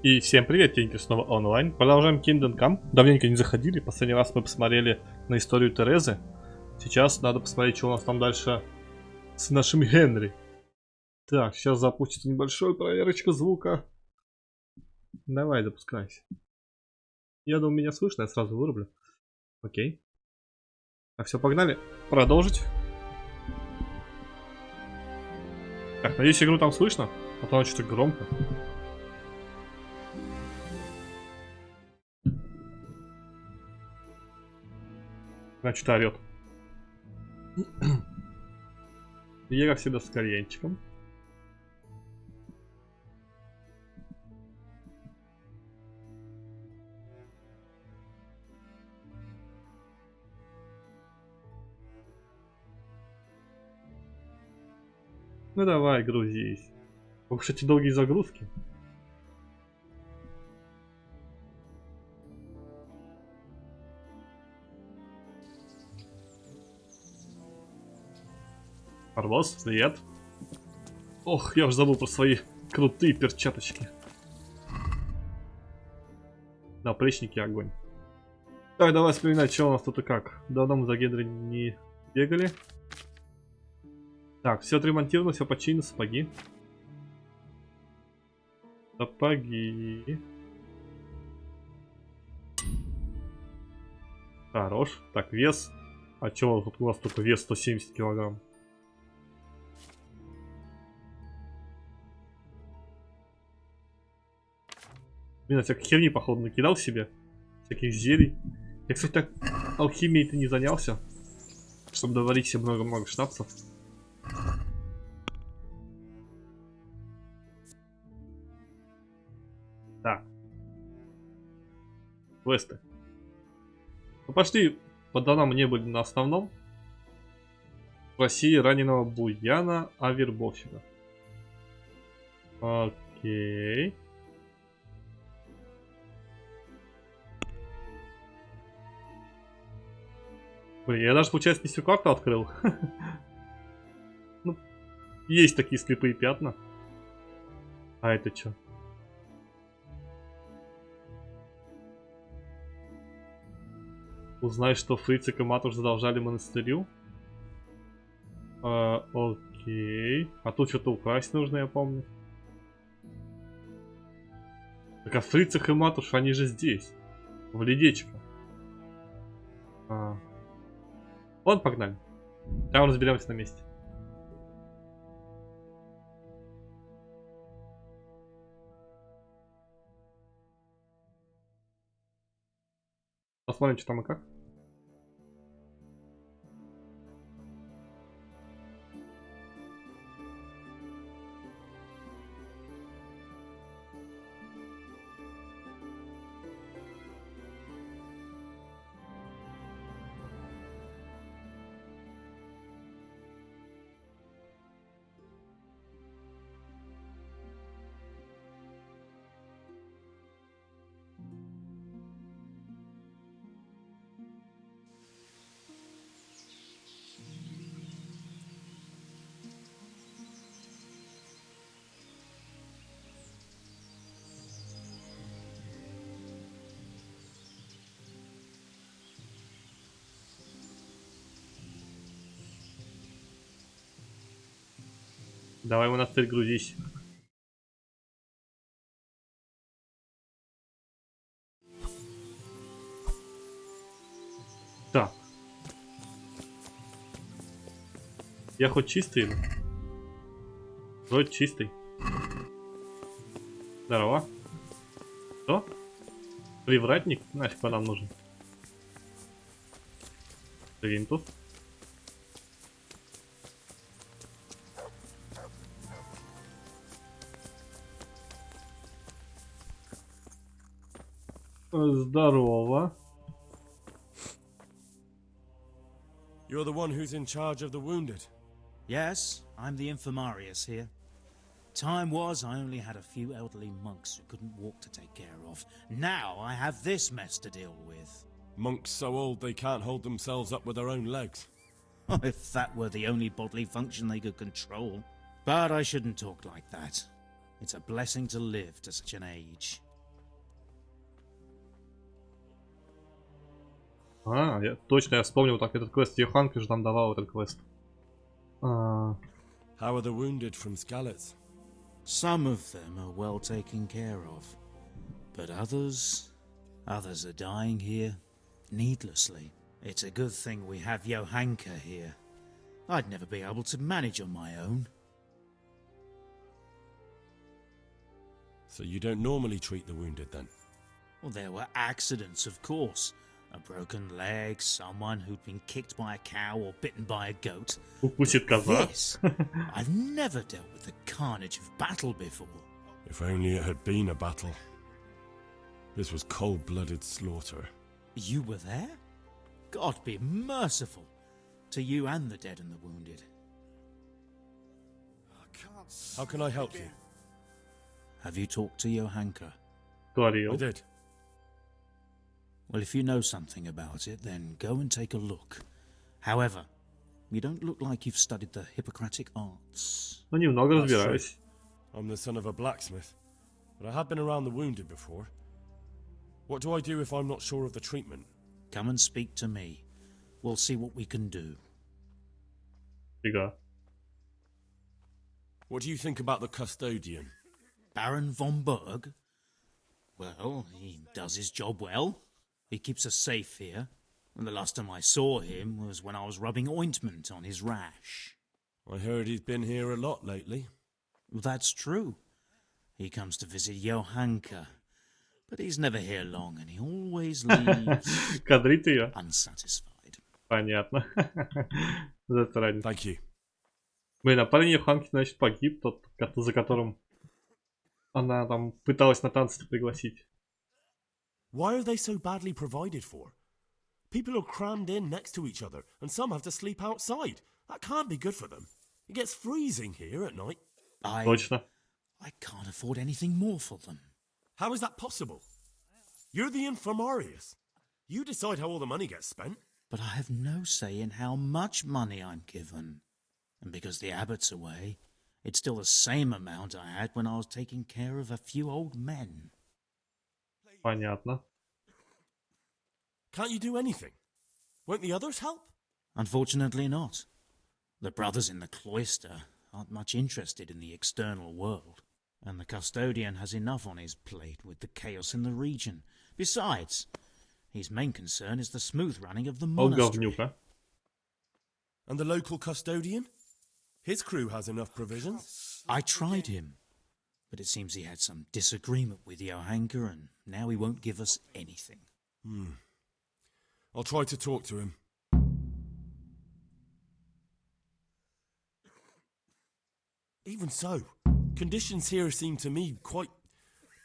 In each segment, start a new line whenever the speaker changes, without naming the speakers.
И всем привет, Teenker снова онлайн. Продолжаем Kingdom Come. Давненько не заходили. Последний раз мы посмотрели на историю Терезы. Сейчас надо посмотреть, что у нас там дальше с нашим Генри. Так, сейчас запустится небольшая проверочка звука. Давай, запускайся. Я думаю, меня слышно, я сразу вырублю. Окей. Так, все, погнали. Продолжить. Так, надеюсь, игру там слышно, а то она что-то громко. Она что-то орет. Я, как всегда, с кальянчиком. Ну давай, грузись. Ох, кстати, долгие загрузки. Орлос, привет. Ох, я уже забыл про свои крутые перчаточки. Наплечники, огонь. Так, давай вспоминать, что у нас тут и как. Давно мы за Генри не бегали. Так, все отремонтировано, все починено, сапоги. Сапоги. Хорош. Так, вес. А чё тут у вас только вес 170 килограмм? Блин, всякой херни, походу, накидал себе. Всяких зелий. Я, кстати, так алхимией-то не занялся. Чтобы доварить себе много-много шнапсов. Так. Квесты. Ну пошли, подана мне были на основном. России раненого буяна, а вербовщика. Окей. Блин, я даже, получается, не всю карту открыл. Ну, есть такие слепые пятна. А это что? Узнай, что Фрицик и Матуш задолжали монастырю. Окей. А тут что-то украсть нужно, я помню. Так, а Фрицик и Матуш, они же здесь. В ледечко. Ладно, погнали. Там разберемся на месте. Посмотрим, что там и как. Давай, монастырь, грузись. Так. Я хоть чистый или? Вроде чистый. Здорово. Что? Привратник? Нафиг по нам нужен. Винтус. Здорово.
You're the one who's in charge of the wounded.
Yes, I'm the infirmarius here. Time was I only had a few elderly monks who couldn't walk to take care of. Now I have this mess to deal with.
Monks so old they can't hold themselves up with their own legs.
Oh, if that were the only bodily function they could control. But I shouldn't talk like that. It's a blessing to live to such an age.
Точно, я вспомнил так, этот квест Йоханка же нам давал этот квест.
How are the wounded from Skalitz?
Some of them are well taken care of, but others are dying here needlessly. It's a good thing we have Johanka here. I'd never be able to manage on my own.
So you don't normally treat the wounded then?
Well, there were accidents, of course. A broken leg, someone who'd been kicked by a cow or bitten by a goat.
Укусит коза.
This, I've never dealt with the carnage of battle before.
If only it had been a battle. This was cold-blooded slaughter.
You were there? God be merciful to you and the dead and the wounded.
How can I help you?
Have you talked to Johanka?
Говорил.
I did.
Well, if you know something about it, then go and take a look. However, you don't look like you've studied the Hippocratic arts.
Ну, немного
That's
разбираюсь.
I'm the son of a blacksmith, but I have been around the wounded before. What do I do if I'm not sure of the treatment?
Come and speak to me. We'll see what we can do.
Фига.
What do you think about the custodian?
Baron von Berg? Well, he does his job well. He keeps us safe here. And the last time I saw him was when I was rubbing ointment on his rash.
I heard he's been here a lot lately.
Well, that's true. He comes to visit Johanka. But he's never here long, and he always leaves
Кадрит ее.
unsatisfied.
Понятно. Это разница.
Thank you.
Блин, а парень Йоханки, значит, погиб, тот, за которым она там пыталась на танцы пригласить.
Why are they so badly provided for? People are crammed in next to each other, and some have to sleep outside. That can't be good for them. It gets freezing here at night.
Точно.
I can't afford anything more for them.
How is that possible? You're the infirmarius. You decide how all the money gets spent.
But I have no say in how much money I'm given. And because the abbot's away, it's still the same amount I had when I was taking care of a few old men.
Понятно.
Can't you do anything? Won't the others help?
Unfortunately not. The brothers in the cloister aren't much interested in the external world. And the custodian has enough on his plate with the chaos in the region. Besides, his main concern is the smooth running of the
О,
monastery.
говнюка.
And the local custodian? His crew has enough provisions.
I tried him, but it seems he had some disagreement with Johanka, and now he won't give us anything.
I'll try to talk to him. Even so, conditions here seem to me quite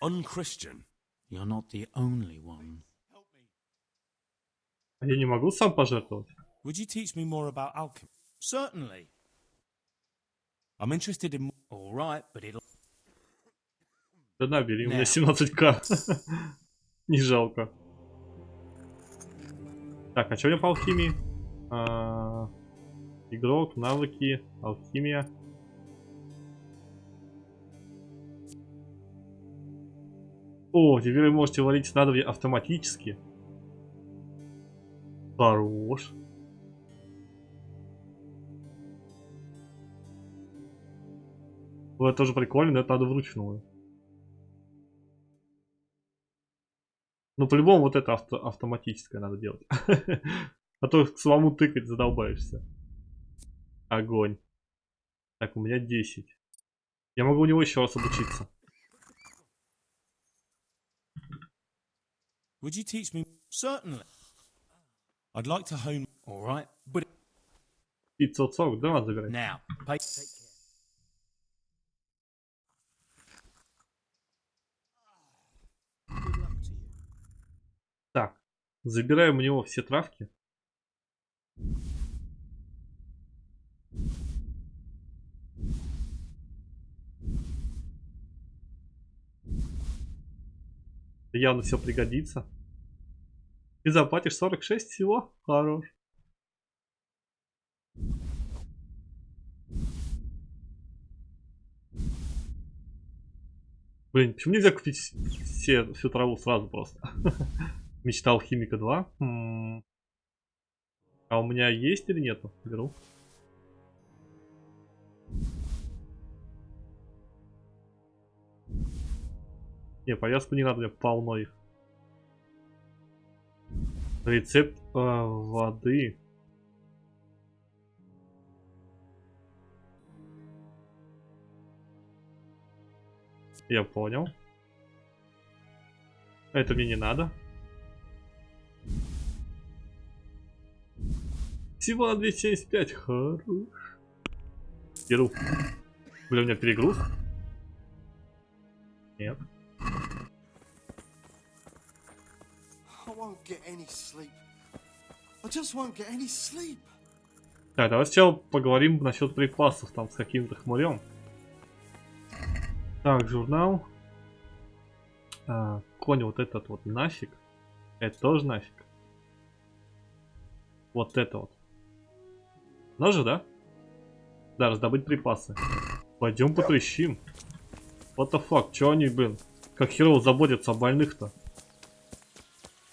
unchristian.
You're not the only one.
А я не могу сам пожертвовать?
Would you teach me more about alchemy?
Certainly.
I'm interested in...
All right, but it'll...
Да набери, у меня
Now.
17к. Не жалко. Так, а что у меня по алхимии? Игрок, навыки, алхимия. О, теперь вы можете варить снадобья автоматически. Хорош. Ну, это тоже прикольно, но это надо вручную. Ну, по-любому вот это автоматическое надо делать. А то самому тыкать задолбаешься. Огонь. Так, у меня 10. Я могу у него еще раз обучиться.
Would you teach me...
Certainly.
I'd like to hone...
All right, but...
Пицца сок, да, надо забирать.
Now, pay... Good luck to you.
Так, забираем у него все травки. Явно все пригодится. Ты заплатишь 46 всего? Хорош. Блин, почему нельзя купить всю траву сразу просто? Мечта алхимика 2. А у меня есть или нету? Беру. Не, повязку не надо, мне полно их. Рецепт воды. Я понял. Это мне не надо. Всего 275. Хорош. Беру. Бля, у меня перегруз. Нет. Так, давай сначала поговорим насчет припасов там с каким-то хмурем. Так, журнал. Конь вот этот вот нафиг. Это тоже нафиг. Вот это вот. Ножи, да? Да, раздобыть припасы. Пойдем потрещим. What the fuck, чё они, блин, как херово заботятся о больных-то?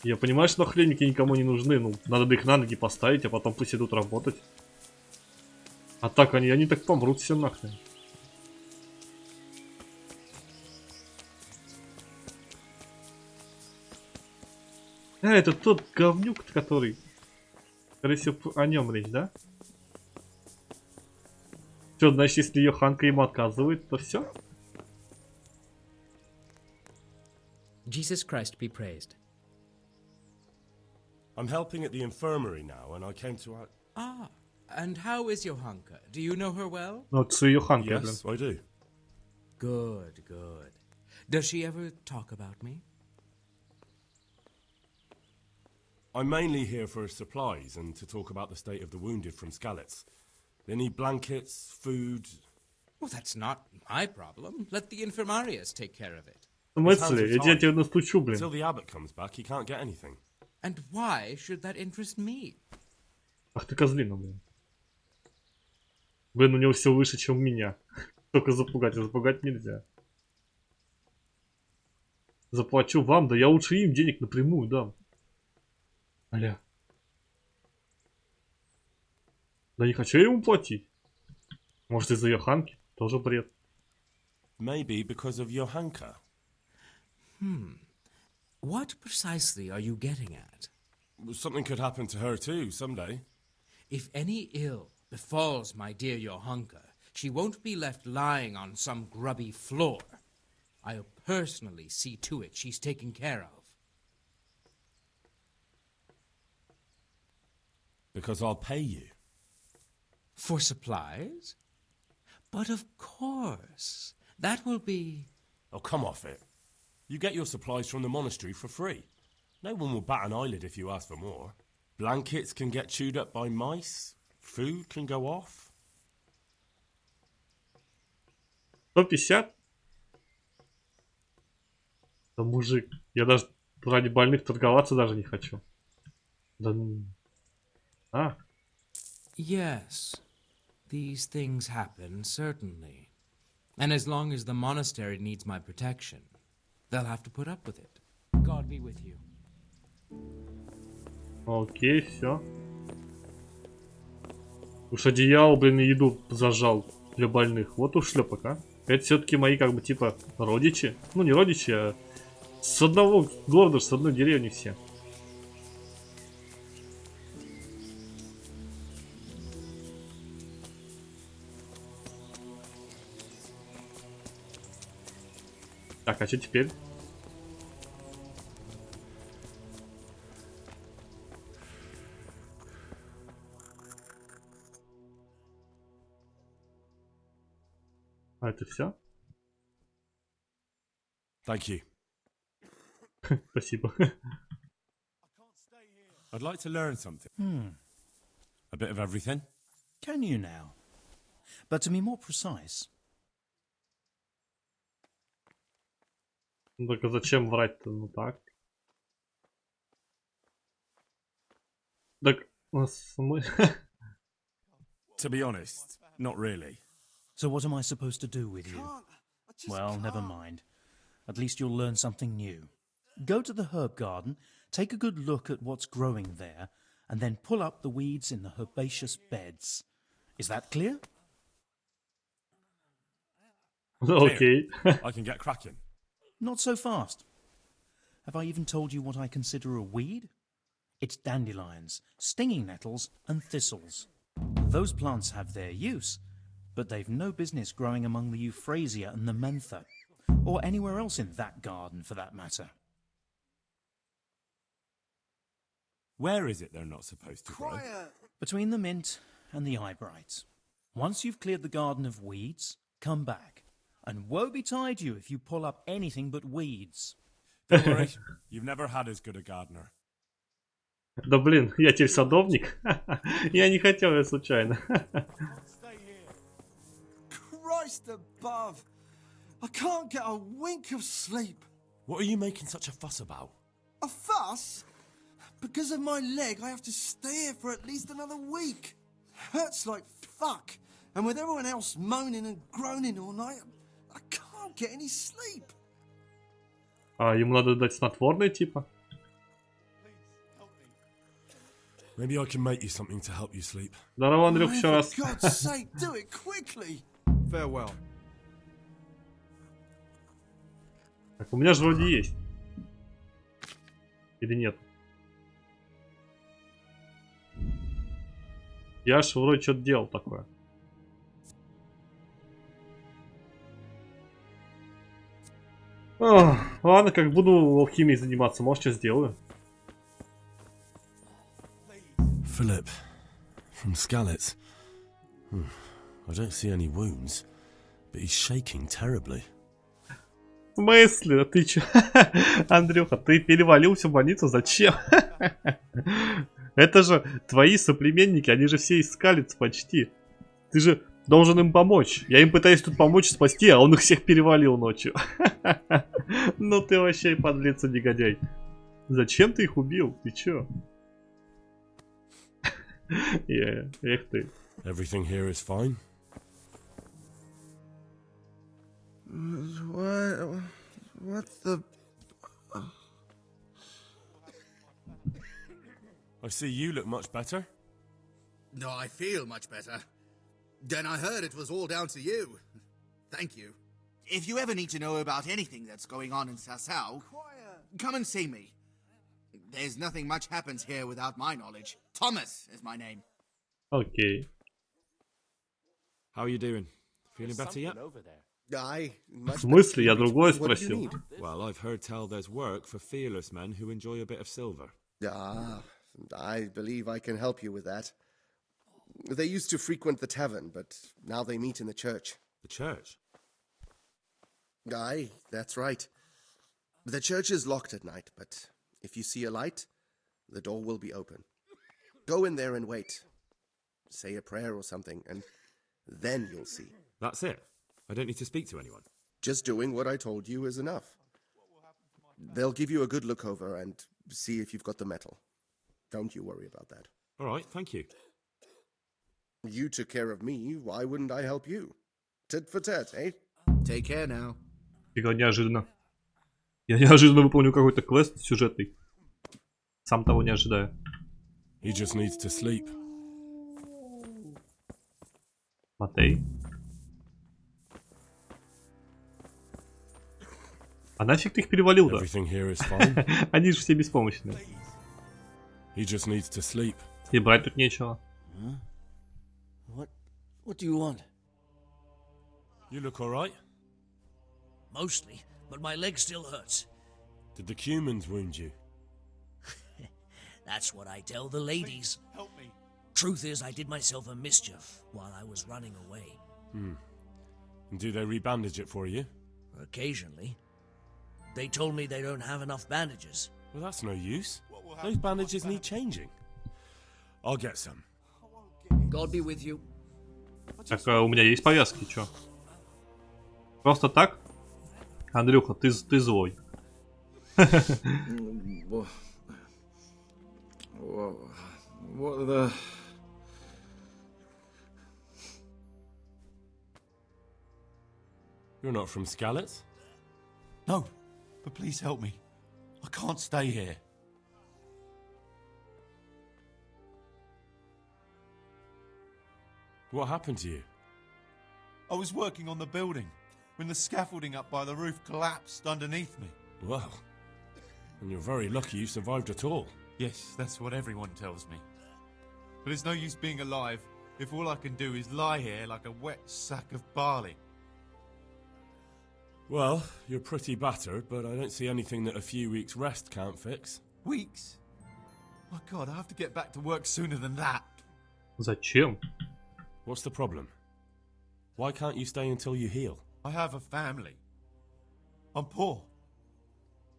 Я понимаю, что охленники никому не нужны, ну, надо бы их на ноги поставить, а потом пусть идут работать. А так они так помрут все нахрен. Это тот говнюк, который... Скорее всего, о нем речь, да? Что, значит, если ее Ханка ему отказывает, то все?
Jesus Christ be praised.
I'm helping at the infirmary now, and I came to...
Ah, and how is Johanka? Do you know her well?
Ну, это ее Ханка, блин.
Yes, I do.
Good, good. Does she ever talk about me?
I'm mainly here for supplies and to talk about the state of the wounded from Skalitz. They need blankets, food...
Well, that's not my problem. Let the infirmarius take care of it.
В смысле? Я тебе настучу, блин.
Until the abbot comes back, he can't get anything.
And why should that interest me?
Ах ты козлина, блин. Блин, у него все выше, чем у меня. Только запугать, а запугать нельзя. Заплачу вам, да я лучше им денег напрямую дам. Аля. Да не хочу я ему платить. Может, из-за Йоханки? Тоже бред.
Maybe because of Johanka.
What precisely are you getting at?
Something could happen to her too, someday.
If any ill befalls my dear Johanka, she won't be left lying on some grubby floor. I'll personally see to it she's taken care of.
Because I'll pay you.
For supplies? But of course, that will be...
Oh, come off it. You get your supplies from the monastery for free. No one will bat an eyelid if you ask for more. Blankets can get chewed up by mice. Food can go off.
150? Да мужик, я даже ради больных торговаться даже не хочу. Да ну... А?
Yes, these things happen, certainly. And as long as the monastery needs my protection, they'll have to put up with it. God be with you.
Окей, все. Уж одеяло, блин, и еду зажал для больных. Вот уж шлепок, а. Это все-таки мои, как бы, типа, родичи. Ну, не родичи, а с одного города, с одной деревни все. Так, а что теперь? А это все?
Thank you.
Спасибо.
I'd like to learn something. A bit of everything.
Can you now? But to be more precise,
Ну, только зачем врать-то? Ну так. Так,
To be honest, not really.
so what am I supposed to do with you? Well, never mind. At least you'll learn something new. Go to the herb garden, take a good look at what's growing there, and then pull up the weeds in the herbaceous beds. Is that clear?
Окей.
I can get cracking.
Not so fast. Have I even told you what I consider a weed? It's dandelions, stinging nettles, and thistles. Those plants have their use, but they've no business growing among the euphrasia and the mentha, or anywhere else in that garden for that matter.
Where is it they're not supposed to grow?
Between the mint and the eyebrights. Once you've cleared the garden of weeds, come back. And woe betide you if you pull up anything but weeds.
Don't worry, you've never had as good a gardener.
Да блин, я теперь садовник. Я не хотел, я случайно.
Christ above! I can't get a wink of sleep.
What are you making such a fuss about?
A fuss? Because of my leg, I have to stay here for at least another week. Hurts like fuck. And with everyone else moaning and groaning all night, I can't get any sleep.
А ему надо дать снотворное типа?
Maybe I can make you something to help you sleep.
Здорово, Андрюх, еще раз.
For God's sake, do it quickly. Farewell.
Так, у меня же вроде есть. Или нет? Я ж вроде что-то делал такое. Ох, ладно, как буду алхимией заниматься, может, что сделаю.
Philip, from Skalitz. I don't see any wounds, but he's shaking terribly.
В смысле? А ты чё? Андрюха, ты перевалил всю больницу? Зачем? Это же твои соплеменники, они же все из Скалиц почти. Ты же должен им помочь. Я им пытаюсь тут помочь, спасти, а он их всех перевалил ночью. Ну ты вообще подлец, негодяй. Зачем ты их убил? Ты чё? Эх ты.
Everything here is fine.
What the...
I see you look much better.
No, I feel much better. Then I heard it was all down to you. Thank you. If you ever need to know about anything that's going on in Sasau, come and see me. There's nothing much happens here without my knowledge. Thomas is my name.
Окей.
How are you doing? Feeling better yet?
В смысле? Я другое спросил.
Well, I've heard tell there's work for fearless men who enjoy a bit of silver.
I believe I can help you with that. They used to frequent the tavern, but now they meet in the church.
The church?
Aye, that's right. The church is locked at night, but if you see a light, the door will be open. Go in there and wait. Say a prayer or something, and then you'll see.
That's it? I don't need to speak to anyone?
Just doing what I told you is enough. They'll give you a good look over and see if you've got the metal. Don't you worry about that.
All right, thank you.
You took care of me, why wouldn't I help you? Tit for tat, eh?
Take care now.
Фига, неожиданно. Я неожиданно выполню какой-то квест сюжетный. Сам того не ожидая.
He just needs to sleep.
Матей. А нафиг ты их перевалил-то?
Everything here is fine.
Они же все беспомощные.
He just needs to sleep.
И брать тут нечего.
What do you want?
You look all right?
Mostly, but my leg still hurts.
Did the humans wound you?
That's what I tell the ladies. Help me. Truth is, I did myself a mischief while I was running away.
And do they rebandage it for you?
Occasionally. They told me they don't have enough bandages.
Well, that's no use. Those bandages need changing. I'll get some.
God be with you.
Так, у меня есть повязки, чё? Просто так? Андрюха, ты злой.
What the...
You're not from Skalitz?
No, but please help me. I can't stay here.
What happened to you?
I was working on the building when the scaffolding up by the roof collapsed underneath me.
Well, and you're very lucky you survived at all.
Yes, that's what everyone tells me. But it's no use being alive if all I can do is lie here like a wet sack of barley.
Well, you're pretty battered, but I don't see anything that a few weeks' rest can't fix.
Weeks? My God, I have to get back to work sooner than that.
Зачем?
What's the problem? Why can't you stay until you heal?
I have a family. I'm poor.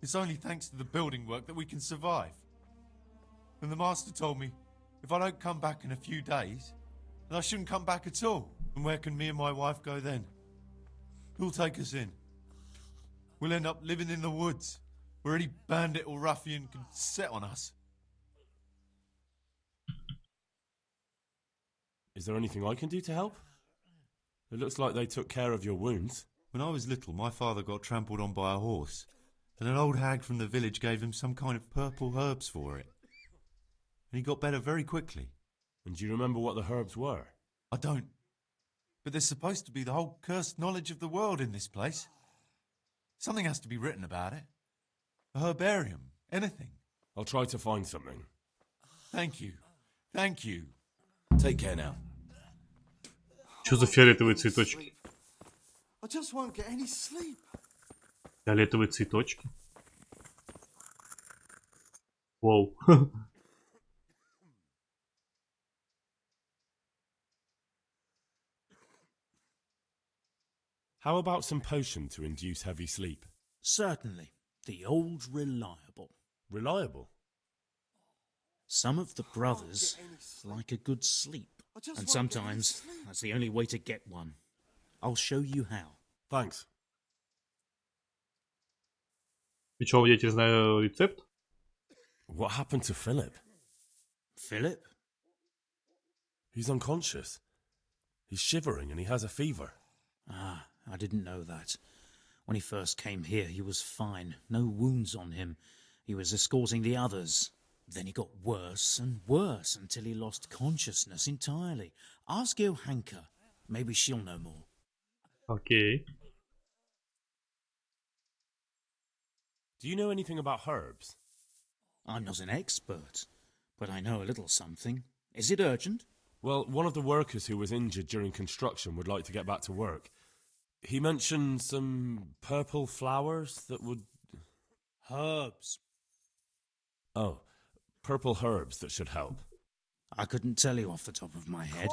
It's only thanks to the building work that we can survive. And the master told me if I don't come back in a few days, then I shouldn't come back at all. And where can me and my wife go then? Who'll take us in? We'll end up living in the woods, where any bandit or ruffian can set on us.
Is there anything I can do to help? It looks like they took care of your wounds.
When I was little, my father got trampled on by a horse, and an old hag from the village gave him some kind of purple herbs for it. And he got better very quickly.
And do you remember what the herbs were?
I don't. But there's supposed to be the whole cursed knowledge of the world in this place. Something has to be written about it. A herbarium, anything.
I'll try to find something.
Thank you. Thank you.
Take care now.
Что за фиолетовые цветочки?
I just won't get any sleep.
Фиолетовые цветочки. Воу.
How about some potion to induce heavy sleep?
Certainly. The old reliable.
Reliable?
Some of the brothers like a good sleep. And sometimes that's the only way to get one. I'll show you how.
Thanks.
И что, я теперь знаю рецепт?
What happened to Philip?
Philip?
He's unconscious. He's shivering and he has a fever.
Ah, I didn't know that. When he first came here, he was fine. No wounds on him. He was escorting the others. Then he got worse and worse until he lost consciousness entirely. Ask Johanka. Maybe she'll know more.
Окей.
Do you know anything about herbs?
I'm not an expert, but I know a little something. Is it urgent?
Well, one of the workers who was injured during construction would like to get back to work. He mentioned some purple flowers that would...
Herbs.
Oh, purple herbs that should help.
I couldn't tell you off the top of my head,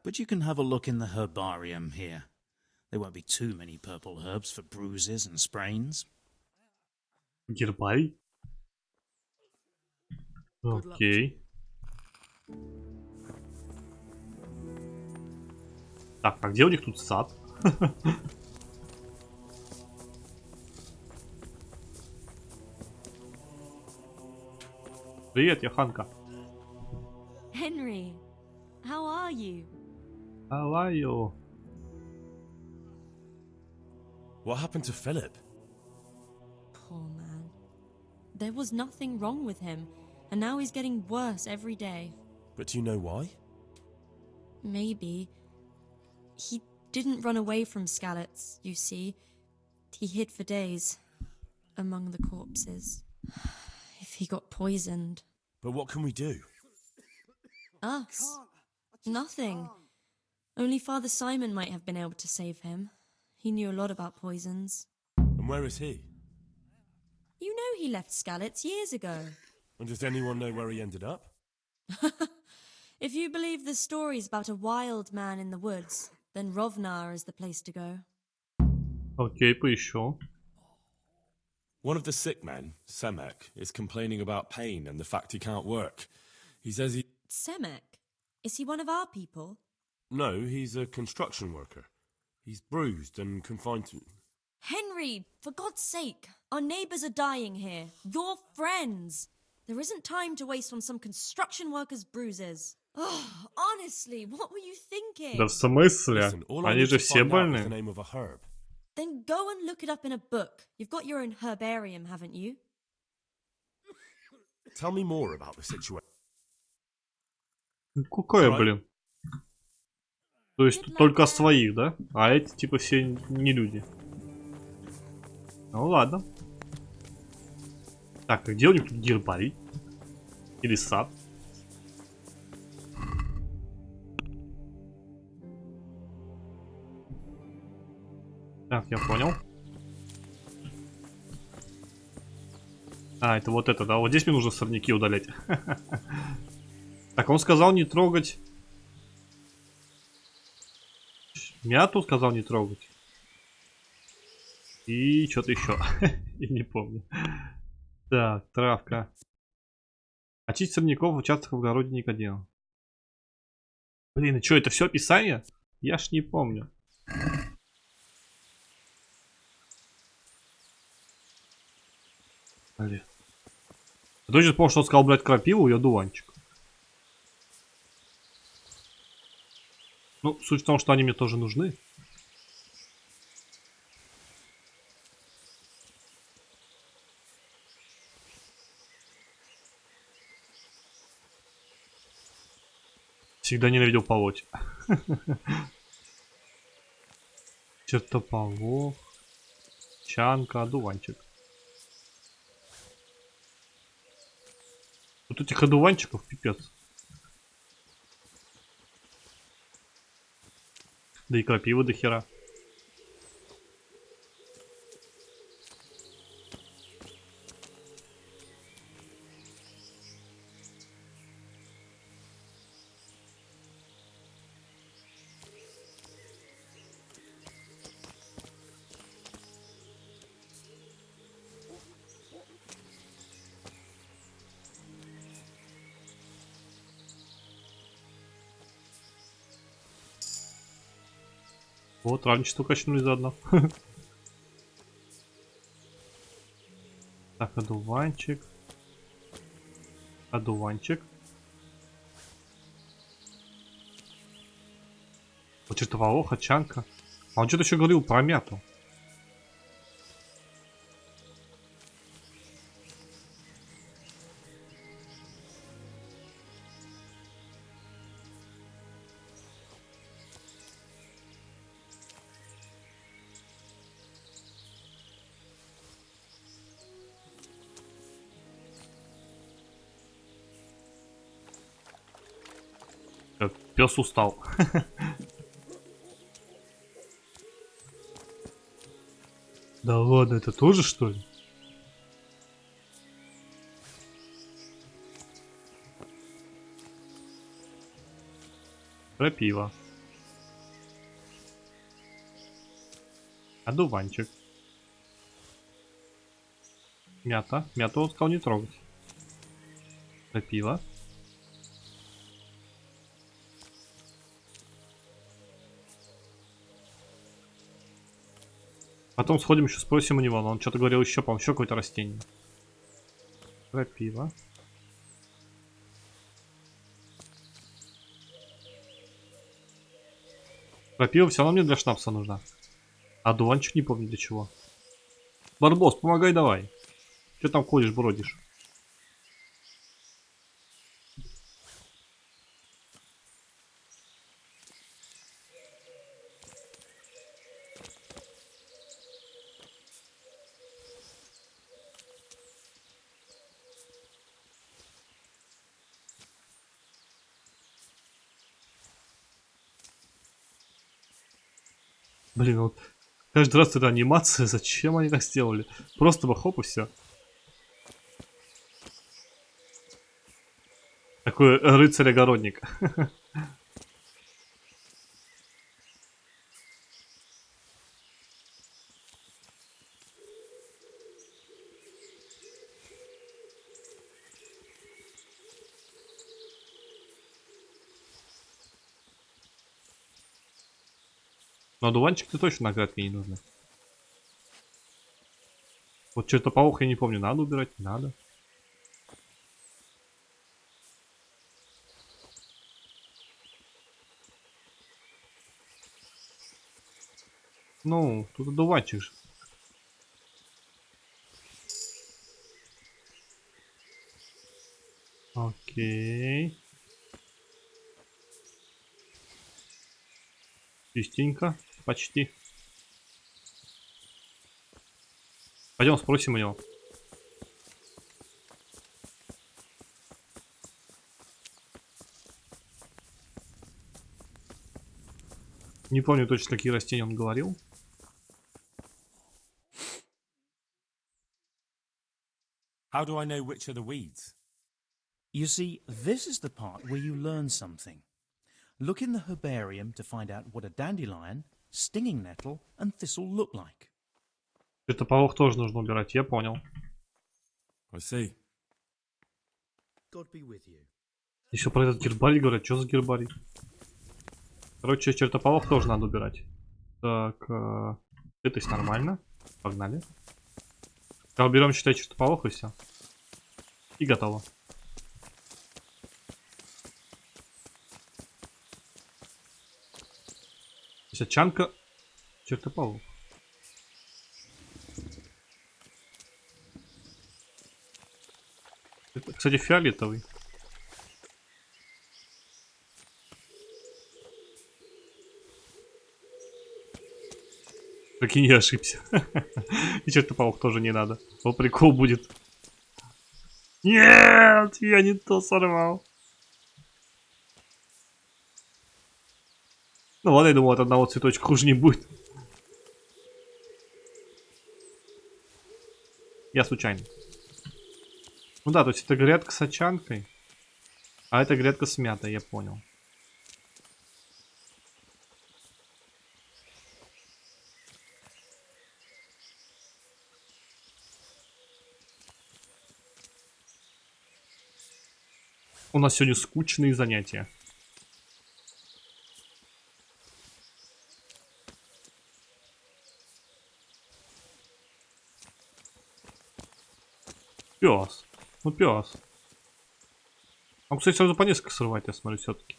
but you can have a look in the herbarium here. There won't be too many purple herbs for bruises and sprains.
Гербарий? Окей. Так, а где у них тут сад? Привет, Йоханка.
Henry, how are you?
How are you?
What happened to Philip?
Poor man. There was nothing wrong with him, and now he's getting worse every day.
But do you know why?
Maybe. He didn't run away from Skalitz, you see. He hid for days among the corpses. If he got poisoned.
But what can we do?
Us? Nothing. Only Father Simon might have been able to save him. He knew a lot about poisons.
And where is he?
You know he left Skalitz years ago.
And does anyone know where he ended up?
If you believe the stories about a wild man in the woods, then Rovnar is the place to go.
Окей, поищу.
One of the sick men, Semek, is complaining about pain and the fact he can't work. He says he...
Semek? Is he one of our people?
No, he's a construction worker. He's bruised and confined to...
Henry, for God's sake, our neighbours are dying here. Your friends. There isn't time to waste on some construction workers' bruises. Oh, honestly, what were you thinking?
Да в смысле?
Listen, all I
Они
need
же
to
все
find out is the
больны.
name of a herb.
Then go and look it up in a book. You've got your own herbarium, haven't you?
Tell me more about the situation.
Какое, блин? То есть тут только своих, да? А эти типа все не люди. Ну ладно. Так, а где у них тут гербарий? Или сад? Так, я понял. А, это вот это, да? Вот здесь мне нужно сорняки удалять. Так, он сказал не трогать. Мяту сказал не трогать. И что-то еще. Я не помню. Так, травка. Очистить сорняков в участках в огороде Никодима. Блин, и что, это все описание? Я ж не помню. Блин. Я точно помню, что он сказал, блядь, крапиву и одуванчик. Ну, суть в том, что они мне тоже нужны. Всегда ненавидел полоть. Чертополох. Чанка, одуванчик. Вот этих одуванчиков пипец. Да и крапивы до хера. Вот, равничество качнули заодно. Так, одуванчик. Одуванчик. Вот чертополоха, чанка. А он что-то еще говорил про мяту. Пес устал. Да ладно, это тоже что ли? Крапива. Одуванчик. Мята. Мяту он сказал не трогать. Крапива. Потом сходим еще спросим у него, но он что-то говорил еще, по-моему, еще какое-то растение. Крапива. Крапива все равно мне для шнапса нужна. А дуванчик не помню для чего. Барбос, помогай давай. Че там ходишь, бродишь? Блин, вот каждый раз эта анимация, зачем они так сделали? Просто бы хоп и все. Такой рыцарь-огородник. Но одуванчик-то точно наградки не нужны. Вот чертополох я не помню, надо убирать, не надо. Ну, тут одуванчик же. Окей. Чистенько. Почти. Пойдем спросим у него. Не помню точно, какие растения он говорил.
How do I know which are the weeds?
You see, this is the part where you learn something. Look in the herbarium to find out what a dandelion, stinging nettle, and thistle look like.
Чертополох тоже нужно убирать, я понял.
I see.
God be with you.
Еще про этот гербарий говорят, что за гербарий? Короче, чертополох тоже надо убирать. Так, это есть нормально. Погнали. Когда уберем, считай, чертополох и все. И готово. Чанка, чертополох. Это, кстати, фиолетовый. Прикинь, я ошибся. И чертополох тоже не надо. Вот прикол будет. Нет, я не то сорвал. Ну ладно, я думал, от одного цветочка хуже не будет. Я случайно. Ну да, то есть это грядка с очанкой. А это грядка с мятой, я понял. У нас сегодня скучные занятия. Пес. Ну пес. А, кстати, сразу по несколько срывать, я смотрю, все-таки.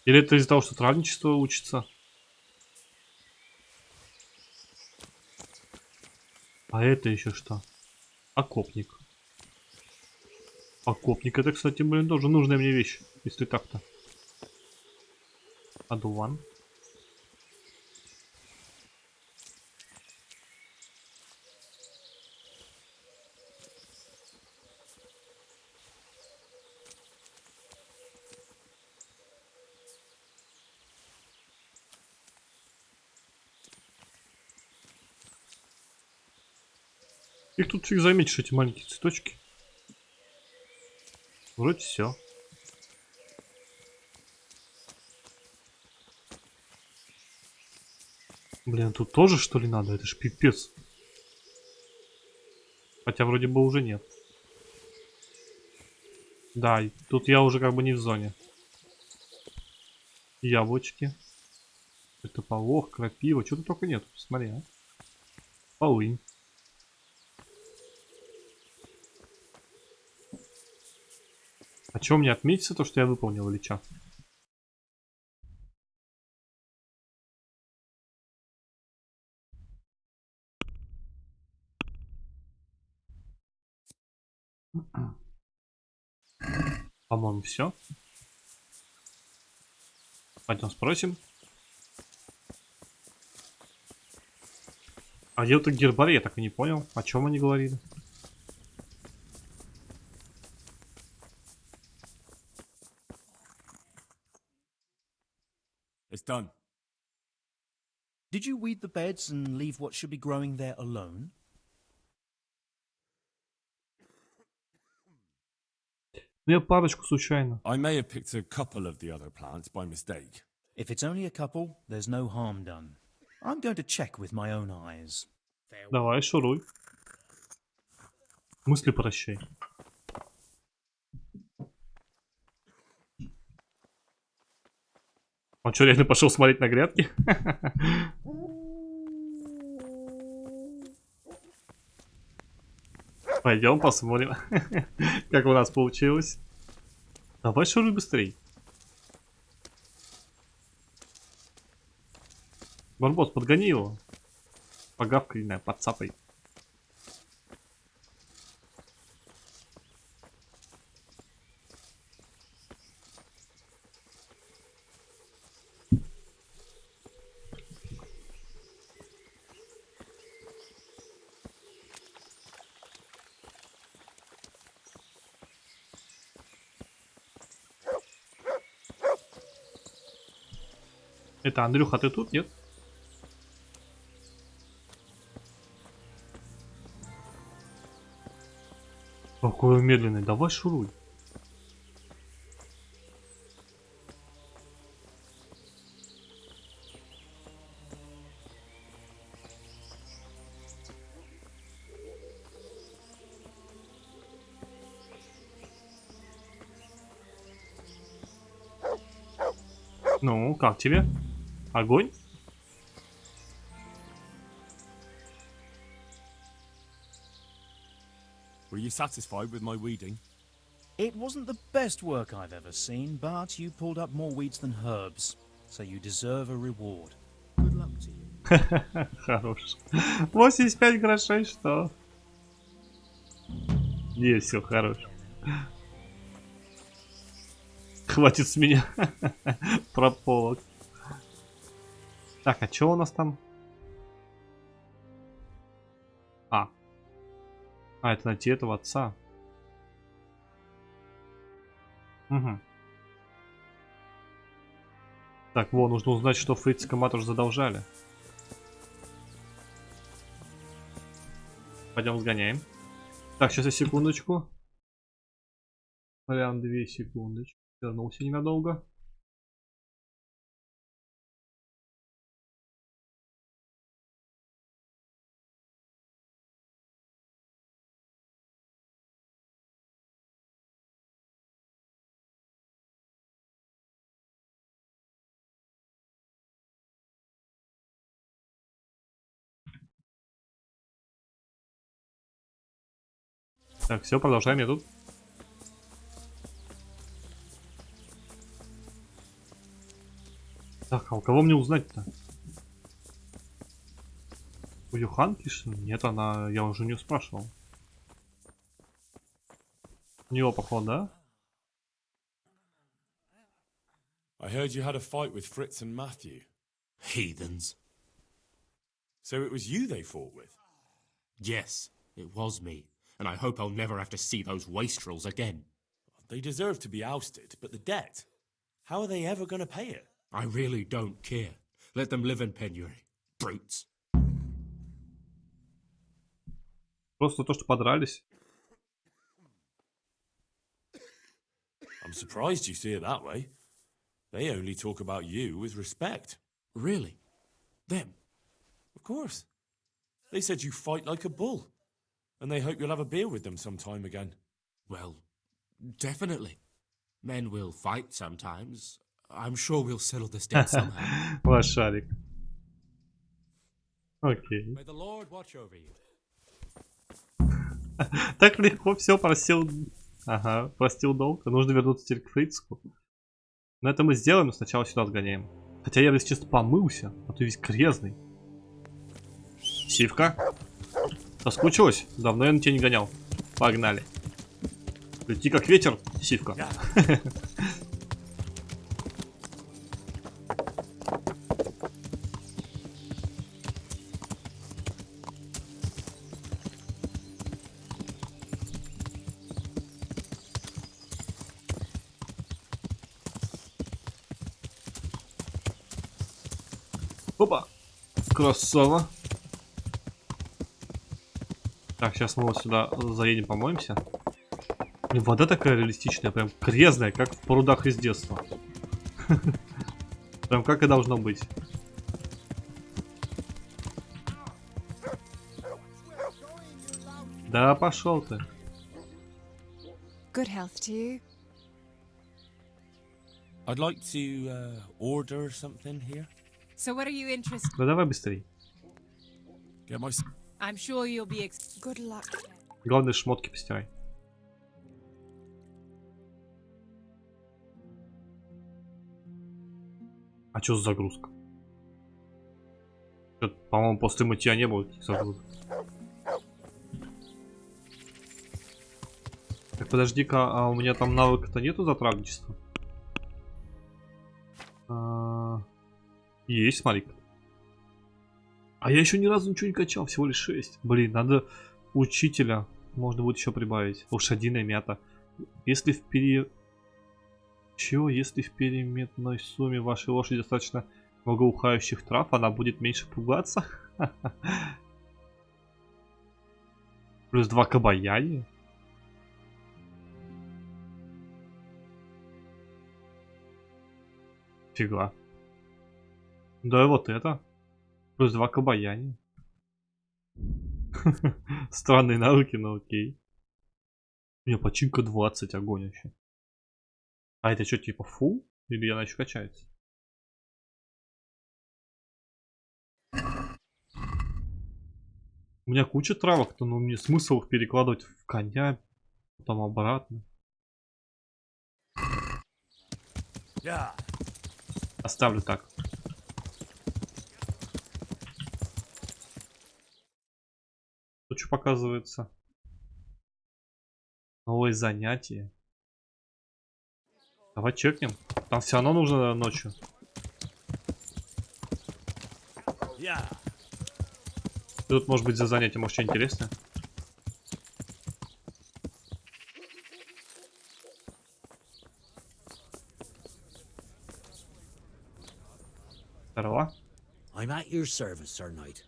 Или это из-за того, что травничество учится? А это еще что? Окопник. Окопник, это, кстати, блин, тоже нужная мне вещь, если так-то. Одуван. Их тут фиг заметишь, эти маленькие цветочки. Вроде все. Блин, тут тоже что ли надо? Это ж пипец. Хотя вроде бы уже нет. Да, и тут я уже как бы не в зоне. Яблочки. Это полох, крапива. Что тут только нет. Смотри, а. Полынь. А что, мне отметится то, что я выполнил или что? По-моему, все. Пойдем спросим. А где вот гербарий, я так и не понял. О чем они говорили?
It's done.
Did you weed the beds and leave what should be growing there alone?
Ну, я парочку случайно.
I may have picked a couple of the other plants by mistake.
If it's only a couple, there's no harm done. I'm going to check with my own eyes.
Давай, шуруй. Мысли прощай. Он что, реально пошел смотреть на грядки? Пойдем посмотрим, как у нас получилось. Давай шуруй быстрей. Барбос, подгони его. Погавкай, не знаю, подцапай. Это, Андрюха, ты тут, нет? Какой он медленный, давай шуруй. Ну, как тебе? Огонь?
Were you satisfied with my weeding?
It wasn't the best work I've ever seen, but you pulled up more weeds than herbs, so you deserve a reward. Good luck to you.
Хорош. 85 грошей, что? Не, все, хорош. Хватит с меня прополок. Так, а что у нас там? А, это найти этого отца. Угу. Так, вот, нужно узнать, что Фриц и Камат уже задолжали. Пойдем сгоняем. Так, сейчас я секундочку. Прям 2 секундочки. Вернулся ненадолго. Так, все, продолжаем, я тут. Так, а у кого мне узнать-то? У Юханки, что ли? Нет, она... Я уже не спрашивал. У него, походу, да?
I heard you had a fight with Fritz and Matthew.
Heathens.
So it was you they fought with?
Yes, it was me. And I hope I'll never have to see those wastrels again.
They deserve to be ousted, but the debt? How are they ever going to pay it?
I really don't care. Let them live in penury. Brutes.
Просто то, что подрались.
I'm surprised you see it that way. They only talk about you with respect.
Really? Them?
Of course. They said you fight like a bull. And they hope you'll have a beer with them sometime again.
Well, definitely. Men will fight sometimes. I'm sure we'll settle this debt somehow.
Лошарик. Окей.
May the Lord watch over you.
Так легко все простил. Ага, простил долг. Нужно вернуться теперь к Фрицку. Но это мы сделаем, но сначала сюда сгоняем. Хотя я, если честно, помылся, а то весь грязный. Сивка. Соскучилась? Давно я на тебя не гонял. Погнали. Лети как ветер, Сивка. Опа. Красава. Так, сейчас мы вот сюда заедем, помоемся. Блин, вода такая реалистичная, прям грязная, как в прудах из детства. Прям как и должно быть. Да, пошел ты.
Good health to you.
I'd like to order something here.
So what are you interested?
Да давай быстрей.
Get my...
I'm sure you'll be good luck.
Главное, шмотки постирай. А что за загрузка? По-моему, после мытья не было загрузок. Так, подожди-ка, а у меня там навыка-то нету затравничества? Есть, смотри. А я еще ни разу ничего не качал, всего лишь 6. Блин, надо учителя. Можно будет еще прибавить. Лошадиная мята. Если в переметной сумме вашей лошади достаточно Благоухающих трав, она будет меньше пугаться. Плюс 2 к обаянию. Фига. Да и вот это. Плюс 2 к обаянию. Странные навыки, но окей. У меня починка 20, огонь еще. А это что, типа фул? Или она еще качается? У меня куча травок-то, но мне смысл их перекладывать в коня, потом обратно. Оставлю так. Тут что показывается? Новые занятия. Давай чекнем. Там все равно нужно ночью. Тут может быть за занятие, может что интересное. Здорово.
I'm at your service, Sir Knight.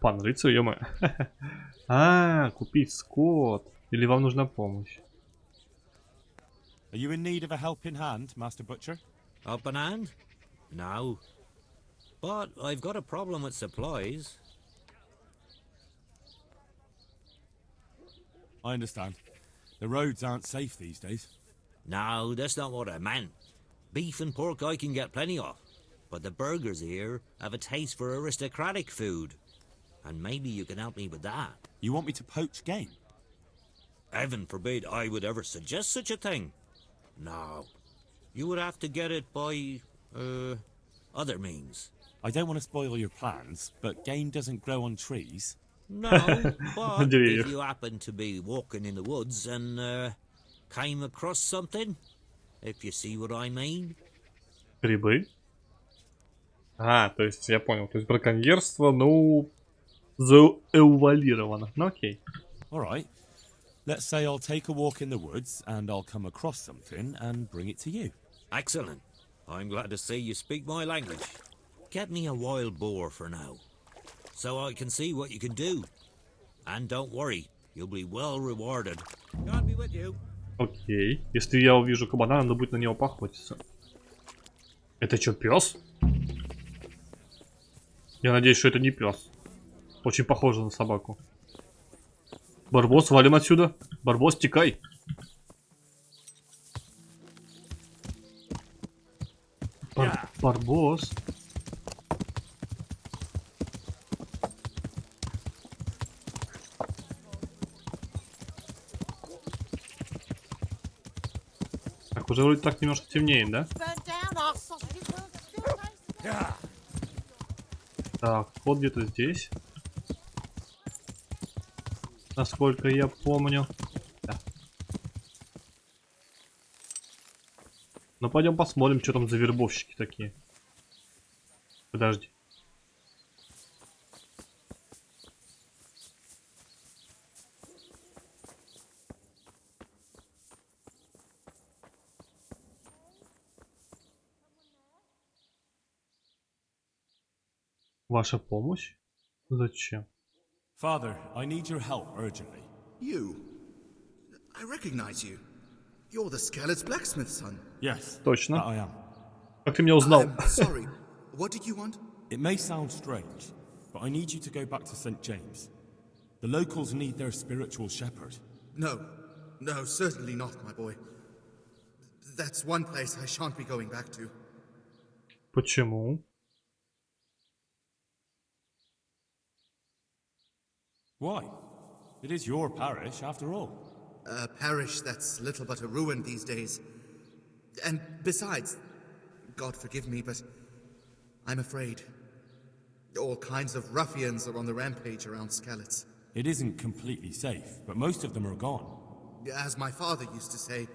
Пан рыцарь, ё-моё. А, купить скот. Или вам нужна помощь?
Are you in need of a helping hand, Master Butcher?
Up an hand? No. But I've got a problem with supplies.
I understand. The roads aren't safe these days.
No, that's not what I meant. Beef and pork I can get plenty of. But the burgers here have a taste for aristocratic food. And maybe you can help me with that.
You want me to poach game?
Heaven forbid I would ever suggest such a thing. No. You would have to get it by, other means.
I don't want to spoil your plans, but game doesn't grow on trees.
No, but if you happen to be walking in the woods and, came across something, if you see what I mean.
Грибы? А, то есть я понял. То есть браконьерство, ну, заэвалировано. Ну окей.
Alright. Let's say I'll take a walk in the woods and I'll come across something and bring it to you.
Excellent. I'm glad to see you speak my language. Get me a wild boar for now, so I can see what you can do. And don't worry, you'll be well rewarded. God be with you.
Окей. Если я увижу кабана, надо будет на него поохотиться. Это что, пес? Я надеюсь, что это не пес. Очень похоже на собаку. Барбос, валим отсюда. Барбос, текай. Барбос. Так, уже вроде так немножко темнеет, да? Так, вход где-то здесь. Насколько я помню. Да. Ну пойдем посмотрим, что там за вербовщики такие. Подожди. Ваша помощь? Зачем?
Father, I need your help urgently.
You? I recognize you. You're the Skelett's blacksmith's son.
Yes,
Точно.
that I am.
Как ты меня узнал?
I'm sorry. What did you want?
It may sound strange, but I need you to go back to St. James. The locals need their spiritual shepherd.
No. No, certainly not, my boy. That's one place I shan't be going back to.
Почему?
Why? It is your parish, after all.
A parish that's little but a ruin these days. And besides, God forgive me, but I'm afraid all kinds of ruffians are on the rampage around Skelett's.
It isn't completely safe, but most of them are gone.
As my father used to say,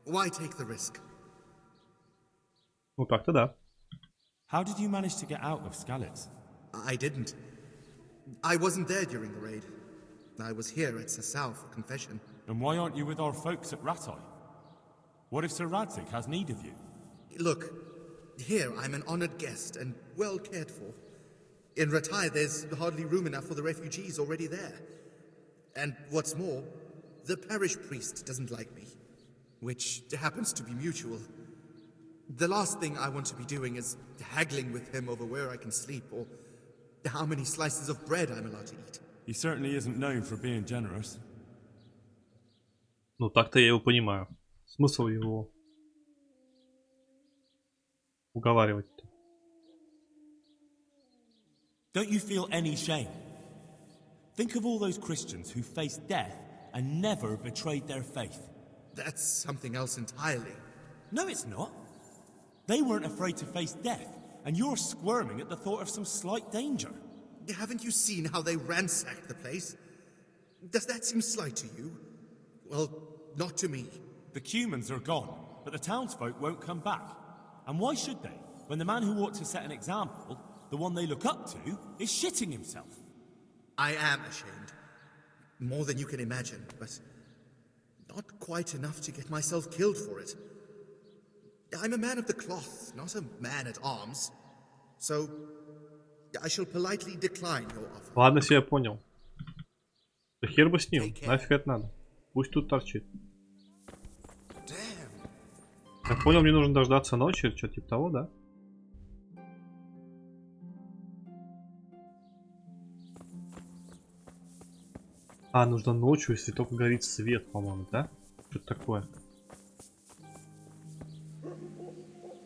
why take the risk?
Ну так-то да.
How did you manage to get out of Skelett's?
I didn't. I wasn't there during the raid. I was here at Sasau for confession.
Then why aren't you with our folks at Ratai? What if Sir Radzig has need of you?
Look, Here, I'm an honored guest and well cared for. In Ratai, there's hardly room enough for the refugees already there. And what's more, the parish priest doesn't like me, which happens to be mutual. The last thing I want to be doing is haggling with him over where I can sleep or how many slices of bread I'm allowed to eat.
He certainly isn't known for being generous.
Ну, так-то я его понимаю. Смысл его уговаривать-то.
Don't you feel any shame? Think of all those Christians who faced death and never betrayed their faith.
That's something else entirely.
No, it's not. They weren't afraid to face death, and you're squirming at the thought of some slight danger.
Haven't you seen how they ransacked the place? Does that seem slight to you? Well, not to me.
The Cumans are gone, but the townsfolk won't come back. And why should they, when the man who ought to set an example, the one they look up to, is shitting himself?
I am ashamed. More than you can imagine, but not quite enough to get myself killed for it. I'm a man of the cloth, not a man at arms. So, I shall politely decline your offer.
Ладно, все, я понял. Да хер бы с ним, нафиг это надо. Пусть тут торчит. Я понял, мне нужно дождаться ночи или что-то типа того, да? А, нужно ночью, если только горит свет, по-моему, да? Что-то такое.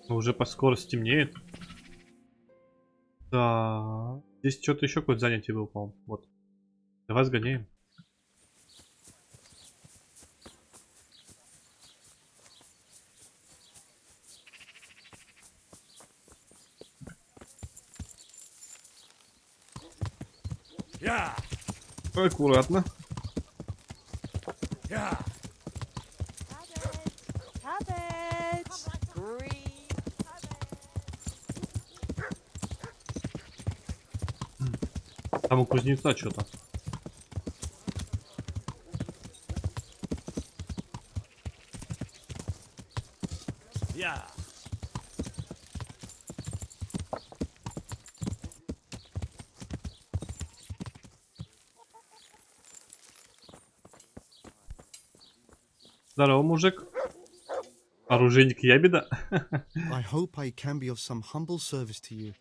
Но уже по скорости темнеет. Да. Здесь что-то еще какое-то занятие было, по-моему. Вот. Давай сгоняем. Аккуратно. Там у кузнеца что-то. Здорово, мужик. Оружейник ябеда.
I hope I can be of some humble service to you.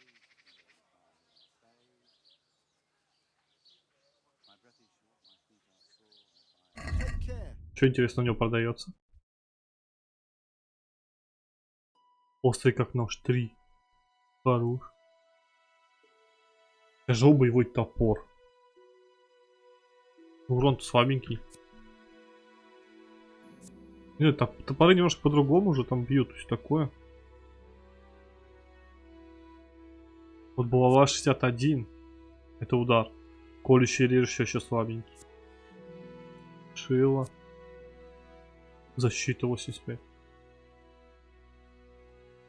Что интересно у него продается? Острый как нож 3. Хорош. Тяжелый боевой топор. Урон-то слабенький. Нет, топоры немножко по-другому уже там бьют, то есть такое. Вот булава 61. Это удар. Колющий и режущий еще слабенький. Шило. Защита 85.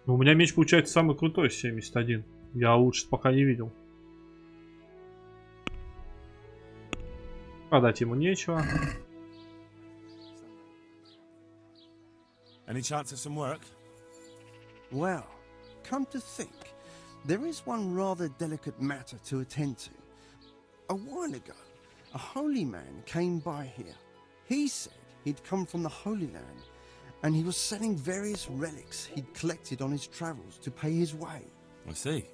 Но у меня меч получается самый крутой, 71. Я лучше пока не видел. Продать ему нечего.
Any chance of some work?
Well, come to think, there is one rather delicate matter to attend to. A while ago, a holy man came by here. He said he'd come from the Holy Land, and he was selling various relics he'd collected on his travels to pay his way.
I see.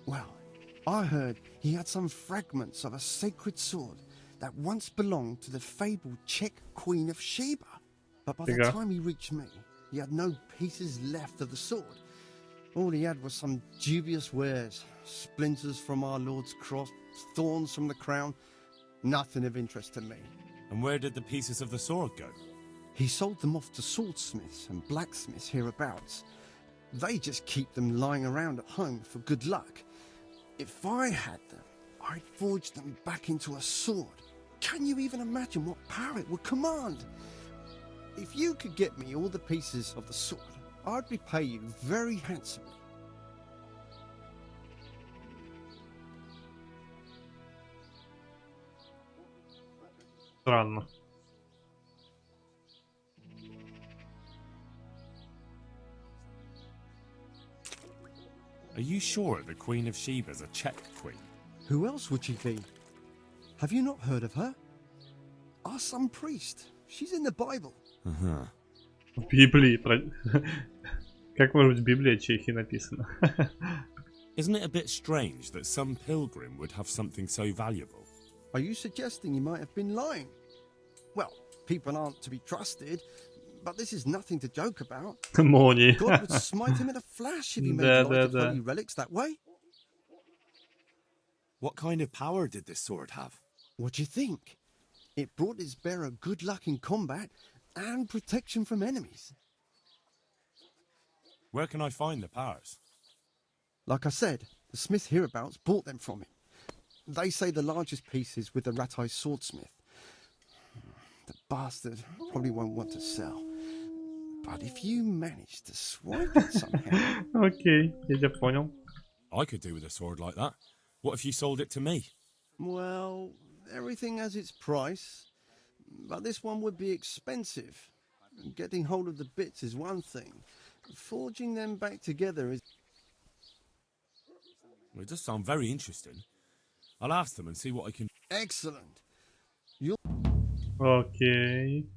Well, I heard he had some fragments of a sacred sword that once belonged to the fabled Czech Queen of Sheba. But by the time he reached me, he had no pieces left of the sword. All he had was some dubious wares, splinters from our Lord's cross, thorns from the crown, nothing of interest to me.
And where did the pieces of the sword go?
He sold them off to swordsmiths and blacksmiths hereabouts. They just keep them lying around at home for good luck. If I had them, I'd forge them back into a sword. Can you even imagine what power it would command? If you could get me all the pieces of the sword, I'd repay you very handsomely.
Странно.
Are you sure the Queen of Sheba's a Czech queen?
Who else would she be? Have you not heard of her? Our some priest. She's in the Bible.
Uh-huh.
В Библии. Как может быть в Библии о Чехии написано?
Isn't it a bit strange that some pilgrim would have something so valuable?
Are you suggesting you might have been lying? Well, people aren't to be trusted, but this is nothing to joke about.
Мони.
God would smite him in a flash if he made light of holy relics that way.
What kind of power did this sword have?
What do you think? It brought its bearer good luck in combat and protection from enemies.
Where can I find the powers?
Like I said, the smith hereabouts bought them from him. They say the largest piece is with the rat-eyed swordsmith. The bastard probably won't want to sell. But if you manage to swipe it somehow...
Окей, я тебя понял.
I could do with a sword like that. What if you sold it to me?
Well, everything has its price. But this one would be expensive. Getting hold of the bits is one thing. Forging them back together is...
Well, it does sound very interesting. I'll ask them and see what I can...
Excellent.
Окей.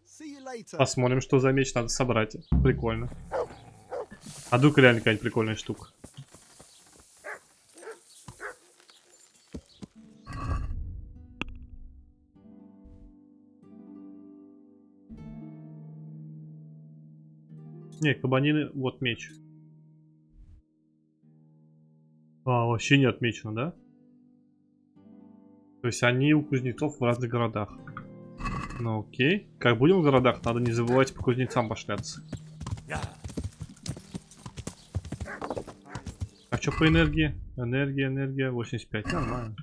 See you later.
Посмотрим, что за меч надо собрать. Прикольно. А вдруг реально какая-нибудь прикольная штука. Не, кабанины, вот меч. А, вообще не отмечено, да? То есть они у кузнецов в разных городах. Ну окей. Как будем в городах, надо не забывать по кузнецам пошляться. А что по энергии? Энергия 85. Нормально.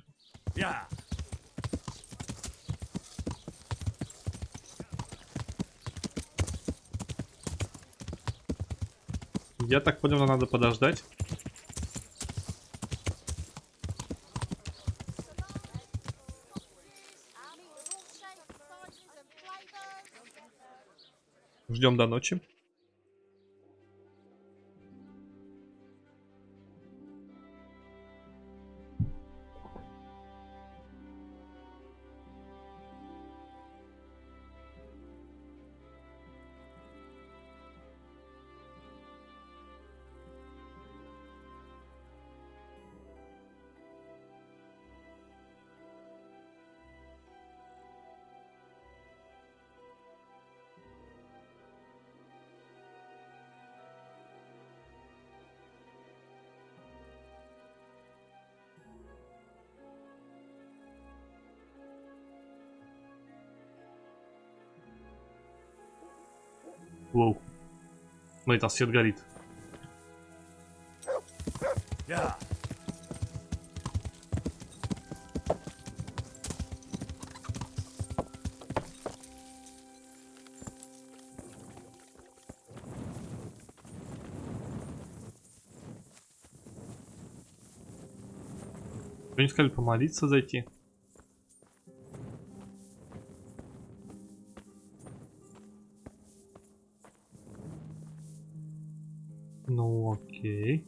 Я так понял, надо подождать. Ждем до ночи. Воу. Смотри, там свет горит. Вы не сказали помолиться зайти? Ну окей.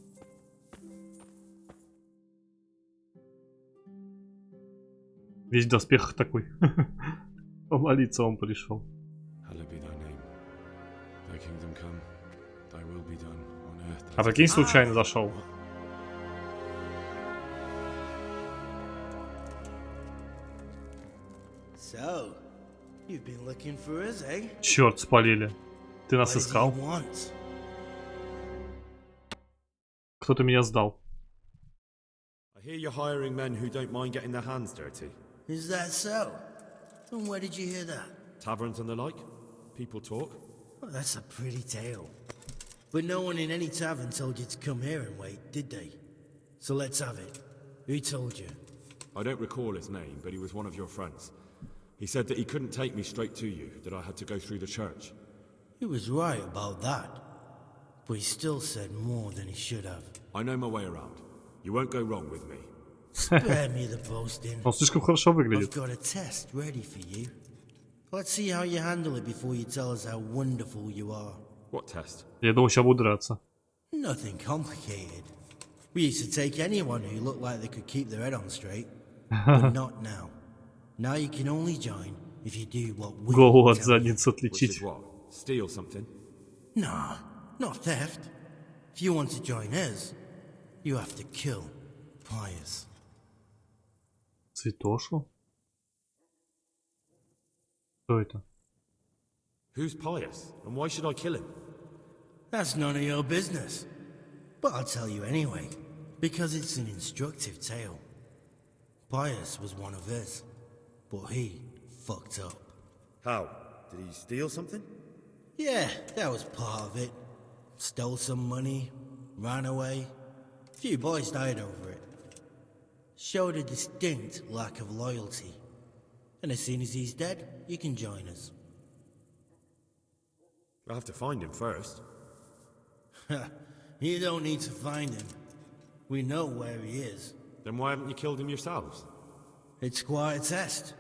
Весь в доспехах такой. Помолиться он пришел. А прикинь, случайно зашел.
So, you've been looking for us, eh?
Черт, спалили. Ты нас искал. Кто-то меня сдал.
I hear you're hiring men who don't mind getting their hands dirty.
Is that so? And where did you hear that?
Taverns and the like. People talk.
Well, that's a pretty tale. But no one in any tavern told you to come here and wait, did they? So let's have it. Who told you?
I don't recall his name, but he was one of your friends. He said that he couldn't take me straight to you, that I had to go through the church.
He was right about that. But he still said more than he should have.
I know my way around. You won't go wrong with me.
Spare me the boasting.
Он слишком хорошо выглядит.
I've got a test ready for you. Let's see how you handle it before you tell us how wonderful you are.
What test?
Я думал, сейчас буду драться.
Nothing complicated. We used to take anyone who looked like they could keep their head on straight, but not now. Now you can only join if you do what we
Голову от
tell you.
задницы
Which
отличить.
is what? Steal something?
Nah, not theft. If you want to join us, you have to kill Pius.
Святошу? Кто это?
Who's Pius, and why should I kill him?
That's none of your business. But I'll tell you anyway, because it's an instructive tale. Pius was one of us, but he fucked up.
How? Did he steal something?
Yeah, that was part of it. Stole some money, ran away. A few boys died over it. Showed a distinct lack of loyalty. And as soon as he's dead, you can join us.
I'll have to find him first.
You don't need to find him. We know where he is.
Then why haven't you killed him yourselves?
It's quite a test.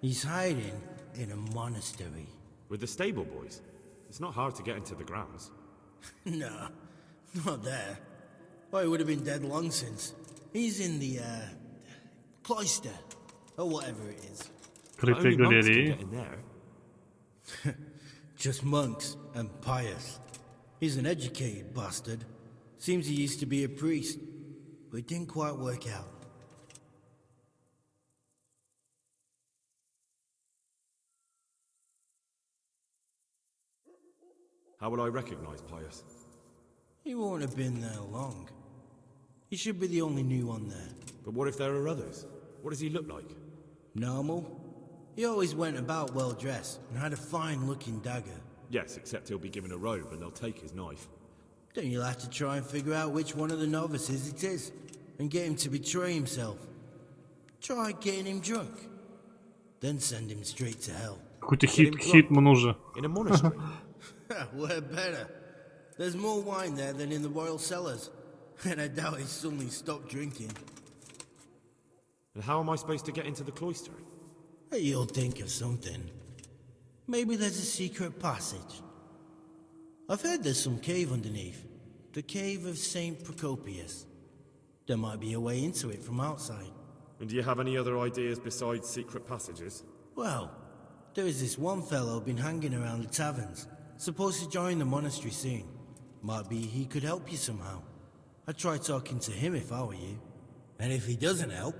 He's hiding in a monastery.
With the stable boys? It's not hard to get into the grounds.
No, not there. Well, he would have been dead long since. He's in the, cloister, or whatever it is.
Крытые галереи.
Get in there.
Just monks and Pius. He's an educated bastard. Seems he used to be a priest, but it didn't quite work out.
How would I recognize Pius?
He won't have been there long. He should be the only new one there.
But what if there are others? What does he look like?
Normal. He always went about well dressed and had a fine looking dagger.
Yes, except he'll be given a robe and they'll take his knife.
Then you'll have to try and figure out which one of the novices it is and get him to betray himself. Try getting him drunk. Then send him straight to hell.
Какой-то Хитман уже.
In a monastery?
We're better. There's more wine there than in the royal cellars. And I doubt he suddenly stopped drinking.
And how am I supposed to get into the cloister?
You'll think of something. Maybe there's a secret passage. I've heard there's some cave underneath. The cave of St. Procopius. There might be a way into it from outside.
And do you have any other ideas besides secret passages?
Well, there is this one fellow been hanging around the taverns. Supposed to join the monastery soon. Might be he could help you somehow. I'd try talking to him if I were you. And if he doesn't help,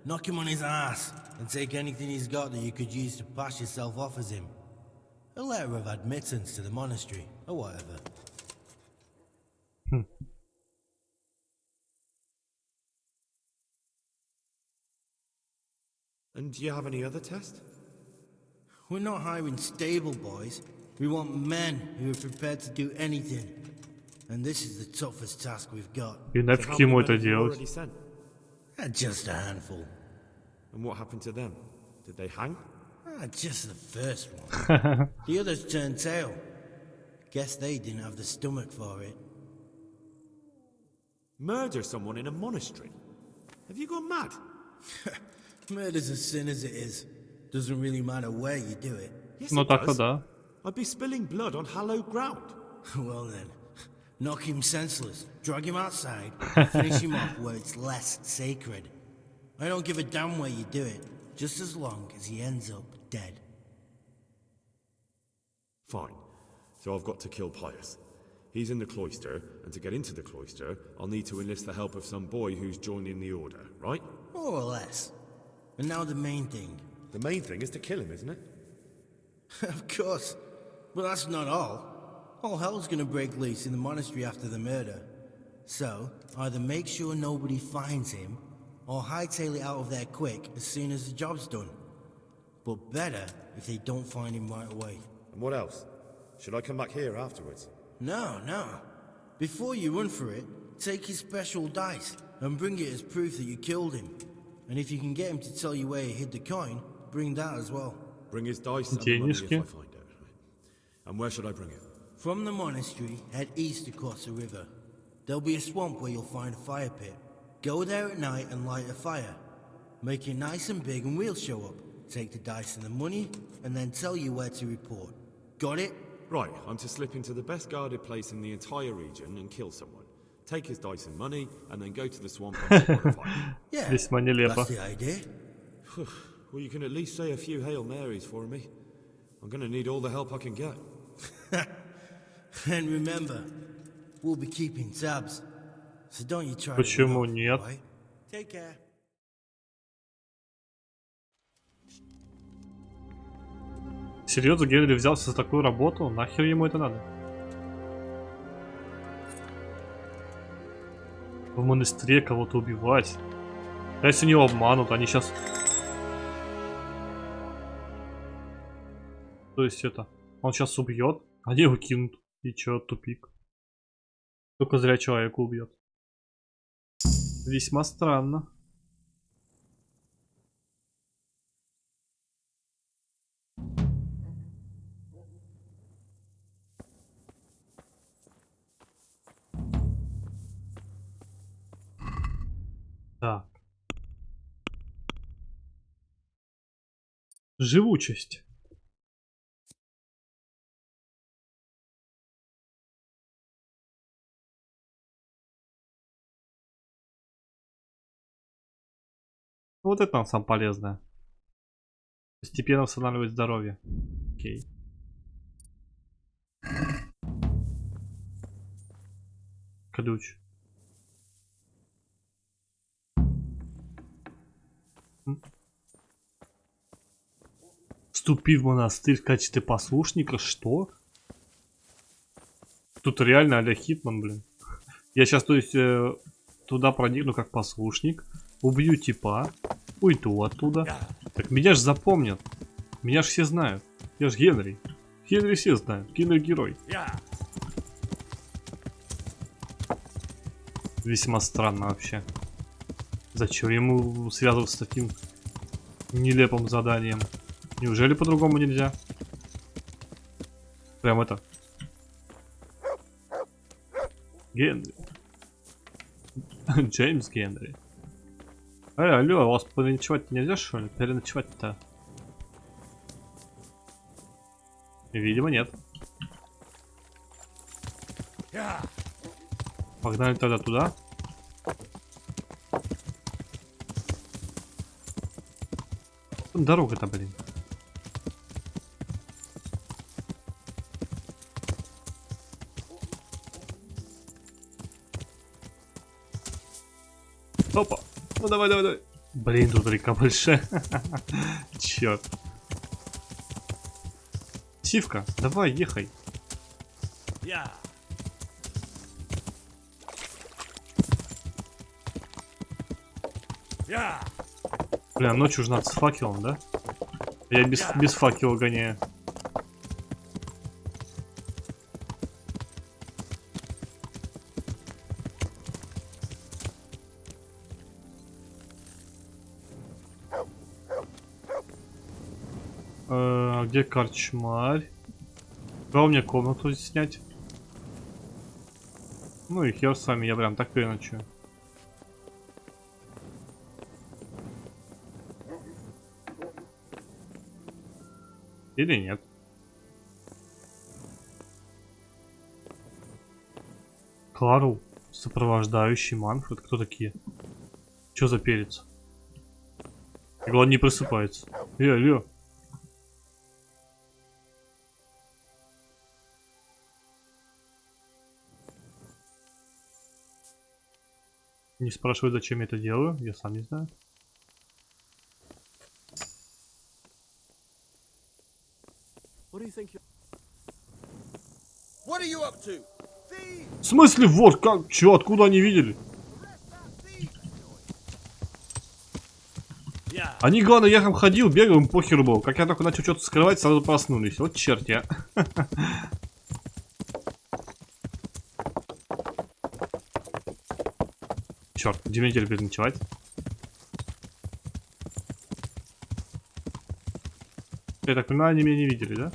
knock him on his ass and take anything he's got that you could use to pass yourself off as him. A letter of admittance to the monastery, or whatever.
And do you have any other test?
We're not hiring stable boys. We want men who are prepared to do anything. And this is the toughest task we've got.
И нафиг ему это делать?
Just a handful.
And what happened to them? Did they hang?
Just the first one. The others turned tail. Guess they didn't have the stomach for it.
Murder someone in a monastery? Have you gone mad?
Murder's a sin as it is. Doesn't really matter where you do it.
Yes,
Ну
it
так-то
does.
да.
I'd be spilling blood on hallowed ground.
Well then, knock him senseless, drag him outside, finish him off where it's less sacred. I don't give a damn where you do it, just as long as he ends up dead.
Fine. So I've got to kill Pius. He's in the cloister, and to get into the cloister, I'll need to enlist the help of some boy who's joining the order, right?
More or less. And now the main thing.
The main thing is to kill him, isn't it?
Of course. But that's not all. All hell's gonna break loose in the monastery after the murder. So, either make sure nobody finds him, or hightail it out of there quick as soon as the job's done. But better if they don't find him right away.
And what else? Should I come back here afterwards?
No. Before you run for it, take his special dice and bring it as proof that you killed him. And if you can get him to tell you where he hid the coin, bring that as well.
Bring his dice and the money if I find out. And where should I bring it?
From the monastery, head east across the river. There'll be a swamp where you'll find a fire pit. Go there at night and light a fire. Make it nice and big and we'll show up. Take the dice and the money, and then tell you where to report. Got it?
Right, I'm to slip into the best guarded place in the entire region and kill someone. Take his dice and money, and then go to the swamp and fight.
Yeah,
Весьма нелепо.
that's the idea.
Well, you can at least say a few Hail Marys for me. I'm gonna need all the help I can get.
And remember, we'll be keeping tabs. So don't you try
Почему
to run
нет?
off, right? Take care.
Серьезно, Генри взялся за такую работу? Нахер ему это надо? В монастыре кого-то убивать. А если не обманут, они сейчас... То есть это... Он сейчас убьет, они его кинут. И чё, тупик. Только зря человека убьет. Весьма странно. Так. Живучесть. Вот это нам самое полезное. Постепенно восстанавливать здоровье. Окей. Ключ. Вступи в монастырь в качестве послушника. Что? Тут реально а-ля Хитман, блин. Я сейчас, то есть, туда проникну как послушник. Убью типа. Уйду оттуда. Так меня ж запомнят. Меня ж все знают. Я ж Генри. Генри все знают. Генри герой. Весьма странно вообще. Зачем ему связываться с таким нелепым заданием? Неужели по-другому нельзя? Прям это. Генри. Джеймс Генри. Алло, у вас переночевать нельзя, что ли? Переночевать-то? Видимо, нет. Погнали тогда туда. Дорога-то, блин. Опа. Ну давай, давай, давай. Блин, тут река большая. Черт. Сивка, давай, ехай. Бля, ночью же надо с факелом, да? Я без факела гоняю. Где корчмарь? Да, у меня комнату здесь снять. Ну и хер с вами, я прям так переночую. Или нет? Карл, сопровождающий Манфред. Кто такие? Чё за перец? Главное, не просыпается. Алло. Не спрашивай, зачем я это делаю, я сам не знаю. В смысле вор? Как? Чё? Откуда они видели? Они, главное, я там ходил, бегал, им похер был. Как я только начал что-то скрывать, сразу проснулись. Вот черт я. Черт, где мне теперь переночевать? Я так понимаю, они меня не видели, да?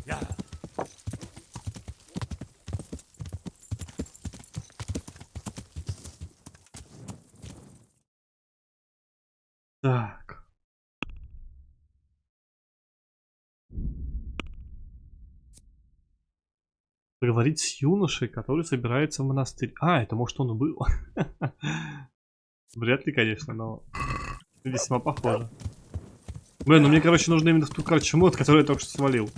Так. Поговорить с юношей, который собирается в монастырь. А, это может он и был. Вряд ли, конечно, но весьма похоже. Блин, ну мне, короче, нужно именно в ту карту чему, которую я только что свалил.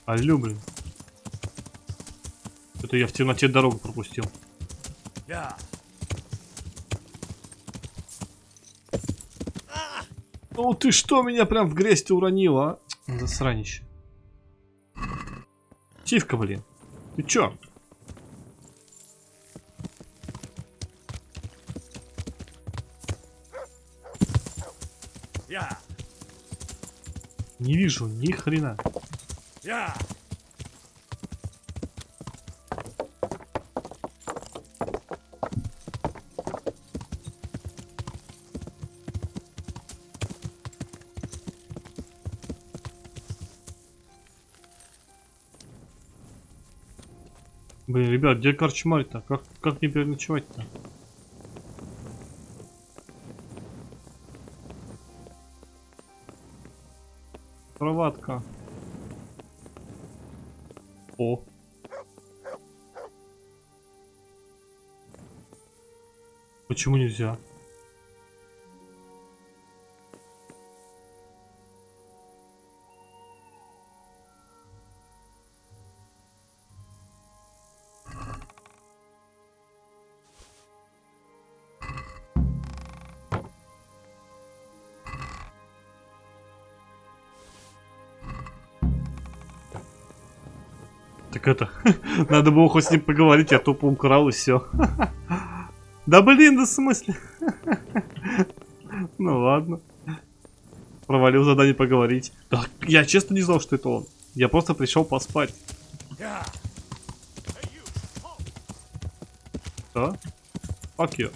Алло, блин. Это я в темноте дорогу пропустил. Ну ты что, меня прям в грязь-то уронила, а? Засранище. Тивка, блин. Ты чё? Не вижу ни хрена. Блин, ребят, где корчмарь-то? Как мне переночевать-то? Кроватка. О. Почему нельзя? Так это, надо было хоть с ним поговорить, я тупо украл и все. Да блин, да в смысле? Ну ладно. Провалил задание поговорить. Да, я честно не знал, что это он. Я просто пришел поспать. Что? Fuck you.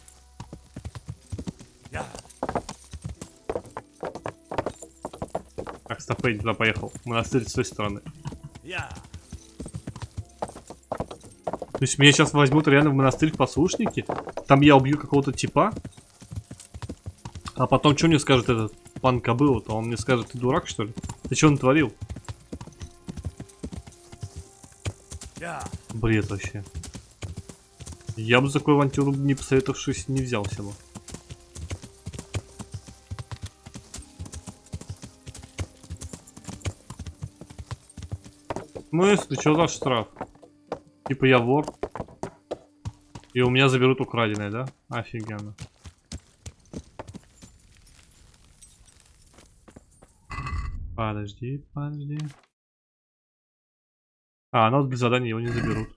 Так, стоп, я туда поехал. Монастырь с той стороны. То есть меня сейчас возьмут реально в монастырь в послушники? Там я убью какого-то типа? А потом что мне скажет этот пан Кобыла-то? Он мне скажет, ты дурак, что ли? Ты что натворил? Бред вообще. Я бы за такую авантюру, не посоветовавшись, не взялся бы. Ну если, что за штраф? Типа я вор. И у меня заберут украденное, да? Офигенно. Подожди. А, ну вот без задания его не заберут.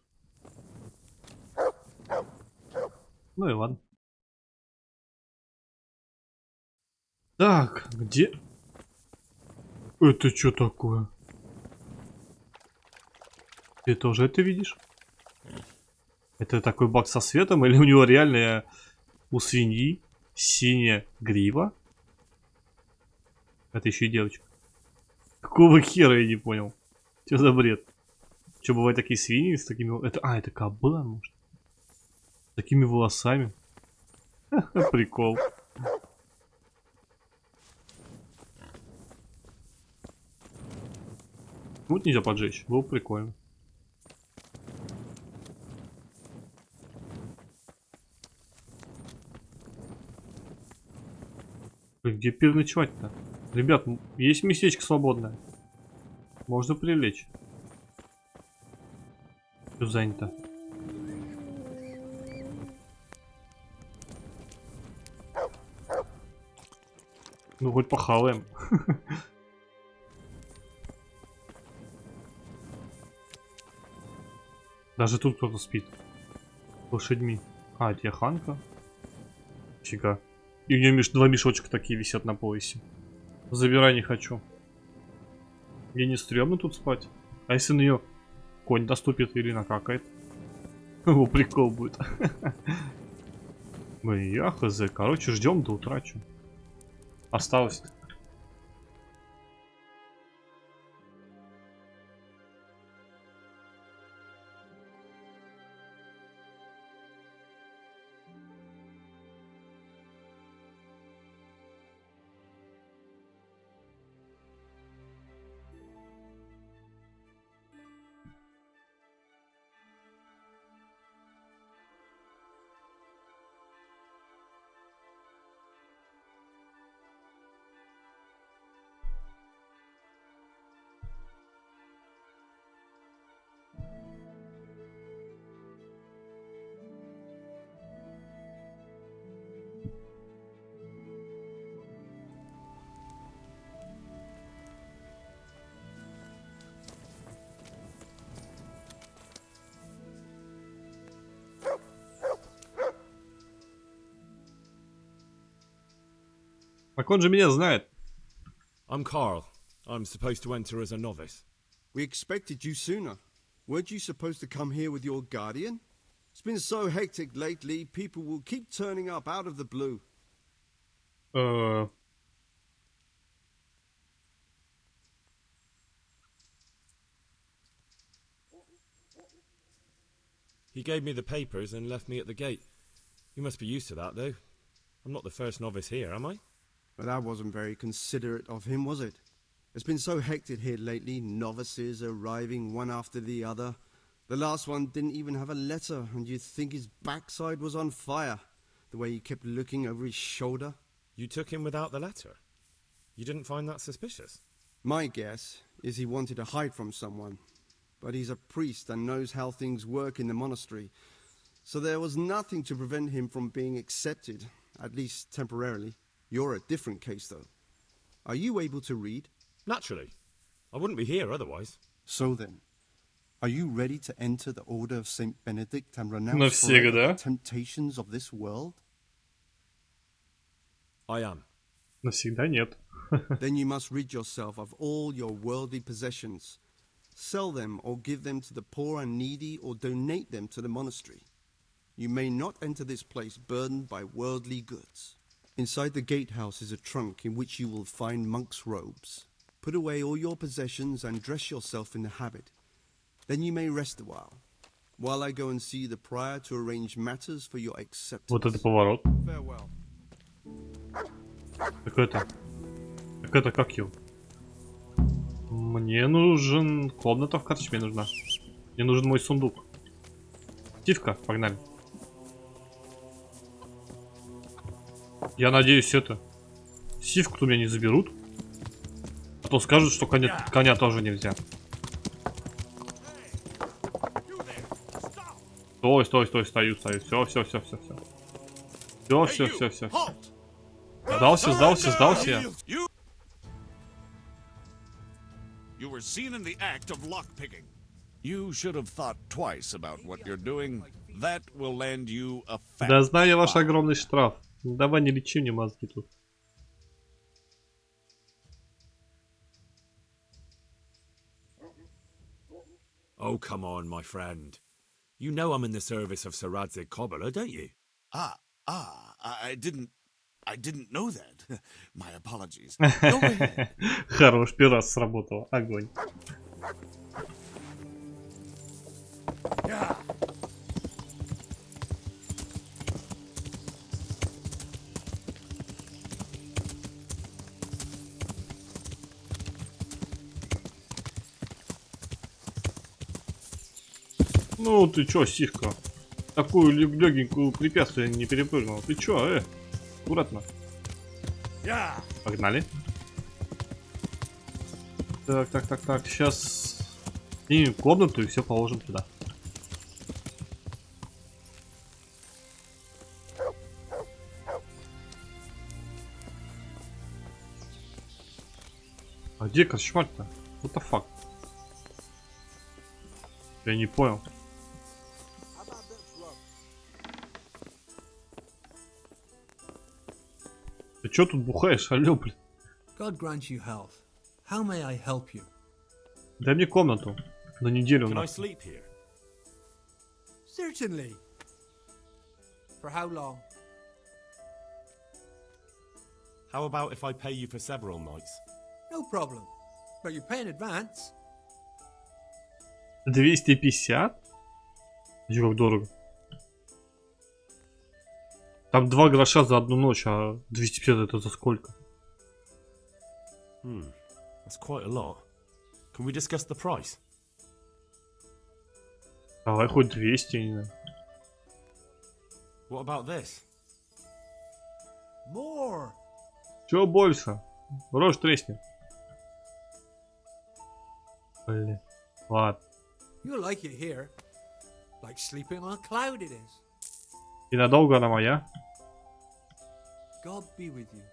Ну и ладно. Так, где? Это что такое? Ты тоже это видишь? Это такой баг со светом? Или у него реально у свиньи синяя грива? Это еще и девочка. Какого хера я не понял? Что за бред? Что, бывают такие свиньи с такими... это кабан, может? С такими волосами. Прикол. Вот нельзя поджечь. Было прикольно. Где переночевать-то? Ребят, есть местечко свободное. Можно прилечь. Все занято. Ну хоть похаваем. Даже тут кто-то спит. Лошадьми. А, это Ханка. Фига. И у нее два мешочка такие висят на поясе. Забирай, не хочу. Мне не стрёмно тут спать. А если на нее конь доступит или накакает? О, прикол будет. Блин, я хз. Короче, ждем до утра. Чё? Осталось. Так он же меня знает.
I'm Carl. I'm supposed to enter as a novice.
We expected you sooner. Weren't you supposed to come here with your guardian? It's been so hectic lately, people will keep turning up out of the blue.
He gave me the papers and left me at the gate. You must be used to that, though. I'm not the first novice here, am I?
But that wasn't very considerate of him, was it? It's been so hectic here lately, novices arriving one after the other. The last one didn't even have a letter, and you'd think his backside was on fire, the way he kept looking over his shoulder.
You took him without the letter? You didn't find that suspicious?
My guess is he wanted to hide from someone, but he's a priest and knows how things work in the monastery, so there was nothing to prevent him from being accepted, at least temporarily. You're a different case, though. Are you able to read?
Naturally. I wouldn't be here otherwise.
So then, are you ready to enter the order of Saint Benedict and renounce
Навсегда.
forever the temptations of this world?
I am.
Навсегда нет.
Then you must rid yourself of all your worldly possessions. Sell them or give them to the poor and needy or donate them to the monastery. You may not enter this place burdened by worldly goods. Inside the gatehouse is a trunk in which you will find monk's robes. Put away all your possessions and dress yourself in the habit. Then you may rest a while I go and see the prior to arrange matters for your acceptance.
Вот это поворот.
Farewell.
Как его? Мне нужен... Комната в карточке мне нужна. Мне нужен мой сундук. Тивка, погнали. Я надеюсь, это... Сивку-то меня не заберут. А то скажут, что коня тоже нельзя. Стой, стою. Все. Сдался я.
You were seen in the act of lockpicking. You should have thought twice about what you're doing. That will land you a fat.
Да знаю я ваш огромный штраф. Давай не лечи мне мозги тут.
Oh, come on, my friend. You know I'm in the service of Sir Radzig Kobyla, don't you?
I didn't know that. My apologies. Go ahead.
Хорош, первый раз сработало. Огонь. Ну ты чё, сивка? Такую легенькую препятствие не перепрыгнул. Ты чё, аккуратно. Погнали. Так. Сейчас снимем комнату и все положим туда. А где кошмар-то? What the fuck? Я не понял. Ты чё тут бухаешь, алё, блин?
God grant you health. How may I help you?
Дай мне комнату на неделю.
Can I sleep here?
Certainly. For how long?
How about if I pay you for several nights?
No problem. But you pay in advance.
250? Ё, как дорого. Там 2 гроша за одну ночь, а 250 это за сколько?
That's quite a lot. Can we discuss the price?
Давай хоть 200, не знаю.
What about this?
More.
Чё больше? Рожь треснет. Блин, ладно.
You'll like it here. Like sleeping on a cloud it is.
И надолго она моя?
God be with you.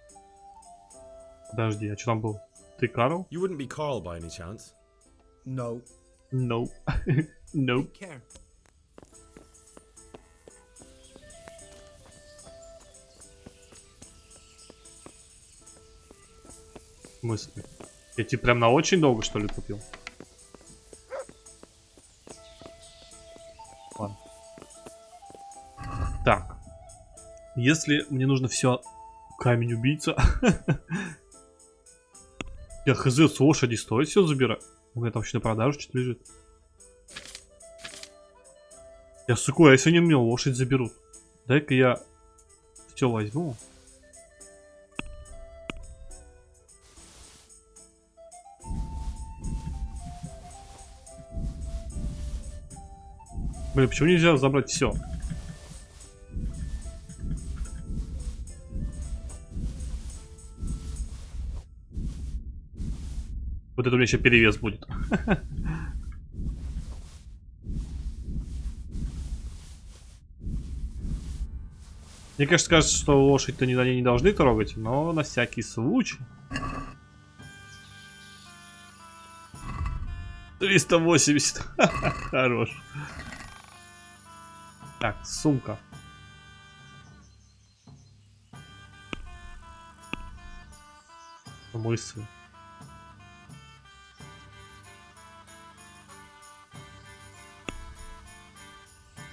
Подожди, а что там был? Ты Карл?
You wouldn't be Carl by any chance?
No.
No. No.
Take care.
В смысле? Я тебе прям на очень долго, что ли, купил? Ладно. Так. Если мне нужно все... Камень убийца. Я хз, с лошади стоит все забирать? У меня там вообще на продажу что-то лежит. Я суку, а если они мне лошадь заберут? Дай-ка я все возьму. Блин, почему нельзя забрать все? Вот это у меня еще перевес будет. Мне, конечно, кажется, что лошадь-то они не должны трогать, но на всякий случай. 380. Хорош. Так, сумка. Мысль.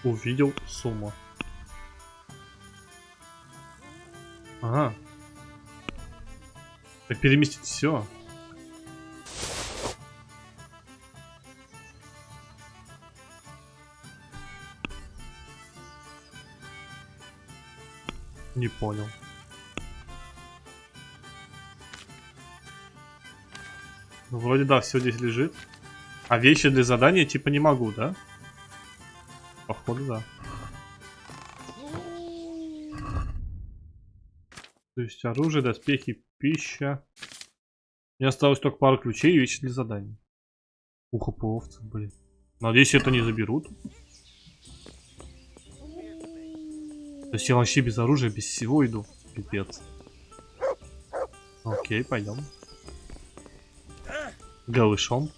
Увидел сумму. Ага. Так переместить все. Не понял. Ну, вроде да, все здесь лежит. А вещи для задания типа не могу, да? Походу, да. То есть оружие, доспехи, пища. Мне осталось только пару ключей и вещи для заданий. Ухо половца, блин. Надеюсь, это не заберут. То есть я вообще без оружия, без всего иду. Пипец. Окей, пойдем. Голышом.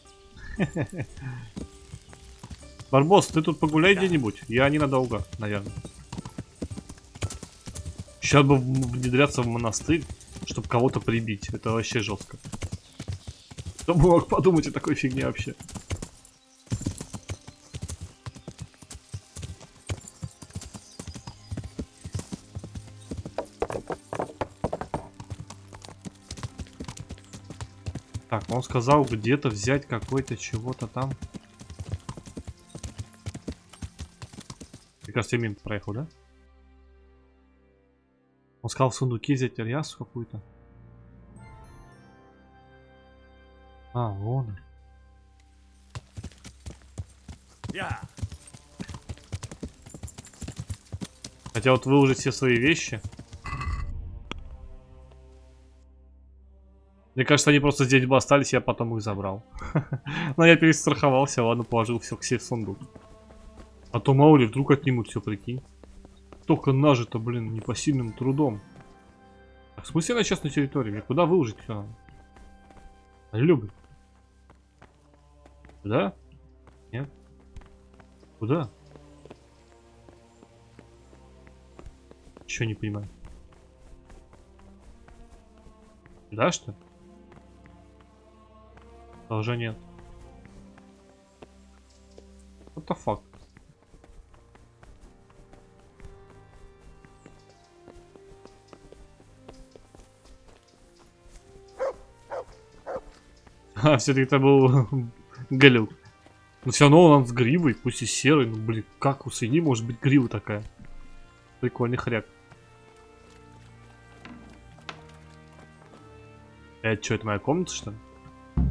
Барбос, ты тут погуляй где-нибудь. Я ненадолго, наверное. Сейчас бы внедряться в монастырь, чтобы кого-то прибить. Это вообще жестко. Кто бы мог подумать о такой фигне вообще? Так, он сказал где-то взять какой-то чего-то там. Мне кажется, я мимо проехал, да? Он сказал в сундуке взять рясу какую-то. А, вон. Хотя вот выложить все свои вещи. Мне кажется, они просто здесь бы остались, я потом их забрал. Но я перестраховался, ладно, положил все к себе в сундук. А то мало ли, вдруг отнимут все, прикинь. Только нажито, блин, непосильным трудом. А в смысле на частной территории? Мне куда выложить все надо? Любит. Куда? Нет? Куда? Чё не понимаю? Да, что ли? Тоже нет. What the fuck? А, все-таки это был галил. Но все равно он с гривой, пусть и серый. Ну, блин, как у свиньи может быть грива такая? Прикольный хряк. Это что, это моя комната, что ли?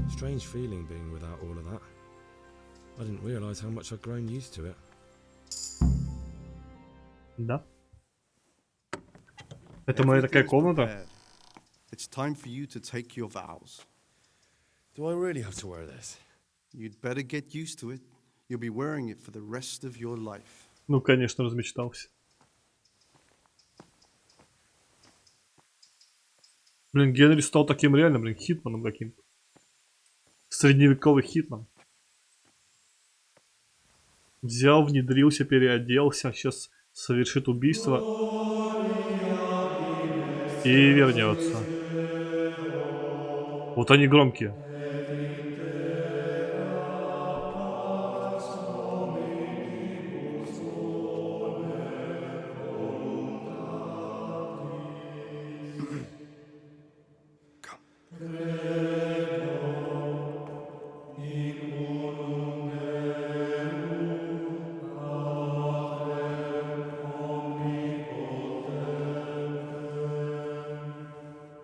Strange feeling being without all of that. I didn't realize how much I'd grown used to it.
Да. Это моя такая комната.
It's time for you to take your vows.
Do I really have to wear this?
You'd better get used to it. You'll be wearing it for the rest of your life.
Ну, конечно, размечтался. Блин, Генри стал таким реально, блин, хитманом каким-то. Средневековый хитман. Взял, внедрился, переоделся, сейчас совершит убийство. И вернется. Вот они громкие.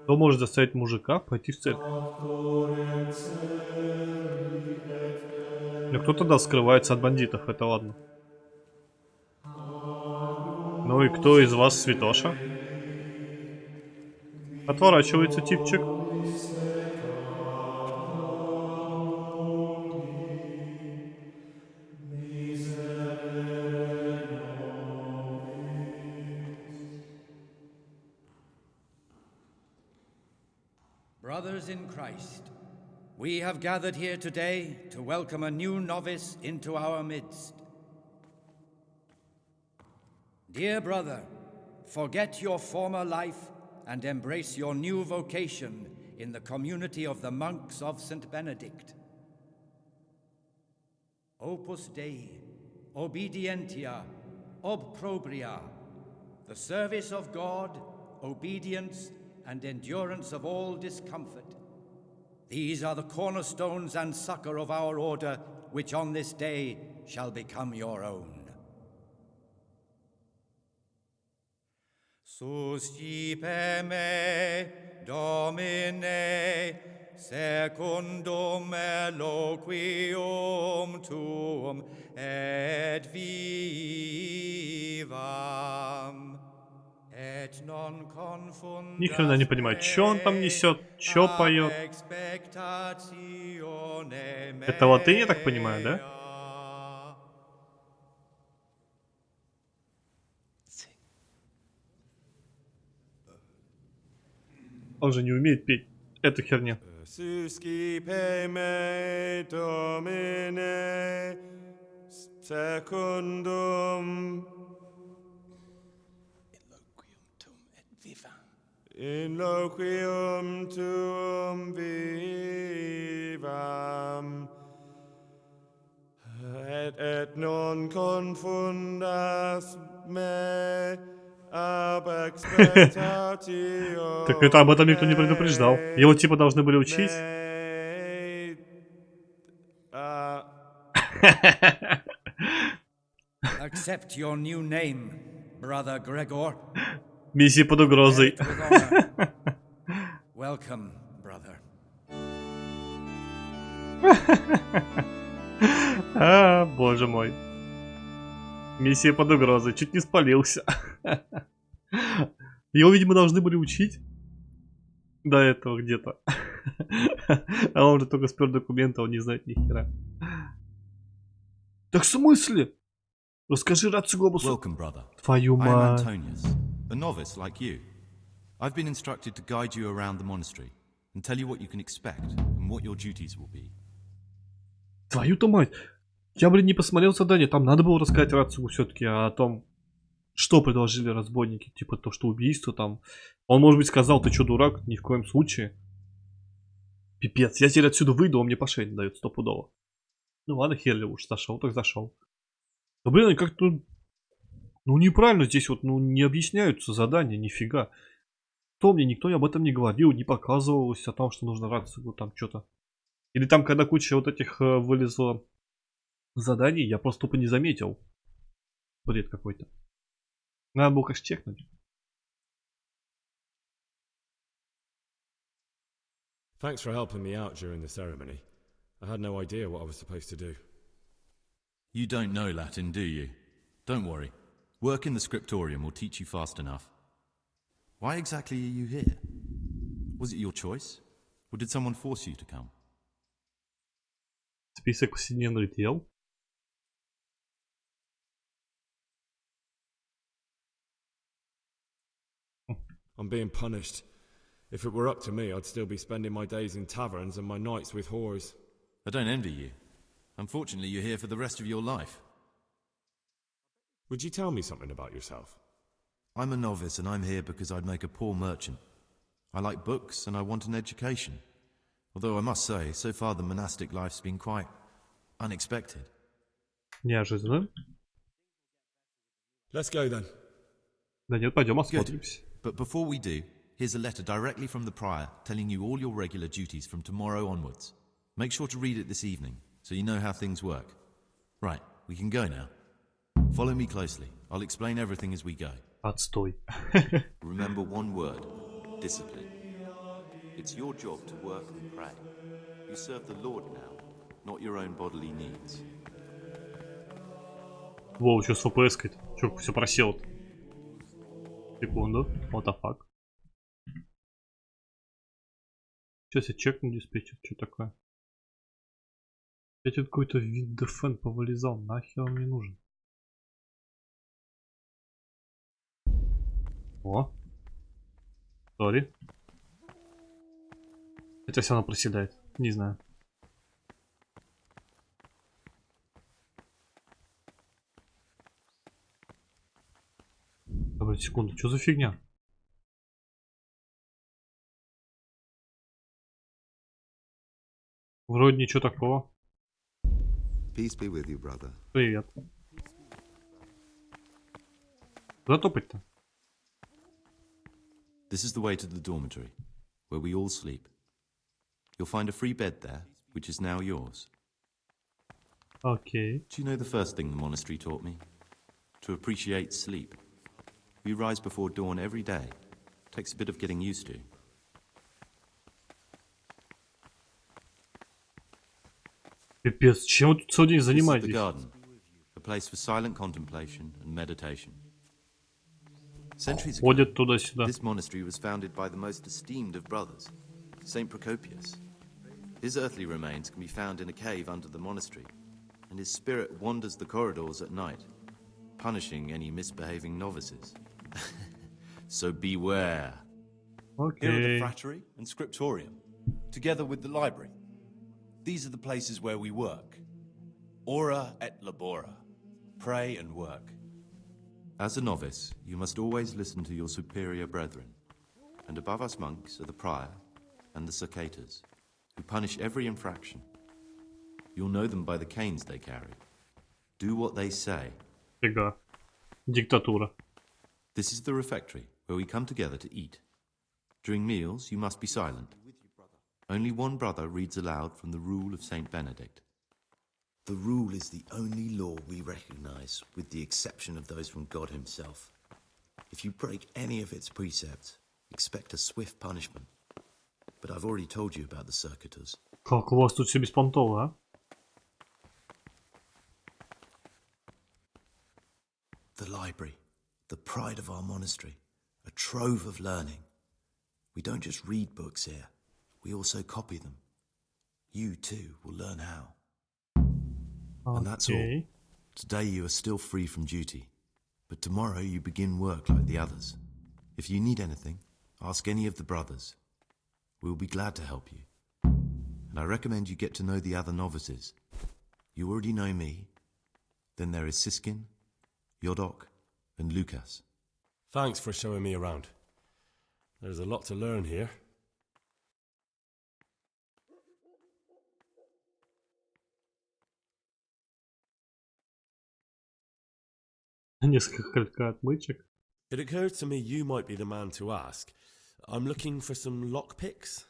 Кто может заставить мужика пойти в церковь? Ну кто тогда скрывается от бандитов, это ладно. Ну и кто из вас святоша? Отворачивается типчик.
Brothers in Christ, we have gathered here today to welcome a new novice into our midst. Dear brother, forget your former life and embrace your new vocation in the community of the monks of St. Benedict. Opus Dei, obedientia, obprobria, the service of God, obedience, and endurance of all discomfort. These are the cornerstones and succor of our order, which on this day shall become your own. Suscipe me, Domine, secundum eloquium tuum, et vivam.
Ни хрена не понимаю, что он там несет, что поет. Это латынь, я так понимаю, да? Он же не умеет петь эту херню.
Suscipe me, Domine, secundum in loquium tuum vivam, et non confundas me ab expectatio.
Так это об этом никто не предупреждал. Его типа должны были учить.
Accept your new name, brother Gregor.
Миссия под угрозой.
Welcome, brother.
Боже мой. Миссия под угрозой. Чуть не спалился. Его, видимо, должны были учить до этого где-то. А он же только спер документы, он не знает ни хера. Так в смысле? Расскажи рацию глобусу. Твою мать.
A novice like you. I've been instructed to guide you around the monastery and tell you what you can expect and what your duties will be.
Твою-то мать. Я, блин, не посмотрел задание. Там надо было рассказать рацию все-таки о том, что предложили разбойники. Типа то, что убийство там. Он, может быть, сказал, ты что, дурак? Ни в коем случае. Пипец, я теперь отсюда выйду, он мне по шее дает стопудово. Ну ладно, хер ли уж, зашел, так зашел. Да блин, как-то... Ну неправильно здесь вот, ну не объясняются задания, нифига. Никто об этом не говорил, не показывалось о том, что нужно рацию, там что-то. Или там, когда куча вот этих вылезла заданий, я просто тупо не заметил. Бред какой-то. Надо было, конечно, чекнуть.
Thanks for helping me out during the ceremony. I had no idea what I was supposed to do.
You don't know Latin, do you? Don't worry. Work in the scriptorium will teach you fast enough. Why exactly are you here? Was it your choice? Or did someone force you to come?
Список повседневных дел.
I'm being punished. If it were up to me, I'd still be spending my days in taverns and my nights with whores.
I don't envy you. Unfortunately, you're here for the rest of your life.
Would you tell me something about yourself?
I'm a novice and I'm here because I'd make a poor merchant. I like books and I want an education. Although I must say, so far the monastic life's been quite unexpected.
Неожиданно.
Let's go then.
Да нет, пойдем
Good.
осмотримся.
But before we do, here's a letter directly from the prior telling you all your regular duties from tomorrow onwards. Make sure to read it this evening, so you know how things work. Right, we can go now. Follow me closely. I'll explain everything as we go.
Отстой.
Remember one word. Discipline. It's your job to work and pray. You serve the Lord now, not your own bodily needs.
Воу, что с FPS-кой-то? Чё, все просело-то? Секунду. What the fuck? Сейчас я чекну диспетчер, что такое? Опять какой-то виндофен повылезал, нахер он мне нужен? О! Сори. Хотя все равно проседает, не знаю. Давай, секунду, что за фигня? Вроде ничего такого.
Peace be with you, brother.
Привет. Куда топать-то?
This is the way to the dormitory, where we all sleep. You'll find a free bed there, which is now yours.
Okay.
Do you know the first thing the monastery taught me? To appreciate sleep. We rise before dawn every day. Takes a bit of getting used to.
Пипец, чем вы тут целый день
This is the
занимаетесь?
garden, a place for silent contemplation and meditation. Centuries ago,
Ходят туда-сюда.
this monastery was founded by the most esteemed of brothers, Saint Procopius. His earthly remains can be found in a cave under the monastery, and his spirit wanders the corridors at night, punishing any misbehaving novices. So beware.
Here are the
Okay.
frattery and scriptorium, together with the library. These are the places where we work. Ora et labora. Pray and work.
As a novice, you must always listen to your superior brethren, and above us monks are the prior and the circators, who punish every infraction. You'll know them by the canes they carry. Do what they say.
Фига. Диктатура.
This is the refectory, where we come together to eat. During meals, you must be silent. Only one brother reads aloud from the rule of Saint Benedict.
The rule is the only law we recognize, with the exception of those from God himself. If you break any of its precepts, expect a swift punishment. But I've already told you about the circuitous.
Как у вас тут все беспонтово, а?
The library, the pride of our monastery, a trove of learning. We don't just read books here, we also copy them. You too will learn how. And that's all.
Okay.
Today you are still free from duty, but tomorrow you begin work like the others. If you need anything, ask any of the brothers. We'll be glad to help you. And I recommend you get to know the other novices. You already know me. Then there is Siskin, Yodok, and Lucas.
Thanks for showing me around. There's a lot to learn here.
Несколько отмычек.
It occurred to me you might be the man to ask. I'm looking for some lockpicks.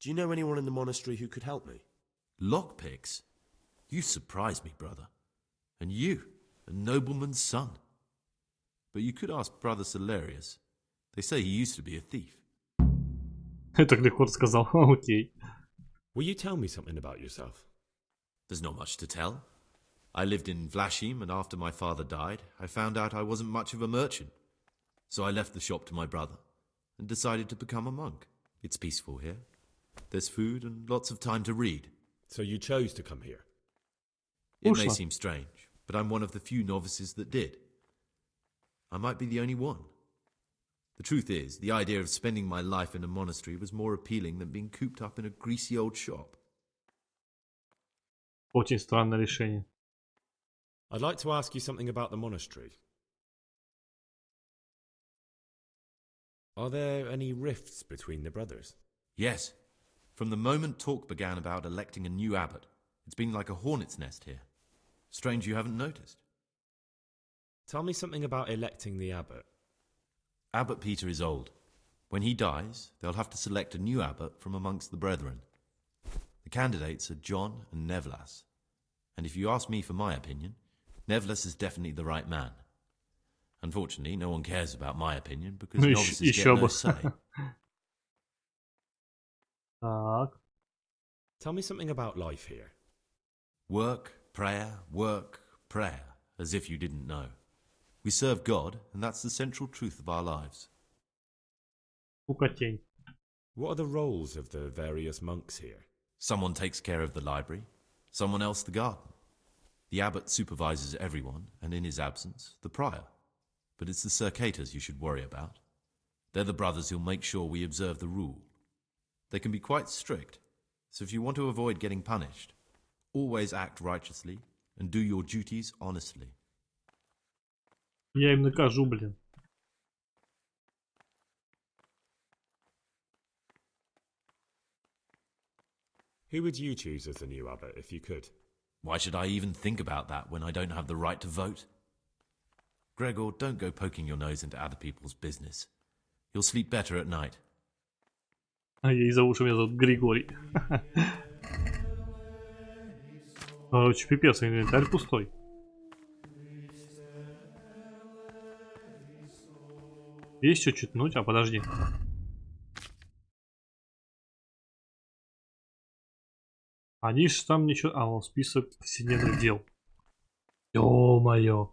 Do you know anyone in the monastery who could help me?
Lockpicks? You surprise me, brother. And you, a nobleman's son. But you could ask Brother Salarius. They say he used to be a thief.
Так легко сказал. Окей.
Will you tell me something about yourself?
There's not much to tell. I lived in Vlashim, and after my father died, I found out I wasn't much of a merchant. So I left the shop to my brother and decided to become a monk. It's peaceful here. There's food and lots of time to read.
So you chose to come here?
It may seem strange, but I'm one of the few novices that did. I might be the only one. The truth is, the idea of spending my life in a monastery was more appealing than being cooped up in a greasy old shop.
Очень странное решение.
I'd like to ask you something about the monastery. Are there any rifts between the brothers?
Yes.
From the moment talk began about electing a new abbot, it's been like a hornet's nest here. Strange you haven't noticed.
Tell me something about electing the abbot.
Abbot Peter is old. When he dies, they'll have to select a new abbot from amongst the brethren. The candidates are John and Nevlas. And if you ask me for my opinion, Nevlas is definitely the right man. Unfortunately, no one cares about my opinion because novices get no say.
Tell me something about life here.
Work, prayer, as if you didn't know. We serve God, and that's the central truth of our lives.
What are the roles of the various monks here?
Someone takes care of the library, someone else the garden. The abbot supervises everyone, and in his absence, the prior. But it's the circators you should worry about. They're the brothers who'll make sure we observe the rule. They can be quite strict, so if you want to avoid getting punished, always act righteously and do your duties honestly.
Я им накажу, блин.
Who would you choose as the new abbot if you could?
Why should I even think about that when I don't have the right to vote? Gregor, don't go poking your nose into other people's business. You'll sleep better at night.
А я и зову, что меня зовут Григорий. Короче, пипец, инвентарь пустой. Есть что читнуть? А, подожди. Они ж там ничего... А, вот список повседневных дел. Ё-моё.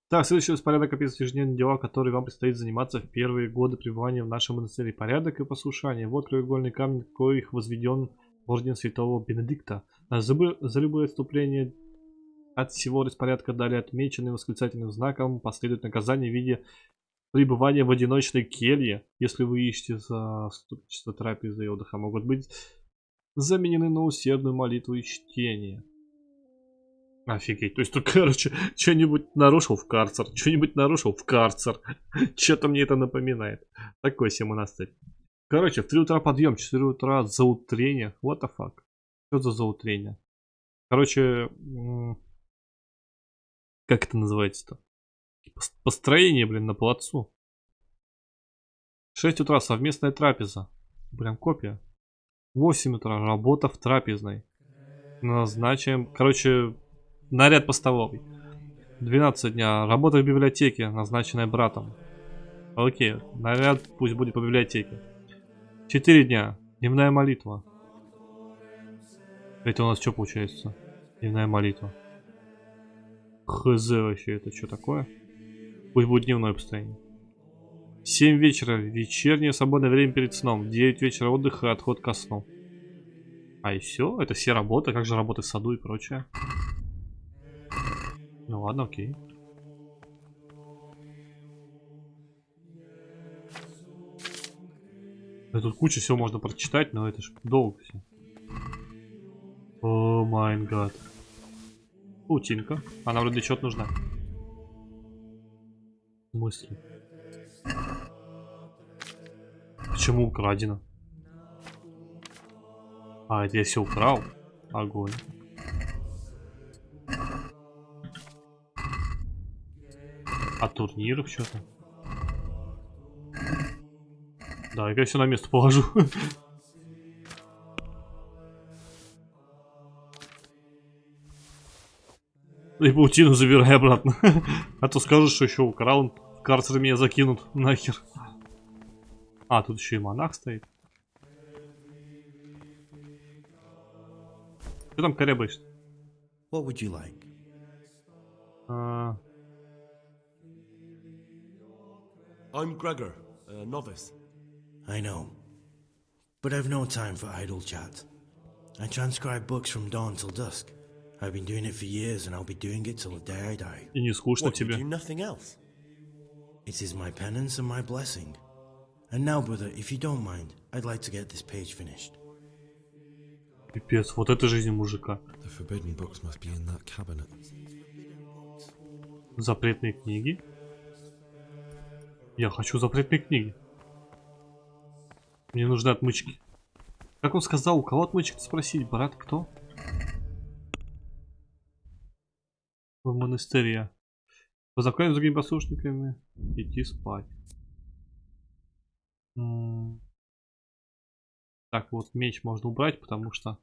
Так, следующий распорядок описывает ежедневные дела, которые вам предстоит заниматься в первые годы пребывания в нашем монастыре. Порядок и послушание. Вот краеугольный камень, коих возведен орден святого Бенедикта. За любое отступление от всего распорядка далее отмеченным восклицательным знаком последует наказание в виде пребывания в одиночной келье. Если вы ищете заступничество, трапезы и отдыха, могут быть заменены на усердную молитву и чтение. Офигеть, то есть тут, короче, что-нибудь нарушил в карцер, что-нибудь нарушил в карцер. Что-то мне это напоминает. Такой себе монастырь. Короче, в 3 утра подъем, 4 утра заутрение. What the fuck? Что за заутрение? Короче, как это называется-то? Построение, блин, на плацу. 6 утра совместная трапеза. Прям копия. 8 утра работа в трапезной. Назначаем, короче, наряд по столовой. 12 дня работа в библиотеке, назначенная братом. Окей, наряд пусть будет по библиотеке. 4 дня, дневная молитва. Это у нас что получается? Дневная молитва. Хз вообще, это что такое? Пусть будет дневное построение. 7 вечера, вечернее свободное время перед сном. 9 вечера отдыха и отход ко сну. А и все? Это все работы? Как же работы в саду и прочее? Ну ладно, окей. Да тут куча всего можно прочитать, но это ж долго все. О май гад. Паутинка. Она вроде что-то нужна. В смысле? Почему украдено? А, это я все украл? Огонь. А турниров что-то? Да, я все на место положу. И паутину забирай обратно. А то скажешь, что еще украл. В карцер меня закинут нахер. А, тут еще и монах стоит. Что там корябаешь?
What would you like?
I'm Gregor, a novice.
I know. But I've no time for idle chat. I transcribe books from dawn till dusk. I've been doing it for years and I'll be doing it till the day I die.
И не скучно тебе?
You do nothing else?
It is my penance and my blessing. And now, brother, if you don't mind, I'd like to get this page finished.
Пипец, вот это жизнь мужика.
The forbidden books must be in that cabinet.
Запретные книги? Я хочу запретные книги. Мне нужны отмычки. Как он сказал, у кого отмычек спросить? Брат кто? В монастыре. По закону с другими послушниками идти спать. Так, вот меч можно убрать, потому что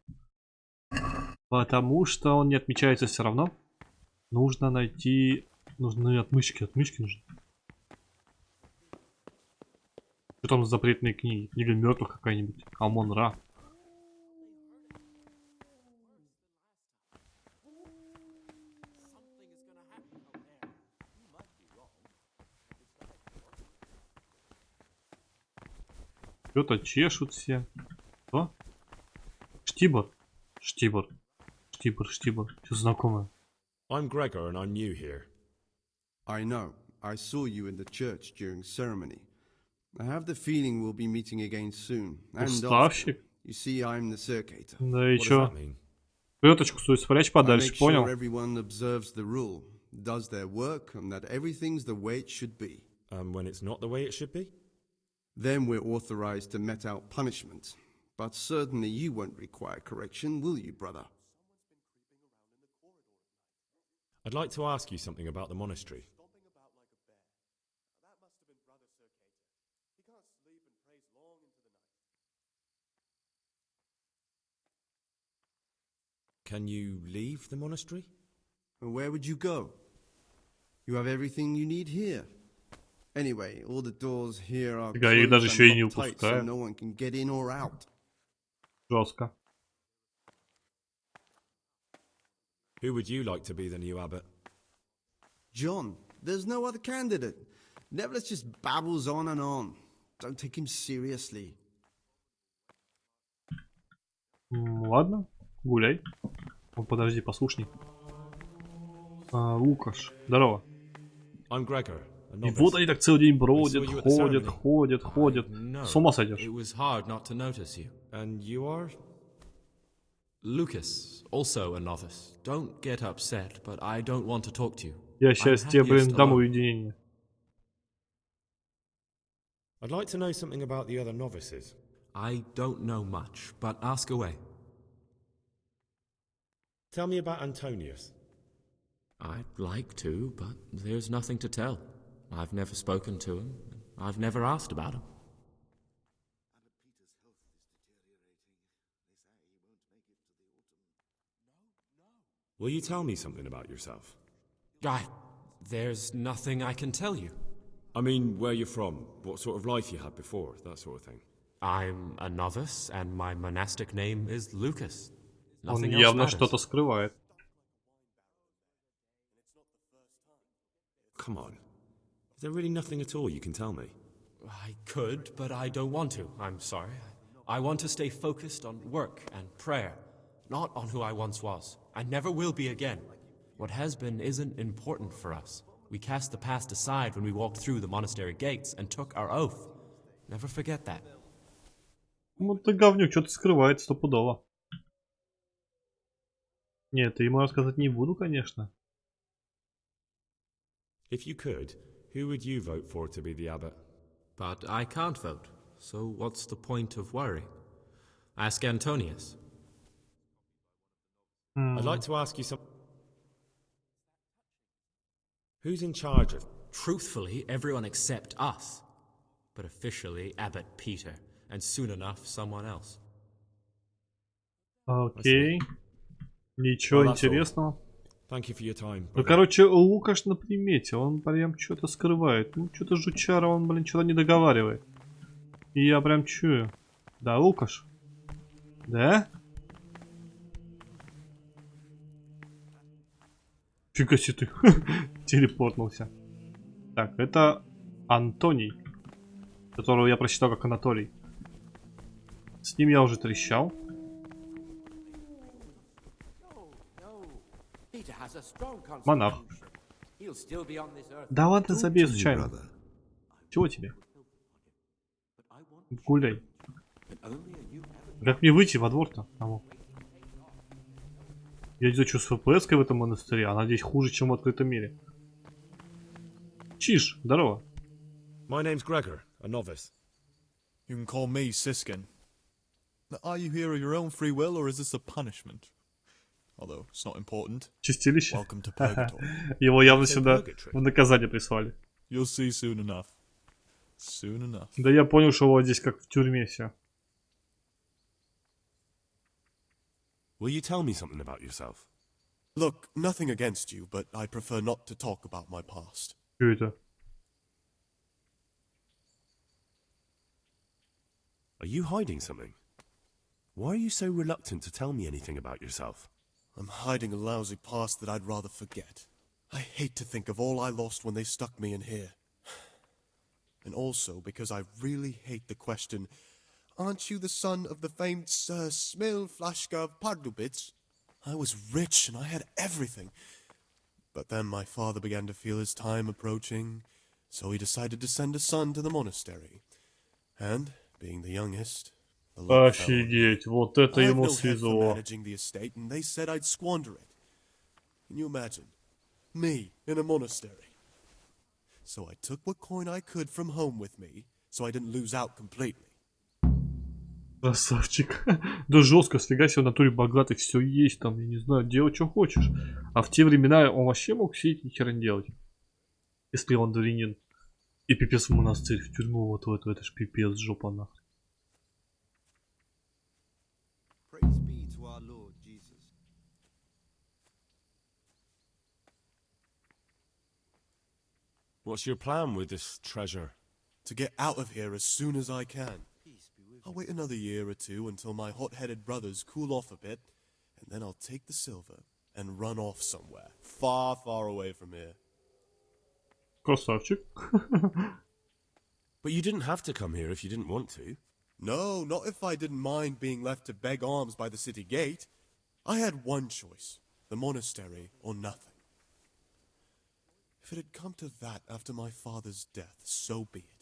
он не отмечается все равно. Нужно найти... Нужны отмычки. Отмычки нужны. Что там за запретные книги? Книга мертвых какая-нибудь. Амон-Ра. Что-то чешут все. Что? Штибор. Штибор. Штибор, штибор. Что знакомое?
I'm Gregor and I'm new here.
I know. I saw you in the church during ceremony. I have the feeling we'll be meeting again soon. And
Уставщик?
you see, I'm the circator.
Да и чё? Плеточку свою спрячь подальше, понял?
Everyone observes the rule, does their work, and that everything's the way it should be.
When it's not the way it should be?
Then we're authorized to mete out punishment. But certainly you won't require correction, will you, brother?
I'd like to ask you something about the monastery. Can you leave the monastery?
And where would you go? You have everything you need here. Anyway, all the doors here are
Их даже еще и не
locked tight, so
упускают.
no one can get in or out.
Жестко.
Who would you like to be the new abbot?
John, there's no other candidate. Nevertheless just babbles on and on. Don't take him seriously.
Ладно, гуляй. О, подожди, послушник. Лукаш, здорово.
I'm Gregor.
И вот они так целый день бродят, ходят. С ума сойдешь.
It was hard not to notice you.
And you are?
Lucas, also a novice. Don't get upset, but I don't want to talk to you.
Я сейчас тебе, блин, дам уединение.
I'd like to know something about the other novices.
I don't know much, but ask away.
Tell me about Antonius.
I'd like to, but there's nothing to tell. I've never spoken to him. I've never asked about him.
Will you tell me something about yourself?
There's nothing I can tell you.
I mean, where you're from, what sort of life you had before, that sort of thing.
I'm a novice, and my monastic name is Lucas.
Он
Nothing else
явно
matters.
что-то скрывает.
Come on. Is there really nothing at all you can tell me?
I could, but I don't want to. I'm sorry. I want to stay focused on work and prayer, not on who I once was. I never will be again. What has been isn't important for us. We cast the past aside when we walked through the monastery gates and took our oath. Never forget that.
Ну ты говнюк, что-то скрывает стопудово. Нет, ему рассказать не буду, конечно.
If you could, who would you vote for to be the abbot?
But I can't vote, so what's the point of worry? Ask Antonius.
I'd like to ask you something. Who's in charge of?
Truthfully, everyone except us. But officially, Abbot Peter, and soon enough, someone else.
Окей. Ничего интересного.
Thank you for your time.
Ну, короче, Лукаш на примете. Он прям что-то скрывает. Ну, что-то жучара, он, блин, что-то не договаривает. И я прям чую. Да, Лукаш? Да? Фига себе ты. Телепортнулся. Так, это Антоний. Которого я прочитал как Анатолий. С ним я уже трещал. Монах. Да ладно, забей случайно. Чего тебе? Гуляй. Как мне выйти во двор-то? Я не знаю, что с ФПС-кой в этом монастыре, а надеюсь хуже, чем в открытом мире. Чиж, здорово.
My name's Gregor, a novice.
You can call me Siskin.
Are you here of your own free will, or is this a punishment? Although it's not important.
Чистилище?
Welcome to purgatory.
Его явно сюда в наказание прислали.
You'll see soon enough. Soon enough.
Да я понял, что вот здесь как в тюрьме все.
Will you tell me something about yourself?
Look, nothing against you, but I prefer not to talk about my past.
Что это?
Are you hiding something? Why are you so reluctant to tell me anything about yourself?
I'm hiding a lousy past that I'd rather forget. I hate to think of all I lost when they stuck me in here. And also because I really hate the question, aren't you the son of the famed Sir Smil Flashka of Pardubitz? I was rich and I had everything. But then my father began to feel his time approaching, so he decided to send a son to the monastery. And, being the youngest, the luck fell on me.
Офигеть, вот это
I have
ему
no head for
свезло.
managing the estate, and they said I'd squander it. Can you imagine? Me in a monastery. So I took what coin I could from home with me, so I didn't lose out completely.
Красавчик. Да жестко, сфига себе, в натуре богатый, все есть там, я не знаю, делай, что хочешь. А в те времена он вообще мог сидеть и хер не делать. Если он дворянин. И пипец в монастырь, в тюрьму, вот в эту, это ж пипец, жопа нахрен.
Praise be to our Lord Jesus.
What's your plan with this treasure?
To get out of here as soon as I can. I'll wait another year or two until my hot-headed brothers cool off a bit, and then I'll take the silver and run off somewhere, far, far away from here.
Красавчик.
But you didn't have to come here if you didn't want to.
No, not if I didn't mind being left to beg alms by the city gate. I had one choice, the monastery or nothing. If it had come to that after my father's death, so be it.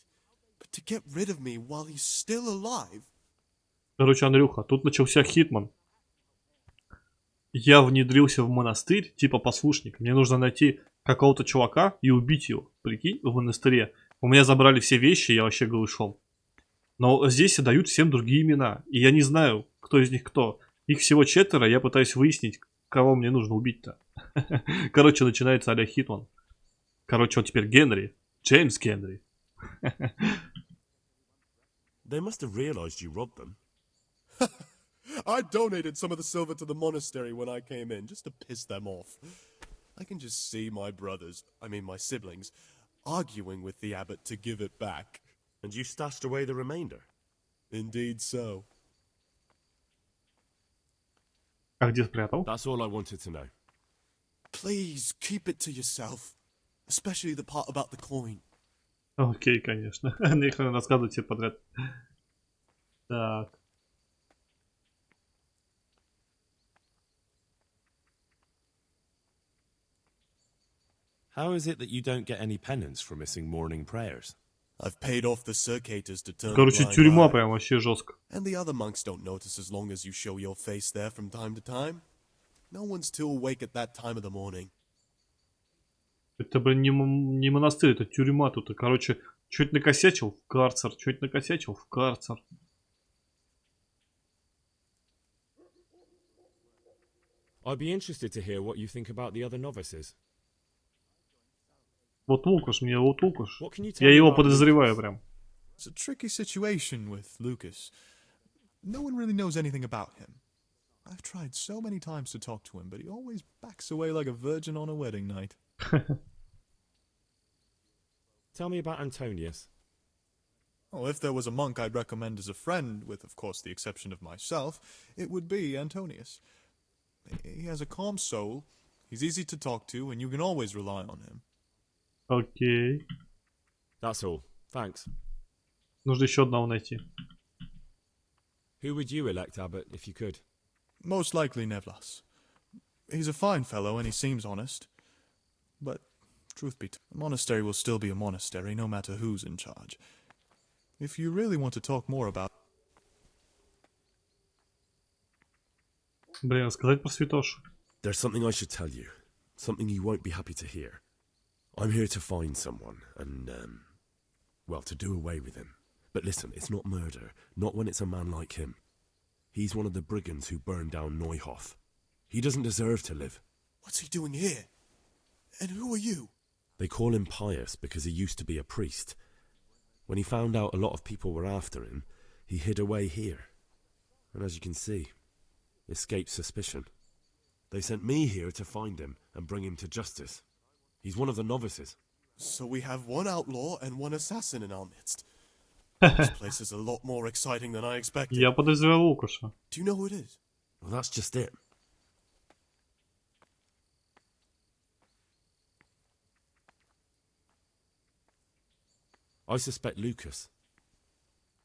But to get rid of me while he's still alive...
Короче, Андрюха, тут начался Хитман. Я внедрился в монастырь, типа послушник. Мне нужно найти какого-то чувака и убить его. Прикинь, в монастыре. У меня забрали все вещи, я вообще голышом. Но здесь дают всем другие имена. И я не знаю, кто из них кто. Их всего 4, я пытаюсь выяснить, кого мне нужно убить-то. Короче, начинается а-ля Хитман. Короче, он теперь Генри. Джеймс Генри.
They must have realized you robbed them.
I donated some of the silver to the monastery when I came in, just to piss them off. I can just see my brothers, my siblings, arguing with the abbot to give it back.
And you stashed away the remainder?
Indeed so.
А где спрятал?
That's all I wanted to know.
Please, keep it to yourself. Especially the part about the coin.
Окей, конечно. Нехрен рассказывать все подряд. Так.
How is it that you don't get any penance for missing morning prayers?
I've paid off the circators to turn
Короче,
blind
тюрьма
eye.
прям вообще жестко.
And the other monks don't notice as long as you show your face there from time to time. No one's too awake at that time of the morning.
Это, блин, не монастырь, это тюрьма тут. И, короче, чуть накосячил в карцер, чуть накосячил в карцер.
I'd be interested to hear what you think about the other novices.
Вот Лукаш, мне вот Лукаш.
What can you tell
Я
me
его
about
подозреваю
Lucas?
прям.
It's a tricky situation with Lucas. No one really knows anything about him. I've tried so many times to talk to him, but he always backs away like a virgin on a wedding night.
Tell me about Antonius.
Oh, if there was a monk I'd recommend as a friend, with, of course, the exception of myself, it would be Antonius. He has a calm soul, he's easy to talk to, and you can always rely on him.
Окей.
That's all. Thanks.
Нужно еще одного найти.
Who would you elect, Abbot, if you could?
Most likely Nevlas. He's a fine fellow and he seems honest. But, truth be told, a monastery will still be a monastery no matter who's in charge. If you really want to talk more about...
Блин, сказать про святош.
There's something I should tell you. Something you won't be happy to hear. I'm here to find someone and, well, to do away with him. But listen, it's not murder. Not when it's a man like him. He's one of the brigands who burned down Neuhof. He doesn't deserve to live.
What's he doing here? And who are you?
They call him Pious because he used to be a priest. When he found out a lot of people were after him, he hid away here. And as you can see, escaped suspicion. They sent me here to find him and bring him to justice. He's one of the novices.
So we have one outlaw and one assassin in our midst. This place is a lot more exciting than I expected.
Я подозревал Лукаша.
Do you know who it is?
Well, that's just it. I suspect Lucas.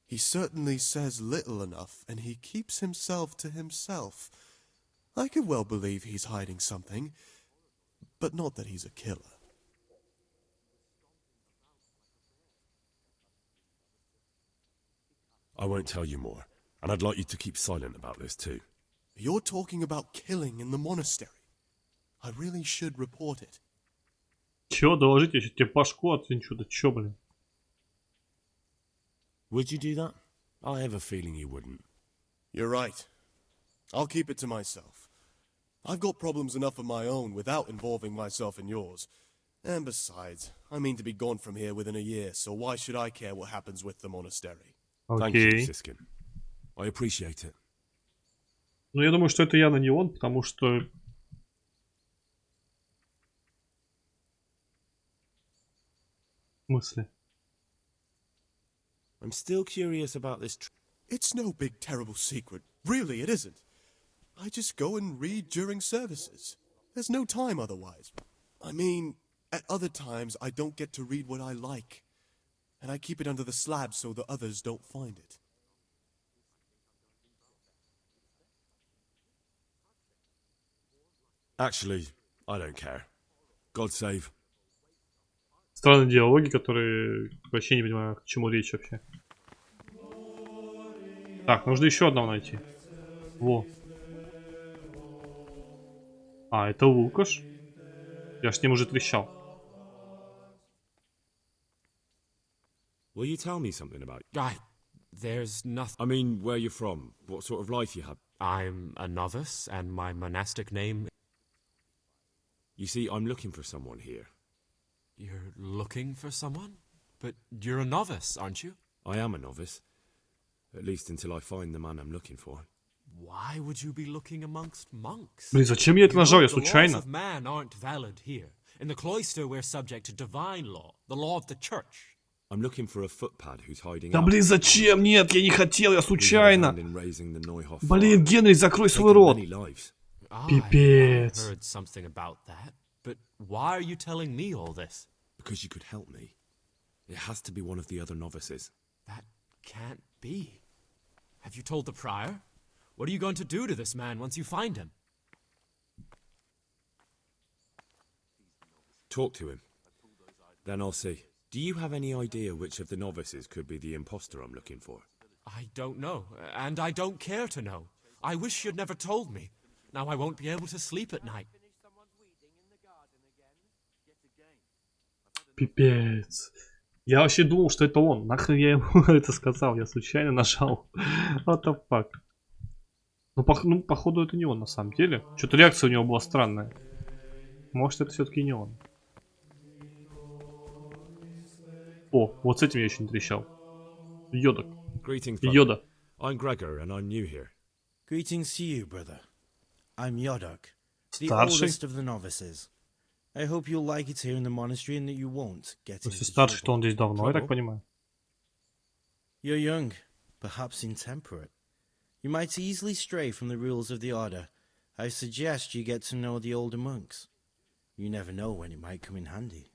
He certainly says little enough, and he keeps himself to himself. I could well believe he's hiding something, but not that he's a killer.
I won't tell you more, and I'd like you to keep silent about this too.
You're talking about killing in the monastery. I really should report it.
Чё, доложить? Я тебе башку отвинчу. Да чё, блин?
Would you do that? I have a feeling you wouldn't.
You're right. I'll keep it to myself. I've got problems enough of my own without involving myself in yours. And besides, I mean to be gone from here within a year, so why should I care what happens with the monastery?
Thank you, Siskin. I appreciate it.
Ну, я думаю, что это явно не он, потому что... В смысле?
I'm still curious about this.
It's no big terrible secret. Really, it isn't. I just go and read during services. There's no time otherwise. I mean, at other times I don't get to read what I like. And I keep it under the slab so the others don't find it.
Actually, I don't care. God save.
Странные диалоги, которые вообще не понимаю, к чему речь вообще. Так, нужно еще одного найти. Во. А, это Лукаш. Я ж с ним уже трещал.
Will you tell me something about
There's nothing.
I mean, where you're from, what sort of life you had.
I'm a novice, and my monastic name...
You see, I'm looking for someone here.
You're looking for someone? But you're a novice, aren't you?
I am a novice. At least until I find the man I'm looking for.
Why would you be looking amongst monks?
Блин, зачем я это нажал? Я случайно.
The laws of man aren't valid here. In the cloister, we're subject to divine law, the law of the church.
I'm looking for a footpad who's hiding
Да
out.
блин, зачем? Нет, я не хотел, я случайно. Блин, Генри, закрой свой рот. Пипец.
I heard something about that. But why are you telling me all this?
Because you could help me. It has to be one of the other novices.
That can't be. Have you told the prior? What are you going to do to this man once you find him?
Talk to him. Then I'll see. Do you have any idea which of the novices could be the imposter I'm looking for?
I don't know, and I don't care to know. I wish you'd never told me. Now I won't be able to sleep at night.
Пипец. Я вообще думал, что это он. Нахрен я ему это сказал? Я случайно нажал. What the fuck? Ну, походу, это не он на самом деле. Что-то реакция у него была странная. Может, это все-таки не он. О, вот с этим я еще не трещал. Йодок. Йода.
I'm Gregor, and I'm new here.
Greetings to you, brother. I'm Yodok, the
Старший.
oldest of the novices. I hope you'll like it here in the monastery and that you won't get
То есть
into
старший, что
trouble.
он здесь давно, я так понимаю.
You're young, perhaps intemperate. You might easily stray from the rules of the order. I suggest you get to know the older monks. You never know when it might come in handy.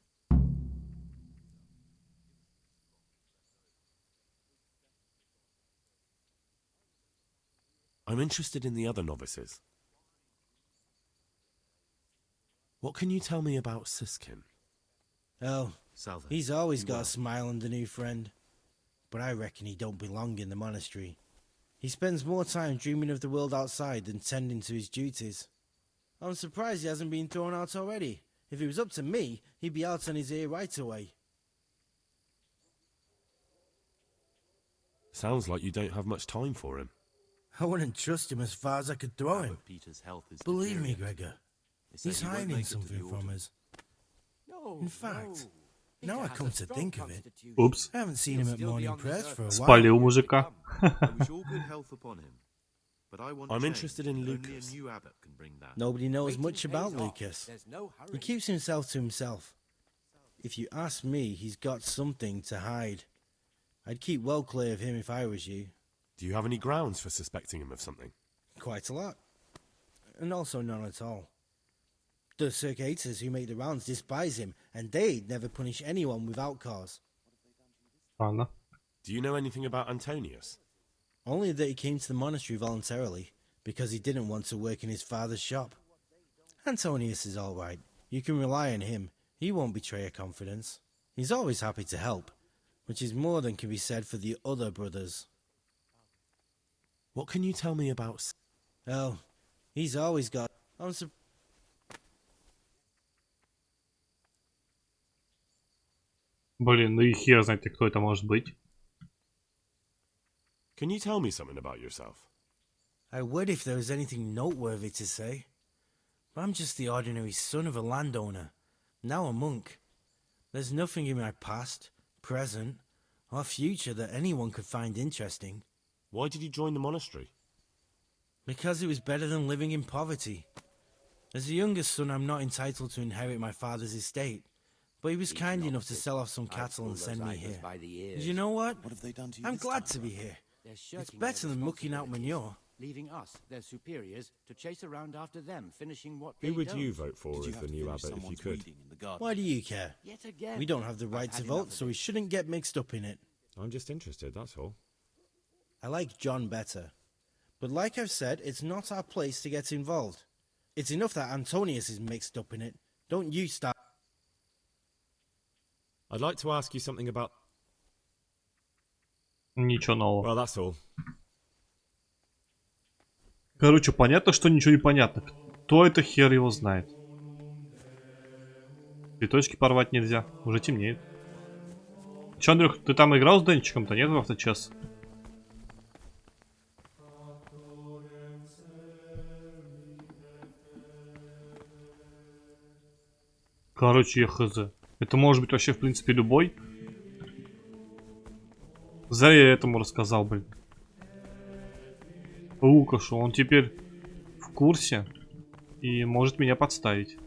I'm interested in the other novices. What can you tell me about Siskin?
Oh,
Salve.
he's always got a smile on the new friend. But I reckon he don't belong in the monastery. He spends more time dreaming of the world outside than tending to his duties. I'm surprised he hasn't been thrown out already. If it was up to me, he'd be out on his ear right away.
Sounds like you don't have much time for him.
I wouldn't trust him as far as I could throw him.
Peter's health is
Believe me,
deteriorating.
Gregor.
They say
He's
he won't
hiding
make it to
something
the
from
autumn.
us. In fact, now I come to think of it,
Упс.
I haven't seen him at morning prayers for a
Спалил
while.
мужика.
I wish all good health upon him. But I want
I'm
change,
interested in
and only
Lucas.
a new abbot can bring that.
Nobody knows much about Lucas. He keeps himself to himself. If you ask me, he's got something to hide. I'd keep well clear of him if I was you.
Do you have any grounds for suspecting him of something?
Quite a lot. And also none at all. The circuitous who make the rounds despise him, and they'd never punish anyone without cause.
Ладно.
Do you know anything about Antonius?
Only that he came to the monastery voluntarily, because he didn't want to work in his father's shop. Antonius is all right. You can rely on him. He won't betray a confidence. He's always happy to help, which is more than can be said for the other brothers.
What can you tell me about...
Oh, he's always got...
Блин, ну и хер знает, кто это может быть.
Can you tell me something about yourself?
I would if there was anything noteworthy to say. But I'm just the ordinary son of a landowner, now a monk. There's nothing in my past, present, or future that anyone could find interesting.
Why did you join the monastery?
Because it was better than living in poverty. As the youngest son, I'm not entitled to inherit my father's estate, but he was kind enough to sell off some cattle and send me here. And you know what?
What have they done to you
I'm
this
glad
time?
to be here. It's better than mucking out manure.
Leaving us, their superiors, to chase around after them, finishing what
Who
they
would
don't.
you vote for as the new abbot if you could?
Why do you care?
Yet again.
We don't have the right to vote, so we shouldn't get mixed up in it.
I'm just interested, that's all.
I like John better. But like I've said, it's not our place to get involved. It's enough that Antonius is mixed up in it. Don't you start...
I'd like to ask you something about...
Ничего нового.
Well, that's all.
Короче, понятно, что ничего не понятно. Кто это, хер его знает. Цветочки порвать нельзя. Уже темнеет. Че, Андрюх, ты там играл с Денчиком-то, нет, в авточас? Короче, я хз. Это может быть вообще, в принципе, любой. Зря я этому рассказал, блин. Лукашу, он теперь в курсе и может меня подставить.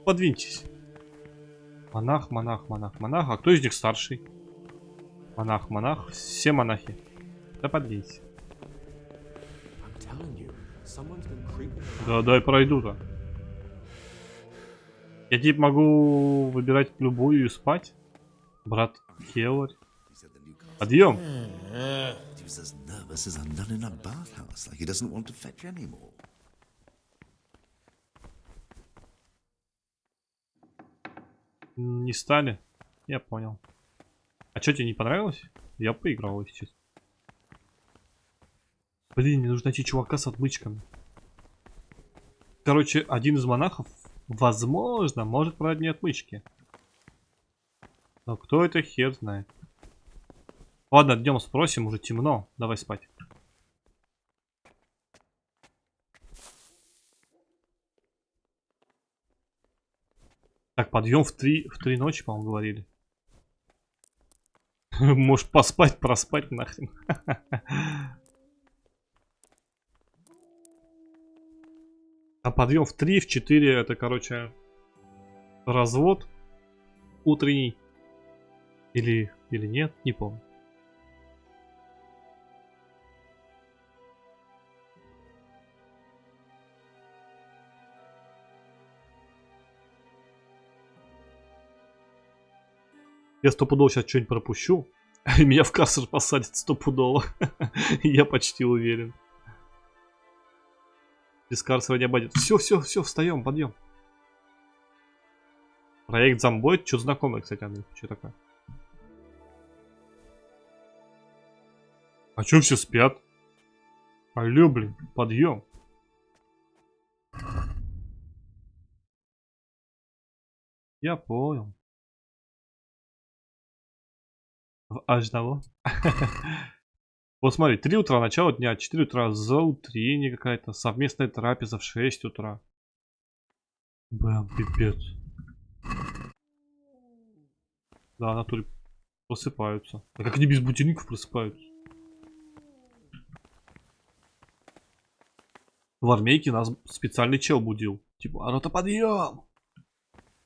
Подвиньтесь. Монах, монах, монах, монах. А кто из них старший? Монах, монах. Все монахи. Да подвиньтесь. Да, дай пройду-то. Я типа могу выбирать любую и спать. Брат Хелларь. Подъем.
He was as nervous as a nun in a bathhouse, like he doesn't want to fetch anymore.
Не стали? Я понял. А что, тебе не понравилось? Я поиграл, если честно. Блин, мне нужно найти чувака с отмычками. Короче, один из монахов, возможно, может продать мне отмычки. Но кто это, хер знает. Ладно, идем спросим, уже темно. Давай спать. Так, подъем в 3 ночи, по-моему, говорили. Можешь поспать, проспать нахрен. А подъем в 3, в 4 это, короче, развод утренний. Или нет, не помню. Я стопудово сейчас что-нибудь пропущу, и меня в карцер посадят стопудово. Я почти уверен. Без карцера не обойдет. Все, встаем, подъем. Проект зомбоид, что знакомый, кстати, Андрей. Что такое? А что все спят? Алло, блин, подъем. Я понял. В H1. Вот смотри, 3 утра, начало дня, 4 утра, заутрение какая-то, совместная трапеза в 6 утра. Бля, пипец. Да, на туре просыпаются. А как они без будильников просыпаются? В армейке нас специальный чел будил. Типа, а рота подъем!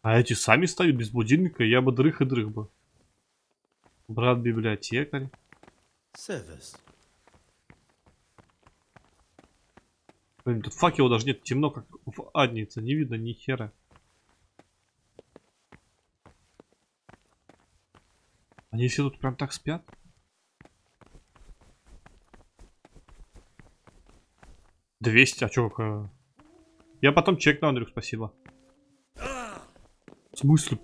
А эти сами встают без будильника, я бы дрых и дрых бы. Брат библиотекарь.
Service.
Блин, тут факела даже нет, темно, как в аднице, не видно ни хера. Они все тут прям так спят? $200, а чё, как... Я потом чекну, Андрюх, спасибо. В смысле?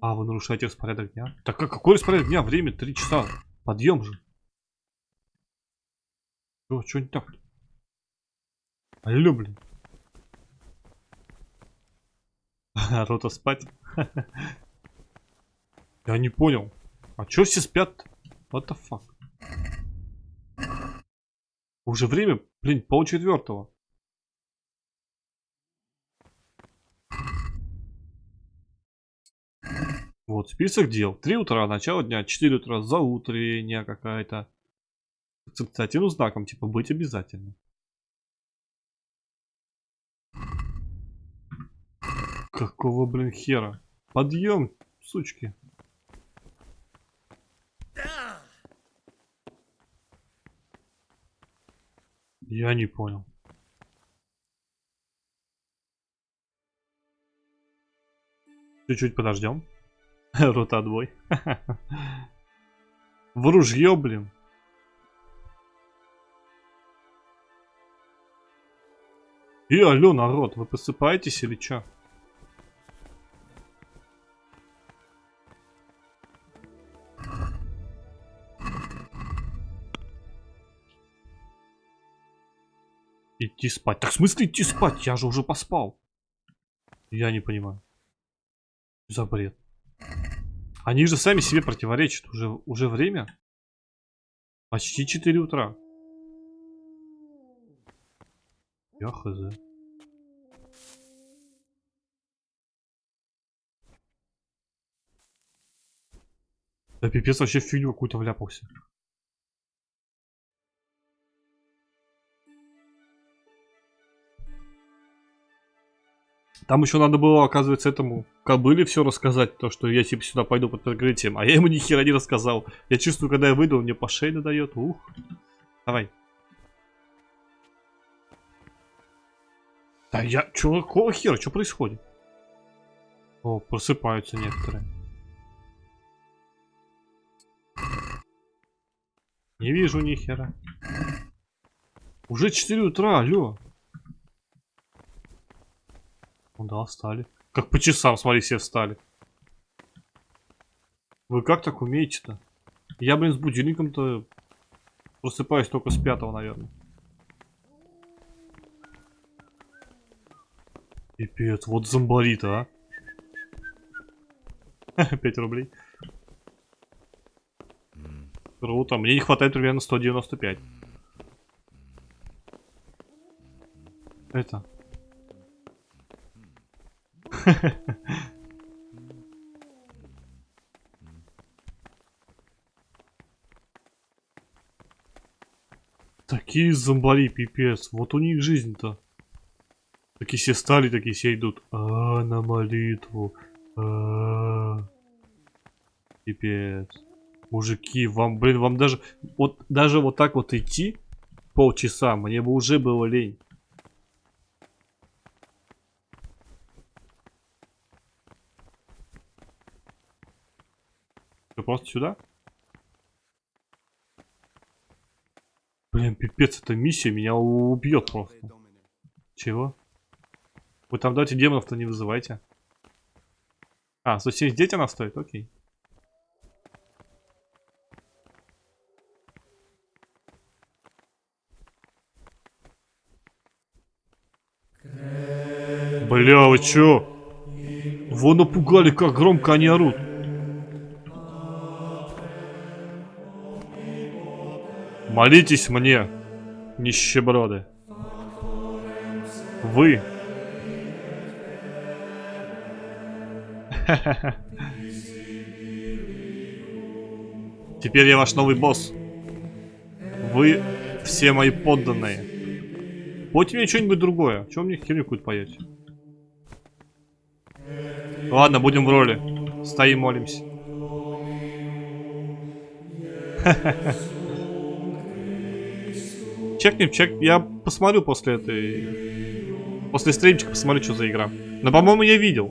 А, вы нарушаете распорядок дня? Так какой распорядок дня? Время 3 часа. Подъем же. Чё не так? Алло, блин. Рота спать. Я не понял. А чё все спят? What the fuck? Уже время, блин, 3:30. Вот, список дел. 3 утра, начало дня, 4 утра, заутренняя какая-то. С ассоциативным знаком, типа, быть обязательно. Какого, блин, хера? Подъем, сучки. Я не понял. Чуть-чуть подождем. Рота отбой. В ружье, блин. И алло, народ, вы просыпаетесь или чё? Идти спать. Так в смысле идти спать? Я же уже поспал. Я не понимаю. За бред. Они же сами себе противоречат. Уже время? Почти 4 утра. Я хз. Да пипец, вообще в фигню какую-то вляпался. Там еще надо было, оказывается, этому кобыле все рассказать, то, что я типа сюда пойду под прикрытием. А я ему ни хера не рассказал. Я чувствую, когда я выйду, он мне по шее надает. Ух. Давай. Да я... Чё, какого хера? Что происходит? О, просыпаются некоторые. Не вижу ни хера. Уже 4 утра, алло. Ну да, встали. Как по часам, смотри, все встали. Вы как так умеете-то? Я, блин, с будильником-то просыпаюсь только с 5-го, наверное. Пипец, вот зомбарит-то, а. 5 рублей. Круто, мне не хватает примерно 195. Это... Такие зомбари, пипец. Вот у них жизнь-то. Такие все стали, такие все идут. На молитву. Пипец. Мужики, вам, блин, вам даже вот так вот идти полчаса, мне бы уже было лень. Просто сюда? Блин, пипец, эта миссия меня убьет просто. Чего? Вы там давайте демонов-то не вызывайте. А, 179 она стоит? Окей. Бля, вы чё? Вон напугали, как громко они орут. Молитесь мне, нищеброды. Вы. Теперь я ваш новый босс. Вы все мои подданные. Пойте мне что-нибудь другое. Чего мне херню какую-то поете? Ладно, будем в роли. Стоим, молимся. Чекнем, я посмотрю после этой... После стримчика посмотрю, что за игра. Но, по-моему, я видел.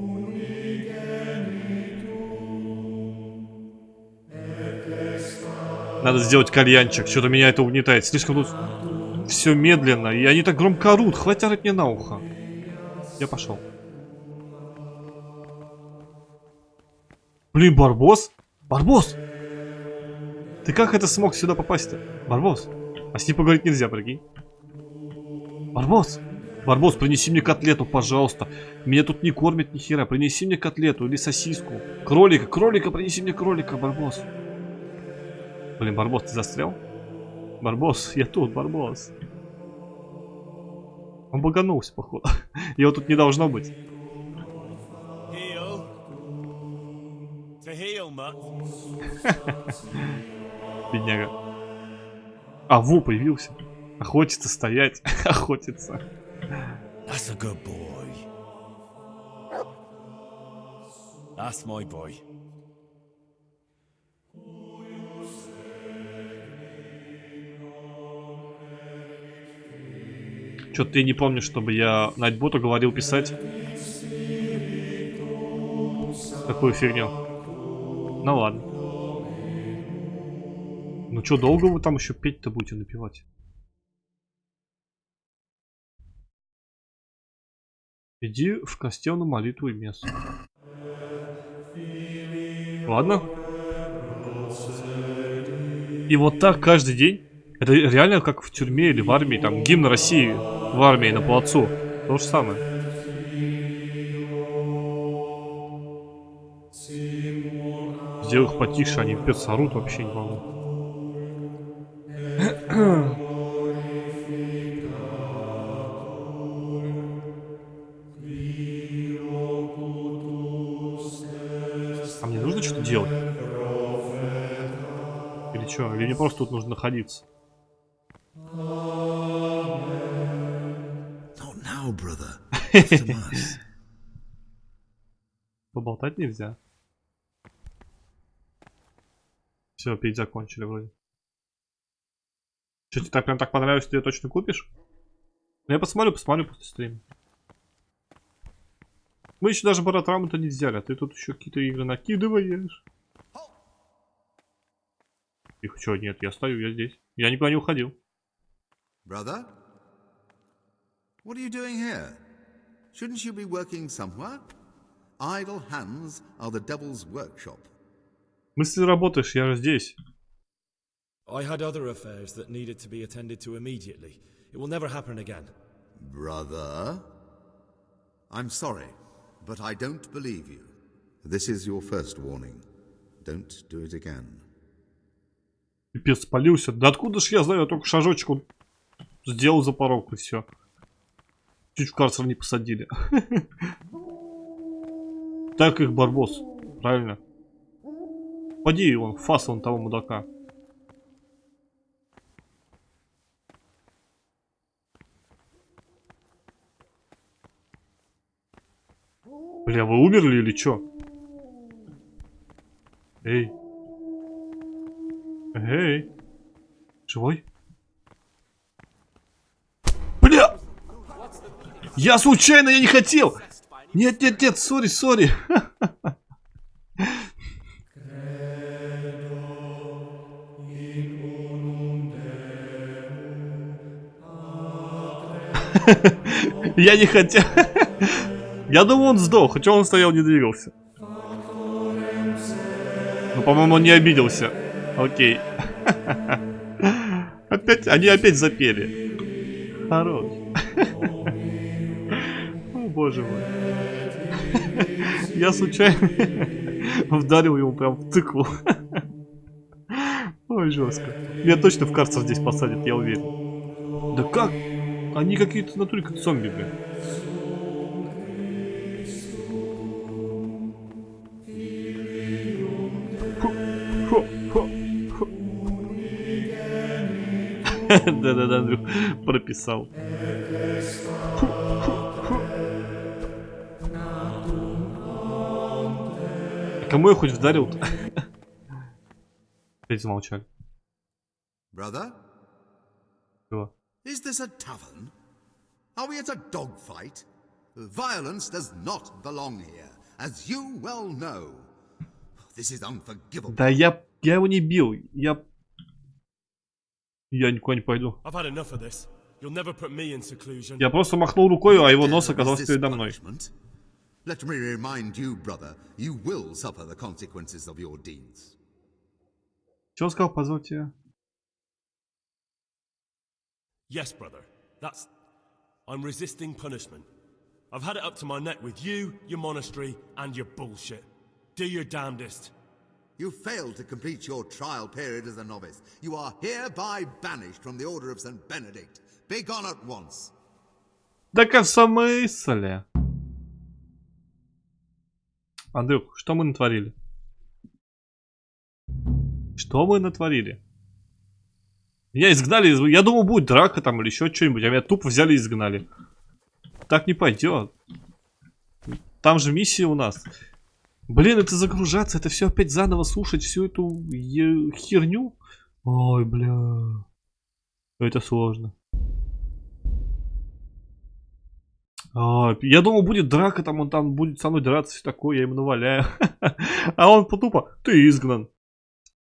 Надо сделать кальянчик. Что-то меня это угнетает. Слишком тут все медленно. И они так громко орут. Хватит орать мне на ухо. Я пошел. Блин, Барбос? Барбос! Ты как это смог сюда попасть-то? Барбос? А с ним поговорить нельзя, прикинь. Барбос! Барбос, принеси мне котлету, пожалуйста. Меня тут не кормят ни хера. Принеси мне котлету или сосиску. Кролика, принеси мне кролика, Барбос. Блин, Барбос, ты застрял? Барбос, я тут, Барбос. Он баганулся, походу. Его тут не должно быть. Бедняга. А, Ву появился. Охотится стоять. Охотится.
That's a good boy. That's my boy.
Чё-то ты не помнишь, чтобы я Найтботу говорил писать такую фигню. Ну ладно. Ну чё, долго вы там еще петь-то будете, напевать? Иди в костел на молитву и место. Ладно. И вот так каждый день. Это реально как в тюрьме или в армии. Там гимн России в армии на плацу. То же самое. Сделай их потише, они пец орут, вообще не могу. А мне нужно что-то делать? Или что? Или мне просто тут нужно находиться?
Now, brother.
Поболтать нельзя. Все, пить закончили вроде. Что, тебе так прям так понравилось, ты ее точно купишь? Ну, я посмотрю после стрима. Мы еще даже баратраму-то не взяли, а ты тут еще какие-то игры накидываешь. Их что, нет, я стою, я здесь. Я никуда не уходил.
Brother? What are you doing here? Shouldn't you be working somewhere? Idle hands are the devil's workshop.
В смысле работаешь? Я же здесь.
I had other affairs that needed to be attended to immediately. It will never happen again.
Brother? I'm sorry, but I don't believe you. This is your first warning. Don't do it again.
Пипец, спалился. Да откуда ж я знаю? Я только шажочек он сделал за порог и все. Чуть в карцер не посадили. Так их Барбос. Правильно. Поди он, фас вон того мудака. Бля, вы умерли или чё? Эй. Эй. Живой? Бля! Я случайно, я не хотел! Нет, сори. Я не хотел. Я думал, он сдох, хотя он стоял, не двигался. Ну, по-моему, он не обиделся. Окей. Они опять запели. Хорош. О, боже мой. Я случайно вдарил ему прям в тыкву. Ой, Ой, жестко. Меня точно в карцер здесь посадят, я уверен. Да как? Они какие-то в натуре как зомби, блин. Да-да-да, Андрюх, прописал. Кому я хоть вдарил-то? Опять замолчали.
Brother?
Чего?
Is this a tavern? Are we at a dogfight? Violence does not belong here, as you well know. This is unforgivable.
Да я его не бил, я никуда не пойду.
I've had enough of this. You'll never put me in seclusion.
Я просто махнул рукой, а его нос оказался передо мной.
Let me remind you, brother, you will suffer the consequences of your deeds.
Что он сказал, позвольте?
Yes, brother. That's... I'm resisting punishment. I've had it up to my neck with you, your monastery, and your bullshit. Do your damnedest.
You failed to complete your trial period as a novice. You are hereby banished from the Order of St. Benedict. Begone at once.
Так а в смысле? Андрюх, что мы натворили? Что мы натворили? Меня изгнали из... Я думал, будет драка там или еще что-нибудь, а меня тупо взяли и изгнали. Так не пойдет. Там же миссия у нас. Блин, это загружаться, это все опять заново слушать, всю эту херню. Ой, бля. Это сложно. Я думал, будет драка, там он там будет со мной драться, все такое, я ему наваляю. А он тупо, ты изгнан.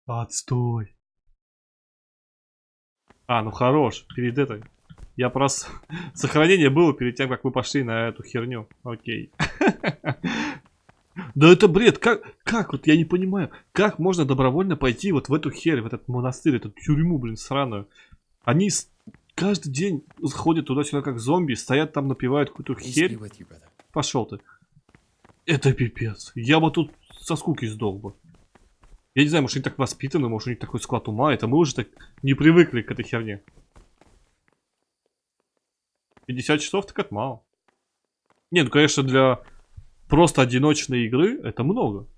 Отстой. Ну хорош, перед этой. Я просто... Сохранение было перед тем, как вы пошли на эту херню. Окей. Да это бред, как вот я не понимаю, как можно добровольно пойти вот в эту херь, в этот монастырь, эту тюрьму, блин, сраную. Они каждый день ходят туда-сюда как зомби, стоят там, напивают какую-то херь. Пошел ты. Это пипец. Я бы тут со скуки сдох бы. Я не знаю, может они так воспитаны, может у них такой склад ума, это мы уже так не привыкли к этой херне. 50 часов так это мало. Не, ну конечно для просто одиночной игры это много.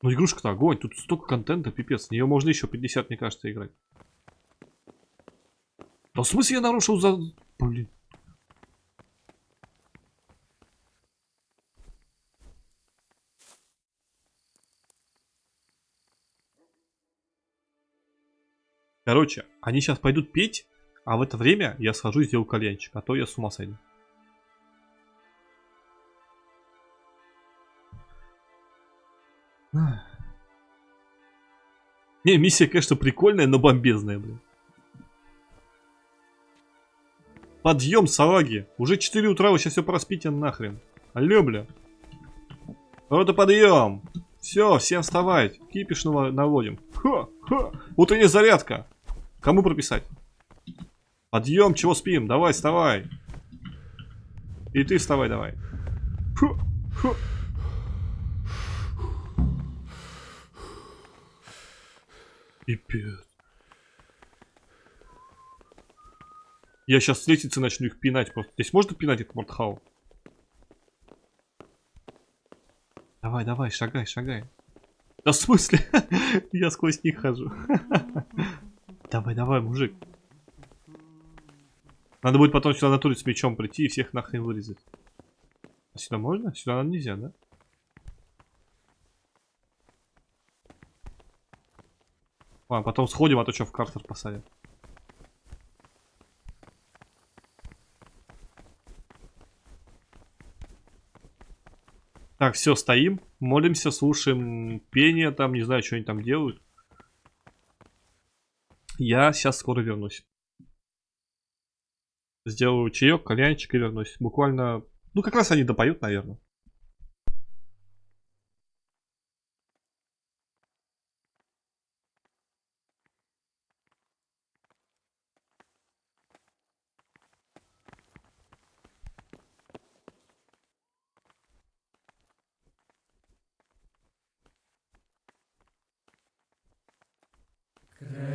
Ну игрушка-то огонь, тут столько контента, пипец. В нее можно еще 50, мне кажется, играть. Да в смысле я нарушил за... Блин. Короче, они сейчас пойдут петь, а в это время я схожу и сделаю кальянчик, а то я с ума сойду. Не, миссия, конечно, прикольная, но бомбезная, блин. Подъем, салаги. Уже 4 утра, вы сейчас все проспите нахрен. Алло, бля. Вот и подъем. Все, всем вставать. Кипиш наводим. Ха. Утренняя зарядка. Кому прописать? Подъем, чего спим? Давай, вставай. И ты вставай, давай. Пипец. Я сейчас с лестницы начну их пинать просто. Здесь можно пинать этот мортхау? Давай, шагай. Да в смысле? Я сквозь них хожу. Давай, мужик. Надо будет потом сюда на туре с мечом прийти и всех нахрен вырезать. А сюда можно? Сюда нельзя, да? Ладно, потом сходим, а то что в картер посадят. Так, все, стоим, молимся, слушаем пение, там, не знаю, что они там делают. Я сейчас скоро вернусь. Сделаю чаек, кальянчик и вернусь. Буквально, ну как раз они допоют, наверное.
Qui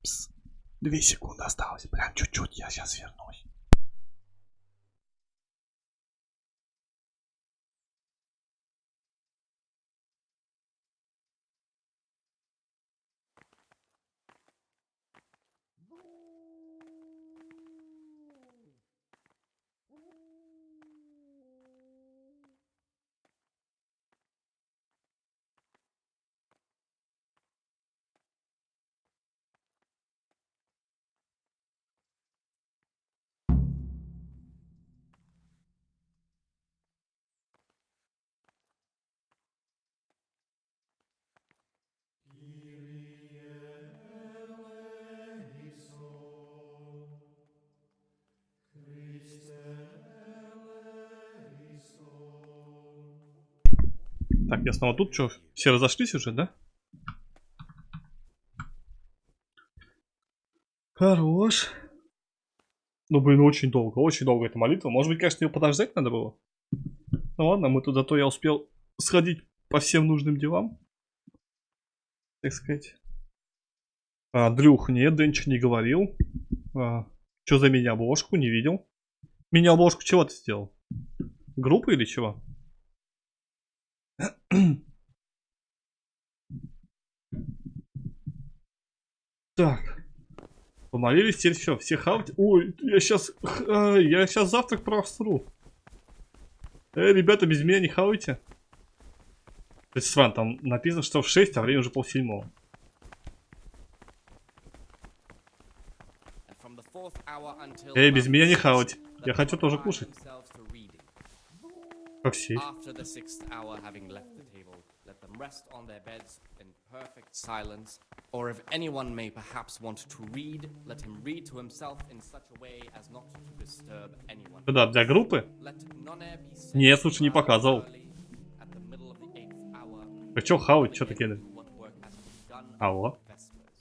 Пс. 2 секунды осталось. Прям чуть-чуть, я сейчас вернусь. Так, я снова тут. Что, все разошлись уже, да? Хорош. Ну, блин, очень долго эта молитва. Может быть, конечно, ее подождать надо было? Ну ладно, мы туда-то я успел сходить по всем нужным делам. Так сказать. Дрюх, нет, да ничего не говорил. Что за мини-обложку? Не видел. Мини-обложку чего ты сделал? Группы или чего? Так. Помолились, теперь все хавать. Ой, я сейчас завтрак просру. Ребята, без меня не хавайте. То есть, Сван, там написано, что в 6, а время уже 6:30. Без меня не хавать. Я хочу тоже кушать. Как всей.
Or if anyone may perhaps want to read, let him read to himself in such a way as not to disturb anyone.
Да, для группы? Нет, слушай, не показывал. А чё хавать, чё такие? Алло.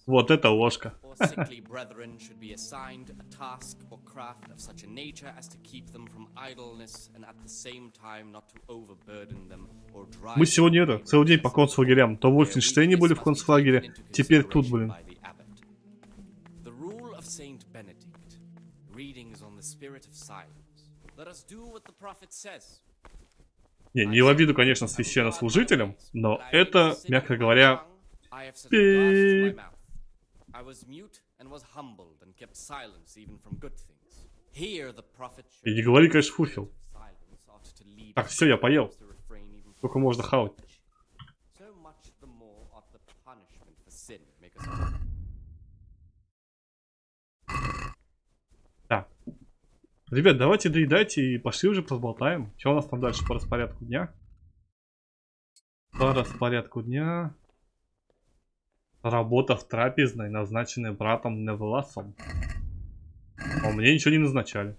Вот это ложка.
Sickly brethren should be assigned a task or craft of such a nature as to keep them from idleness and at the same time not to overburden them or drive.
Мы сегодня целый день по концлагерям. То в Ольфенштейне были в концлагере, теперь тут, блин.
The rule of Saint Benedict. Readings on the spirit of silence. Let us do what the prophet says.
Не в обиду, конечно, священнослужителям, но это, мягко говоря,
I was mute and was humbled and kept silence even from good things. Here the prophet.
И не говори, конечно, фуфел. Так, все, я поел. Сколько можно хавать? Так. Ребят, давайте доедайте и пошли уже поболтаем. Что у нас там дальше по распорядку дня? По распорядку дня... Работа в трапезной, назначенная братом Невласом. А мне ничего не назначали.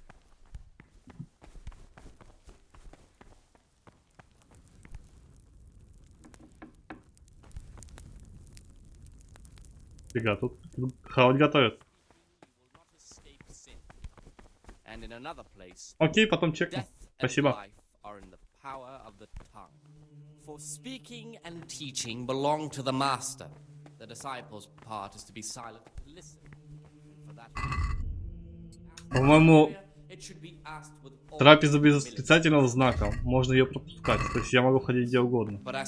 Фига, тут хавать готовят. Окей, потом чекну. Спасибо.
For speaking and teaching belong to the master. The disciples' part is to be silent, to listen. For that,
по-моему, трапеза без восклицательного знака. Можно ее пропускать. То есть я могу ходить где угодно. Да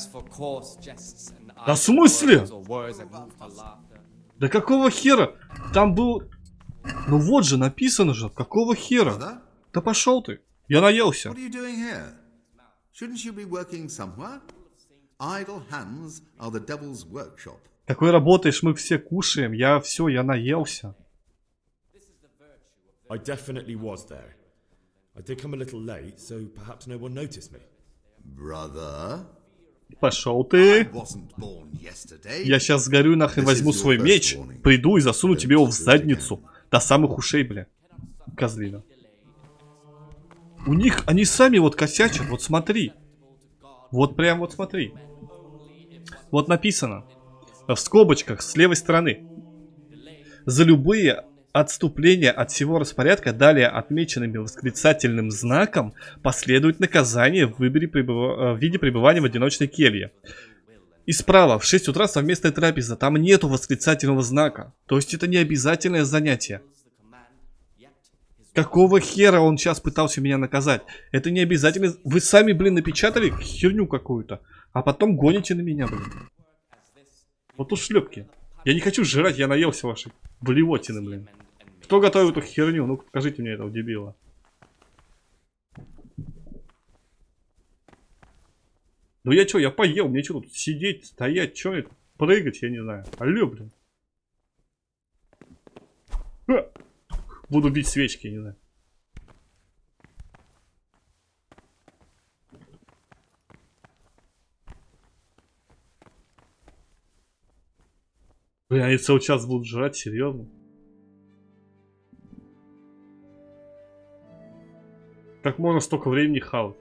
в смысле? Да какого хера? Там был... Ну вот же, написано же. Какого хера? Да пошел ты. Я наелся. Такой работаешь, мы все кушаем. Я наелся.
I definitely was there. I did come a little late, so perhaps no one noticed me.
Brother?
Пошел ты. Я сейчас сгорю нахрен, возьму свой меч, приду и засуну тебе его в задницу. До самых ушей, бля. Козлина. У них, они сами вот косячат, вот смотри. Вот прям вот смотри. Вот написано. В скобочках с левой стороны. За любые отступления от всего распорядка, далее отмеченными восклицательным знаком, последует наказание в виде пребывания в одиночной келье. И справа, в 6 утра совместная трапеза. Там нету восклицательного знака. То есть это не обязательное занятие. Какого хера он сейчас пытался меня наказать? Это не обязательно. Вы сами, блин, напечатали херню какую-то. А потом гоните на меня, блин. Вот тут шлепки. Я не хочу жрать, я наелся вашей блевотины, блин. Кто готовил эту херню? Ну-ка, покажите мне этого дебила. Ну я чё, я поел, мне что тут сидеть, стоять, чё это, прыгать, я не знаю. Алло, блин. Буду бить свечки, я не знаю. Блин, они целый час будут жрать, серьезно? Как можно столько времени хавать?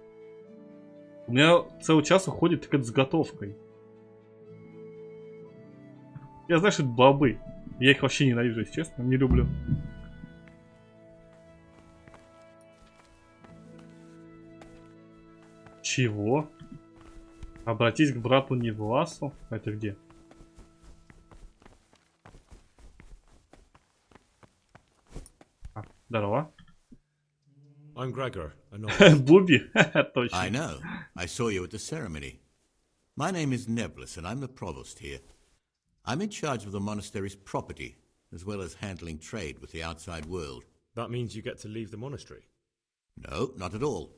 У меня целый час уходит только с готовкой. Я знаю, что это бобы. Я их вообще ненавижу, если честно, не люблю. Чего? Обратись к брату Невласу? Это где? А, здорово.
I'm Gregor, a
Буби, точно.
I know. I saw you at the ceremony. My name is Neblis, and I'm the provost here. I'm in charge of the monastery's property, as well as handling trade with the outside world.
That means you get to leave the monastery?
No, not at all.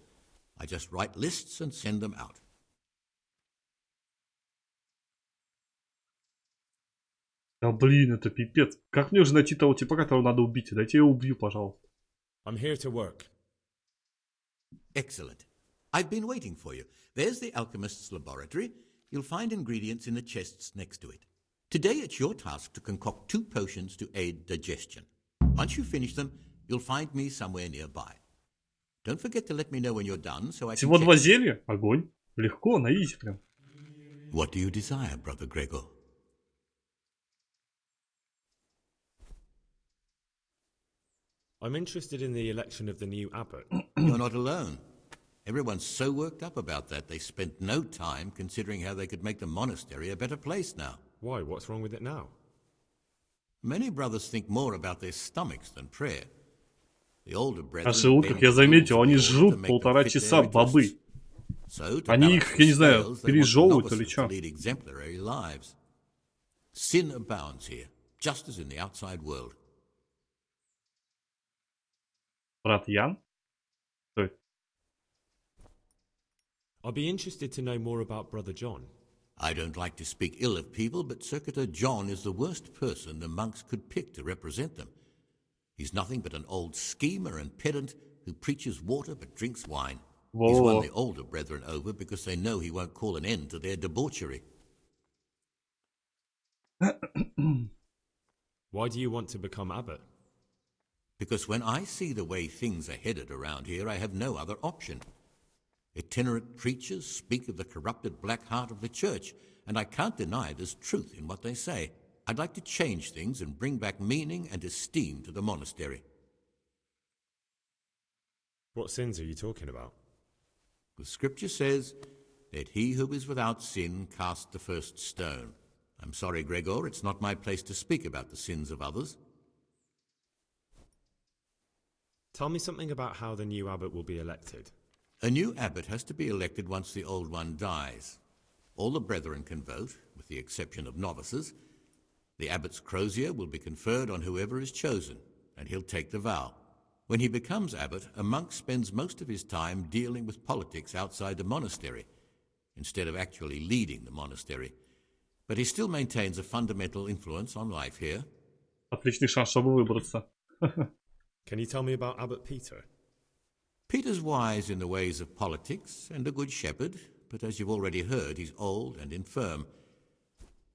I just write lists and send them out.
Да блин, это пипец. Как мне уже найти того типа, которого надо убить? Дайте я его убью, пожалуйста.
I'm here to work.
Excellent. I've been waiting for you. There's the alchemist's laboratory. You'll find ingredients in the chests next to it. Today it's your task to concoct 2 potions to aid digestion. Once you finish them, you'll find me somewhere nearby. Don't forget to let me know when you're done, so I can
Всего
check.
2 зелья? Огонь. Легко, на изи прям.
What do you desire, Brother Gregor?
I'm interested in the election of the new abbot.
You're not alone. Everyone's so worked up about that, they spent no time considering how they could make the monastery a better place now.
Why? What's wrong with it now?
Many brothers think more about their stomachs than prayer. The older brethren
А живут, как я заметил, они жрут 1,5 часа, бобы. Они их, я не знаю, пережевывают или что.
Sin abounds here, just as in the outside world.
Брат Ян? Кто это?
I'll be interested to know more about Brother John.
I don't like to speak ill of people, but Circuitor John is the worst person the monks could pick to represent them. He's nothing but an old schemer and pedant who preaches water but drinks wine.
Whoa.
He's won the older brethren over because they know he won't call an end to their debauchery.
Why do you want to become abbot?
Because when I see the way things are headed around here, I have no other option. Itinerant preachers speak of the corrupted black heart of the church, and I can't deny there's truth in what they say. I'd like to change things and bring back meaning and esteem to the monastery.
What sins are you talking about?
The scripture says, "Let he who is without sin cast the first stone." I'm sorry, Gregor, it's not my place to speak about the sins of others.
Tell me something about how the new abbot will be elected.
A new abbot has to be elected once the old one dies. All the brethren can vote, with the exception of novices. The abbot's crozier will be conferred on whoever is chosen, and he'll take the vow. When he becomes abbot, a monk spends most of his time dealing with politics outside the monastery, instead of actually leading the monastery. But he still maintains a fundamental influence on life here.
Отличный шанс, чтобы выбраться.
Can you tell me about Abbot Peter?
Peter's wise in the ways of politics and a good shepherd, but as you've already heard, he's old and infirm.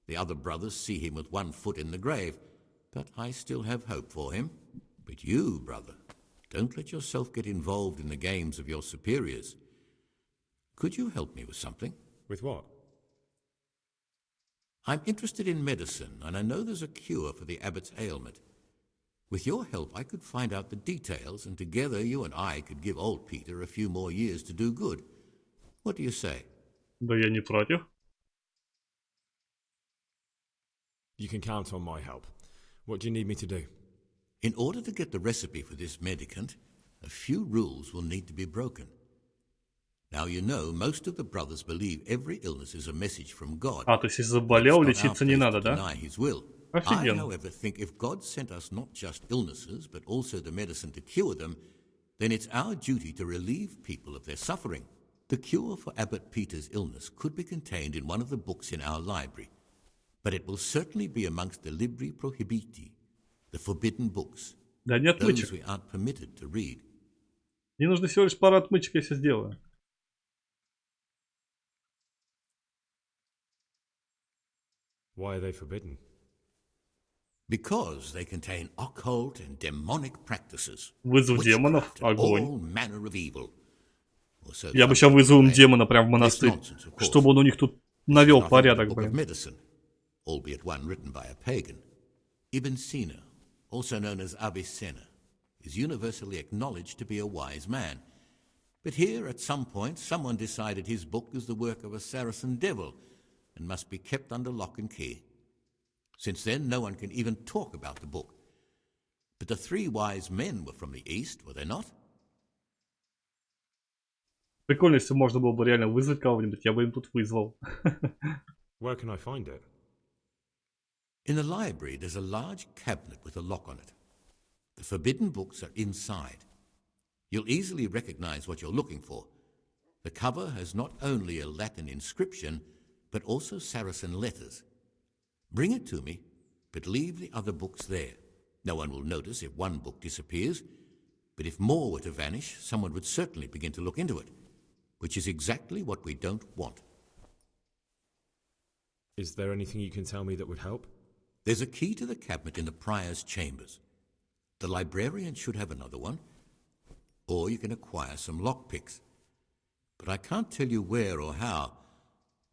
The other brothers see him with one foot in the grave, but I still have hope for him. But you, brother, don't let yourself get involved in the games of your superiors. Could you help me with something?
With what?
I'm interested in medicine, and I know there's a cure for the abbot's ailment. With your help, I could find out the details, and together you and I could give old Peter a few more years to do good. What do you say?
Да я не против.
You can count on my help. What do you need me to do?
In order to get the recipe for this medicament, a few rules will need to be broken. Now you know most of the brothers believe every illness is a message from God.
А, то есть если заболел,
It's not our
лечиться не
place
надо,
to
да?
deny his will. I,
Офигенно.
however, think if God sent us not just illnesses, but also the medicine to cure them, then it's our duty to relieve people of their suffering. The cure for Abbot Peter's illness could be contained in one of the books in our library, but it will certainly be amongst the libri prohibiti, the forbidden books,
Да не отмычек.
those we aren't permitted to read.
Мне нужно всего лишь пару отмычек, я все сделаю.
Why are they forbidden?
Because they contain occult and demonic practices,
Вызов демонов,
witchcraft, and
огонь.
all manner of evil. Or so
Я бы
some
сейчас вызвал им
claim.
демона прямо в
It's
монастырь,
nonsense, of course.
чтобы он у них тут
This is
навел
nothing but a
порядок,
book of
блин.
medicine, albeit one written by a pagan. Ibn Sina, also known as Avicenna, is universally acknowledged to be a wise man. But here, at some point, someone decided his book is the work of a Saracen devil and must be kept under lock and key. Since then, no one can even talk about the book. But the three wise men were from the East, were they not?
Прикольно, если можно было бы реально вызвать кого-нибудь, я бы им тут вызвал.
Where can I find it?
In the library, there's a large cabinet with a lock on it. The forbidden books are inside. You'll easily recognize what you're looking for. The cover has not only a Latin inscription, but also Saracen letters. Bring it to me, but leave the other books there. No one will notice if one book disappears, but if more were to vanish, someone would certainly begin to look into it, which is exactly what we don't want.
Is there anything you can tell me that would help?
There's a key to the cabinet in the prior's chambers. The librarian should have another one, or you can acquire some lockpicks. But I can't tell you where or how.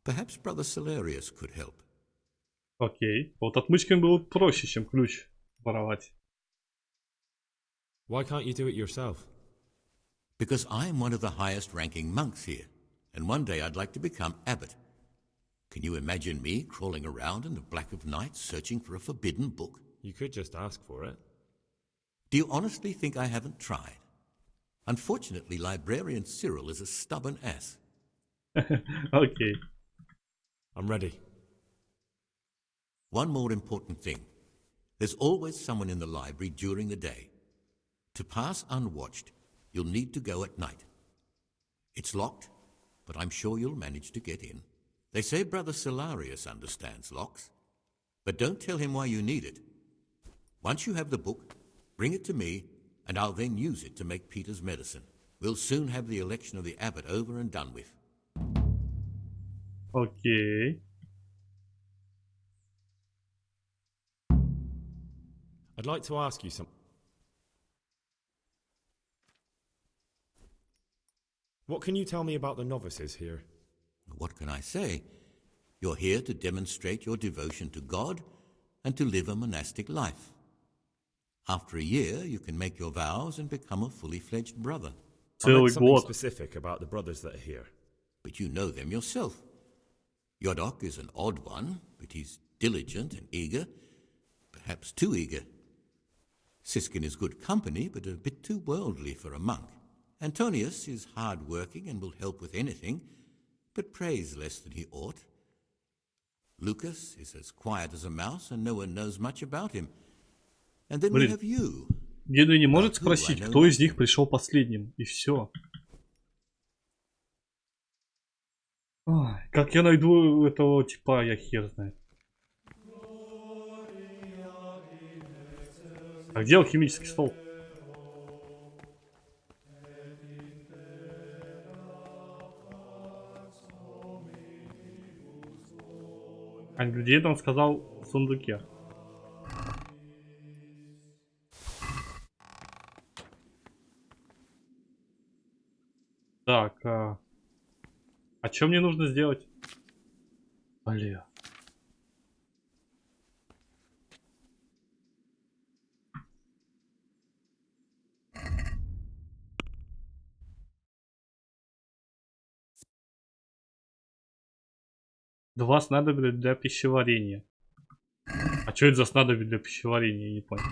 Perhaps Brother Celerius could help.
Окей. Вот отмычками было проще, чем ключ воровать.
Why can't you do it yourself?
Because I'm one of the highest-ranking monks here, and one day I'd like to become abbot. Can you imagine me crawling around in the black of night searching for a forbidden book?
You could just ask for it.
Do you honestly think I haven't tried? Unfortunately, Librarian Cyril is a stubborn ass.
Окей.
I'm ready.
One more important thing. There's always someone in the library during the day. To pass unwatched, you'll need to go at night. It's locked, but I'm sure you'll manage to get in. They say Brother Celerius understands locks, but don't tell him why you need it. Once you have the book, bring it to me, and I'll then use it to make Peter's medicine. We'll soon have the election of the abbot over and done with.
Окей.
I'd like to ask you something. What can you tell me about the novices here?
What can I say? You're here to demonstrate your devotion to God and to live a monastic life. After a year, you can make your vows and become a fully fledged brother.
I meant something specific about the brothers that are here.
But you know them yourself. Yodok is an odd one, but he's diligent and eager, perhaps too eager. Siskin is good company, but a bit too worldly for a monk. Antonius is hard-working and will help with anything, but prays less than he ought. Lucas is as quiet as a mouse, and no one knows much about him. And then we have you.
Генри не может спросить, кто из них пришел последним, и все. Ой, как я найду этого типа, я хер знает. А где алхимический стол? А где он сказал в сундуке? Так, а что мне нужно сделать? Бля. Два снадобья для пищеварения. А что это за снадобье для пищеварения? Я не понял.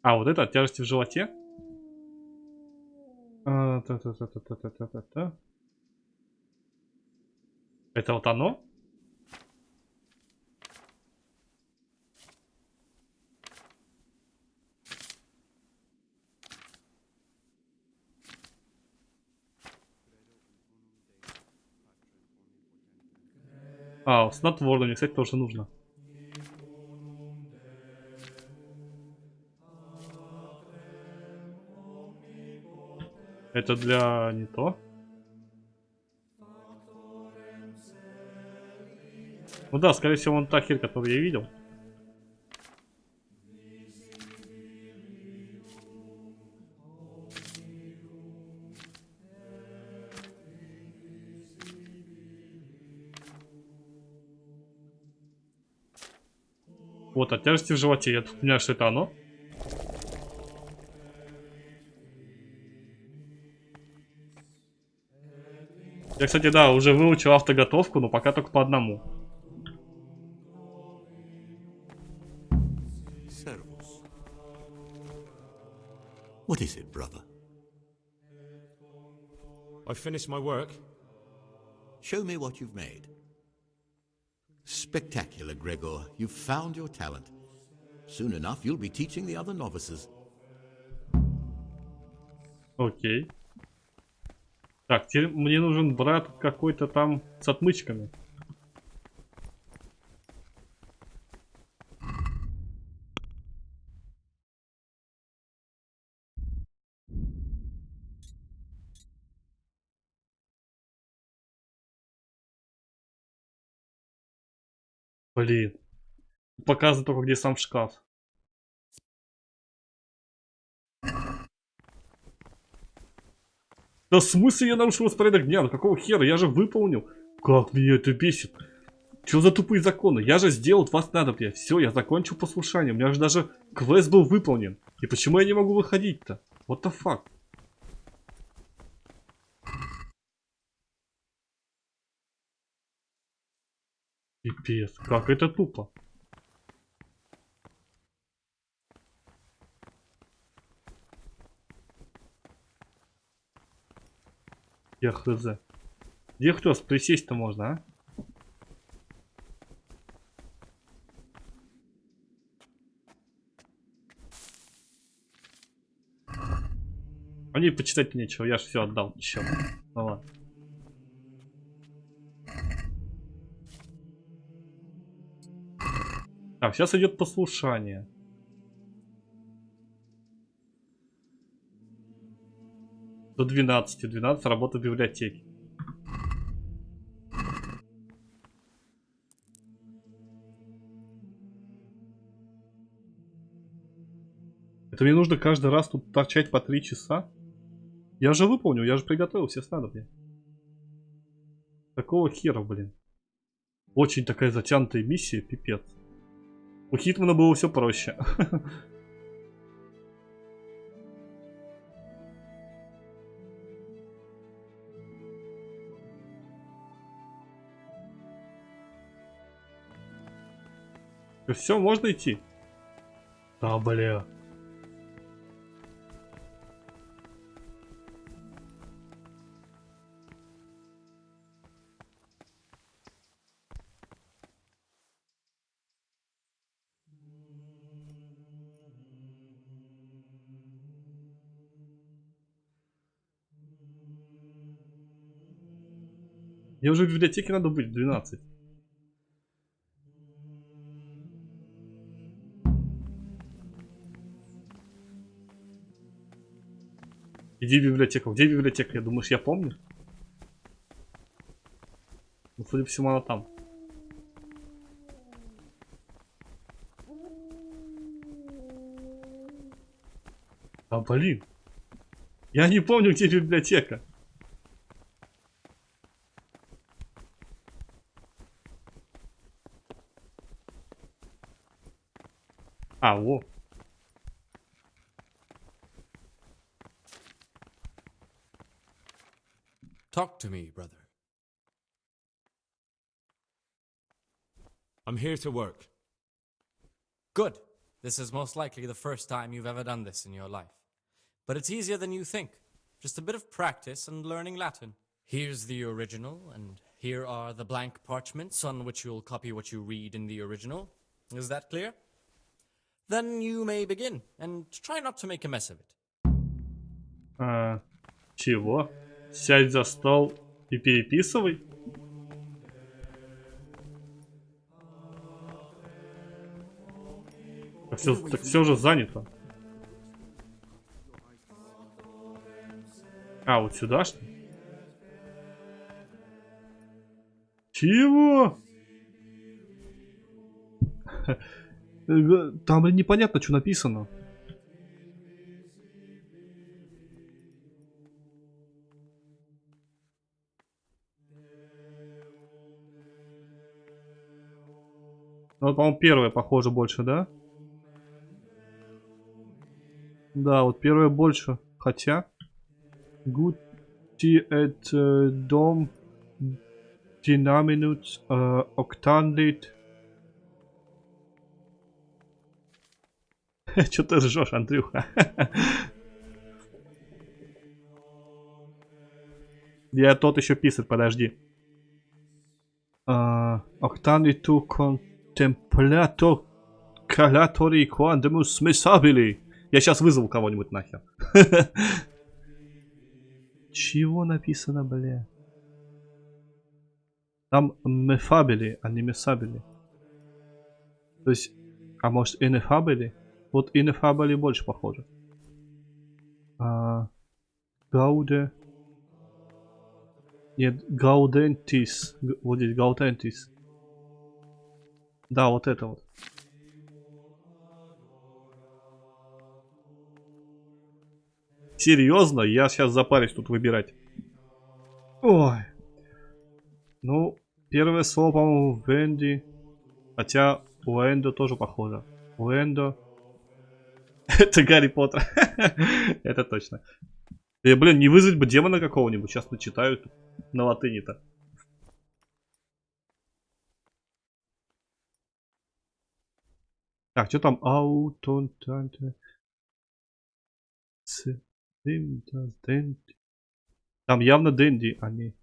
А, вот это от тяжести в животе? Та-та-та-та-та-та-та-та. Это вот оно? А, снотворное, мне, кстати, тоже нужно. Это для не то. Ну да, скорее всего, он та херь, которую я видел. Вот, от тяжести в животе. Я тут понимаю, что это оно. Я, кстати, да, уже выучил автоготовку, но пока только по одному.
What is it, brother?
I've finished my work.
Show me what you've made. Spectacular, Gregor. You've found your talent. Soon enough, you'll be teaching the other novices.
Окей. Так, теперь мне нужен брат какой-то там с отмычками. Блин. Показывает только, где сам шкаф. Да в смысле я нарушил распорядок дня? Ну какого хера? Я же выполнил. Как меня это бесит. Чё за тупые законы? Я же сделал 2 снадобья. Все, я закончил послушание. У меня же даже квест был выполнен. И почему я не могу выходить-то? What the fuck? Пипец, как это тупо. Я хз. Где кто присесть-то можно, а? А мне почитать нечего, я же все отдал. Черт. Ну ладно. Так, сейчас идет послушание. До 12. 12 работа в библиотеке. Это мне нужно каждый раз тут торчать по 3 часа? Я же выполнил, я же приготовил все снадобья. Такого хера, блин. Очень такая затянутая миссия, пипец. У Хитмана было все проще. Все, можно идти? Да, бля. Мне уже в библиотеке надо быть 12. Иди в библиотеку. Где библиотека? Я думаешь, я помню? Ну, судя по всему, она там. А, блин. Я не помню, где библиотека. А, во.
Talk to me, brother.
I'm here to work.
Good. This is most likely the first time you've ever done this in your life. But it's easier than you think. Just a bit of practice and learning Latin. Here's the original, and here are the blank parchments on which you'll copy what you read in the original. Is that clear? Then you may begin, and try not to make a mess of it.
Чего? Сядь за стол и переписывай? Так все же занято. А, вот сюда что ли? Чего? Там непонятно, что написано. Ну, по-моему, первое похоже больше, да? Да, вот первое больше. Хотя... Гути это дом... Динаминут... Октандит... Чё ты ржёшь, Андрюха? Я тот еще писать, подожди. Октандиту контемплятор... Калятори квандемус смесабили. Я сейчас вызову кого-нибудь нахер. Чего написано, бля? Там мефабили, а не месабили. То есть, а может инефабили? Вот инефабили больше похоже. Гауде... Нет, гаудентис. Вот здесь гаудентис. Да, вот это вот. Серьезно? Я сейчас запарюсь тут выбирать. Ой. Ну, первое слово, по-моему, Венди. Хотя у Эндо тоже похоже. У Эндо... Это Гарри Поттер. Это точно. Блин, не вызвать бы демона какого-нибудь. Сейчас начитаю на латыни-то. Так, что там? Там явно Дэнди, а не...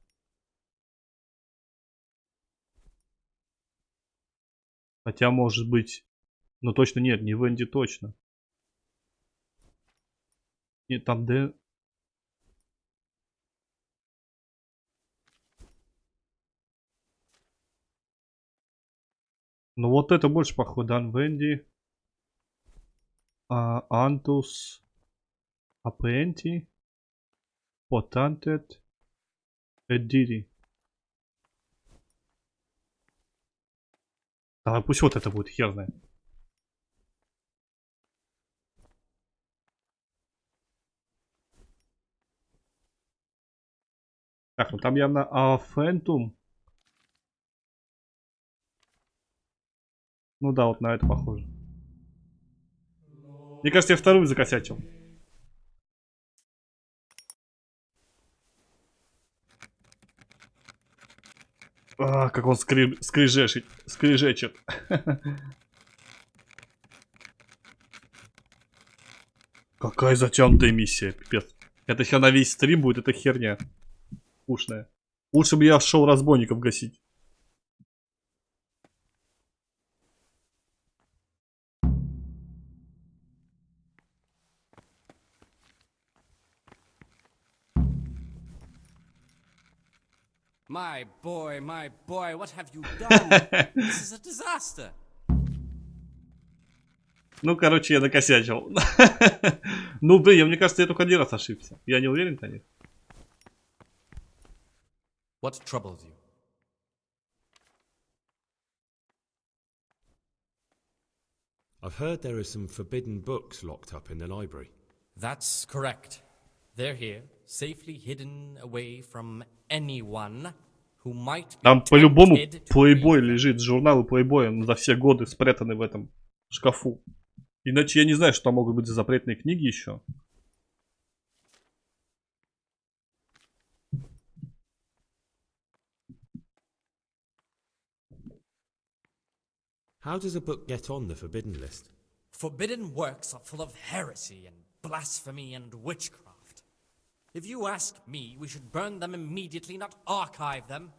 Хотя, может быть... Ну, точно нет, не Венди точно. Нет, там Дэн... Ну, вот это больше похоже. Дан Венди. Антус. Апенти. Потантет. Эдири. Давай пусть вот это будет, хер знает. Так, ну там явно Афентум. Ну да, вот на это похоже. Мне кажется, я вторую закосячил. Как он скрежечет. Какая затянутая миссия, пипец. Это сейчас на весь стрим будет эта херня. Скучная. Лучше бы я шел разбойников гасить.
My boy, what have you done? This is a disaster.
Ну, короче, я накосячил. Ну, блин, мне кажется, я только один раз ошибся. Я не уверен, конечно.
What troubles you?
I've heard there are some forbidden books locked up in the library.
That's correct. They're here, safely hidden away from anyone who might be
Там по-любому
tempted to
плейбой
read them.
лежит, журналы плейбоя за все годы спрятаны в этом шкафу. Иначе я не знаю, что там могут быть за запретные книги еще.
How does a book get on the forbidden list?
Forbidden works are full of heresy and blasphemy and witchcraft. If you ask me, we should burn them immediately, not archive them.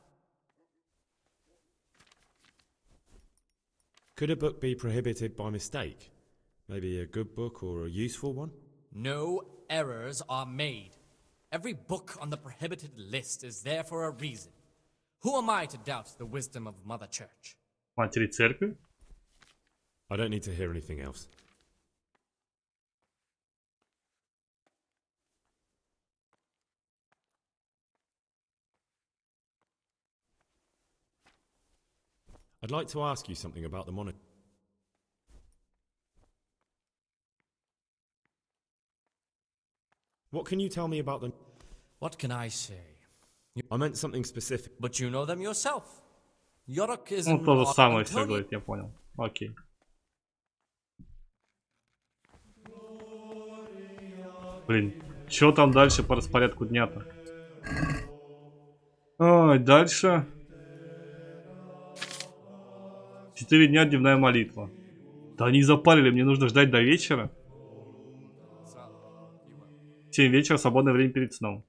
Could a book be prohibited by mistake? Maybe a good book or a useful one?
No errors are made. Every book on the prohibited list is there for a reason. Who am I to doubt the wisdom of Mother Church?
Матери церкви?
I don't need to hear anything else. I'd like to ask you something about the monarchy. What can you tell me about them?
What can I say?
I meant something specific.
But you know them yourself. Yorick is
Ну, то же самое все
Antonian.
говорит, я понял. Окей. Блин, что там дальше по распорядку дня-то? Ой, дальше. 4 дня дневная молитва. Да они запарили, мне нужно ждать до вечера. 7 вечера, свободное время перед сном.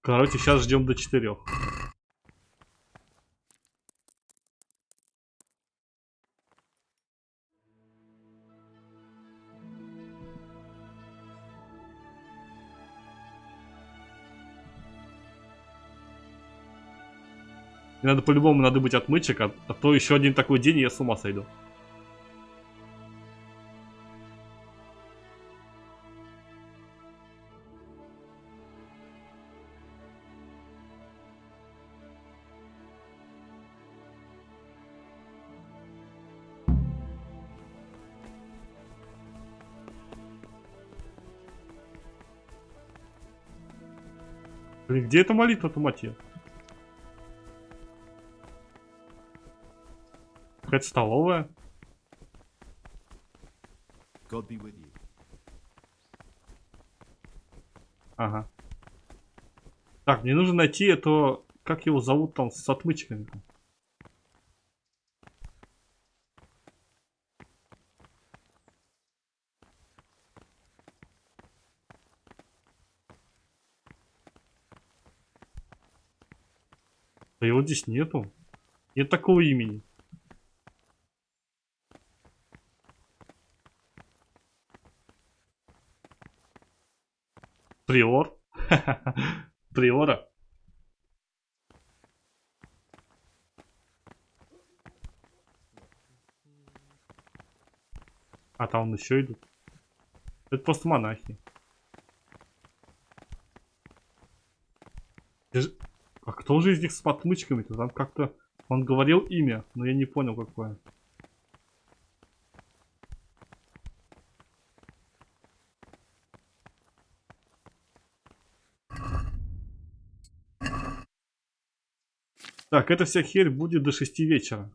Короче, сейчас ждем до 4. Мне надо по-любому надо быть отмычек, а то еще один такой день, и я с ума сойду. Блин, где эта молитва-то, мать её? Какая-то столовая.
God be with you.
Ага. Так, мне нужно найти это... Как его зовут там с отмычками? Да его здесь нету. Нет такого имени. Приор. Приора. А там еще идут. Это просто монахи. А кто же из них с отмычками-то? Там как-то... Он говорил имя, но я не понял какое. Так, эта вся херь будет до 6 вечера.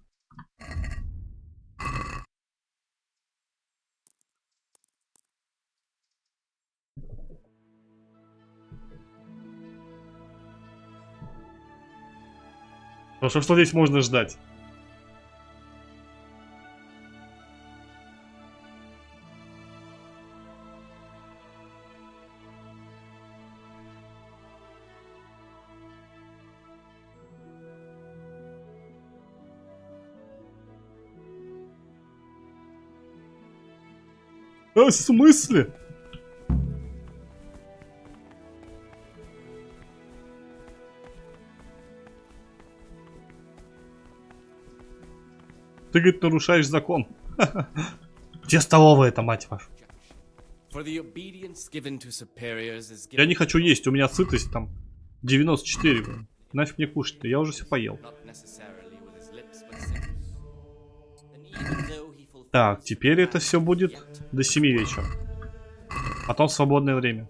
Хорошо, что здесь можно ждать. В смысле? Ты, говорит, нарушаешь закон. Где столовая-то, мать вашу? Я не хочу есть, у меня сытость там 94. Блин. Нафиг мне кушать-то, я уже все поел. Так, теперь это все будет до 7 вечера. Потом свободное время.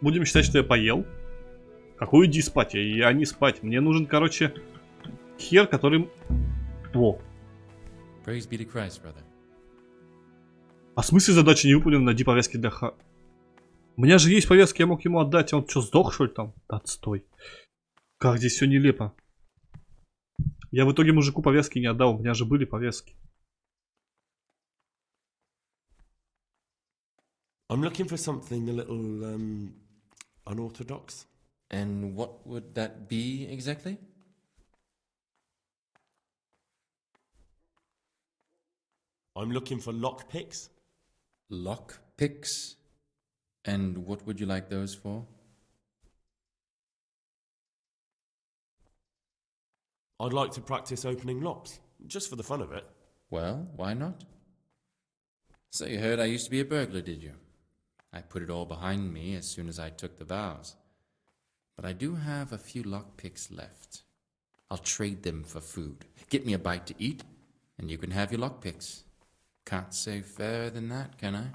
Будем считать, что я поел. Какой иди спать? Я не спать. Мне нужен, короче, хер, который... Во.
Praise be to Christ, brother.
А в смысле задачи не выполнена, найди повязки для ха... У меня же есть повязки, я мог ему отдать, а он что, сдох, что ли, там? Да отстой. Как здесь все нелепо. Я в итоге мужику повязки не отдал, у меня же были повязки.
I'm looking for something a little, unorthodox.
And what would that be exactly?
I'm looking for lockpicks.
Lockpicks? And what would you like those for?
I'd like to practice opening locks, just for the fun of it.
Well, why not? So you heard I used to be a burglar, did you? I put it all behind me as soon as I took the vows. But I do have a few lockpicks left. I'll trade them for food. Get me a bite to eat, and you can have your lockpicks. Can't say fairer than that, can I?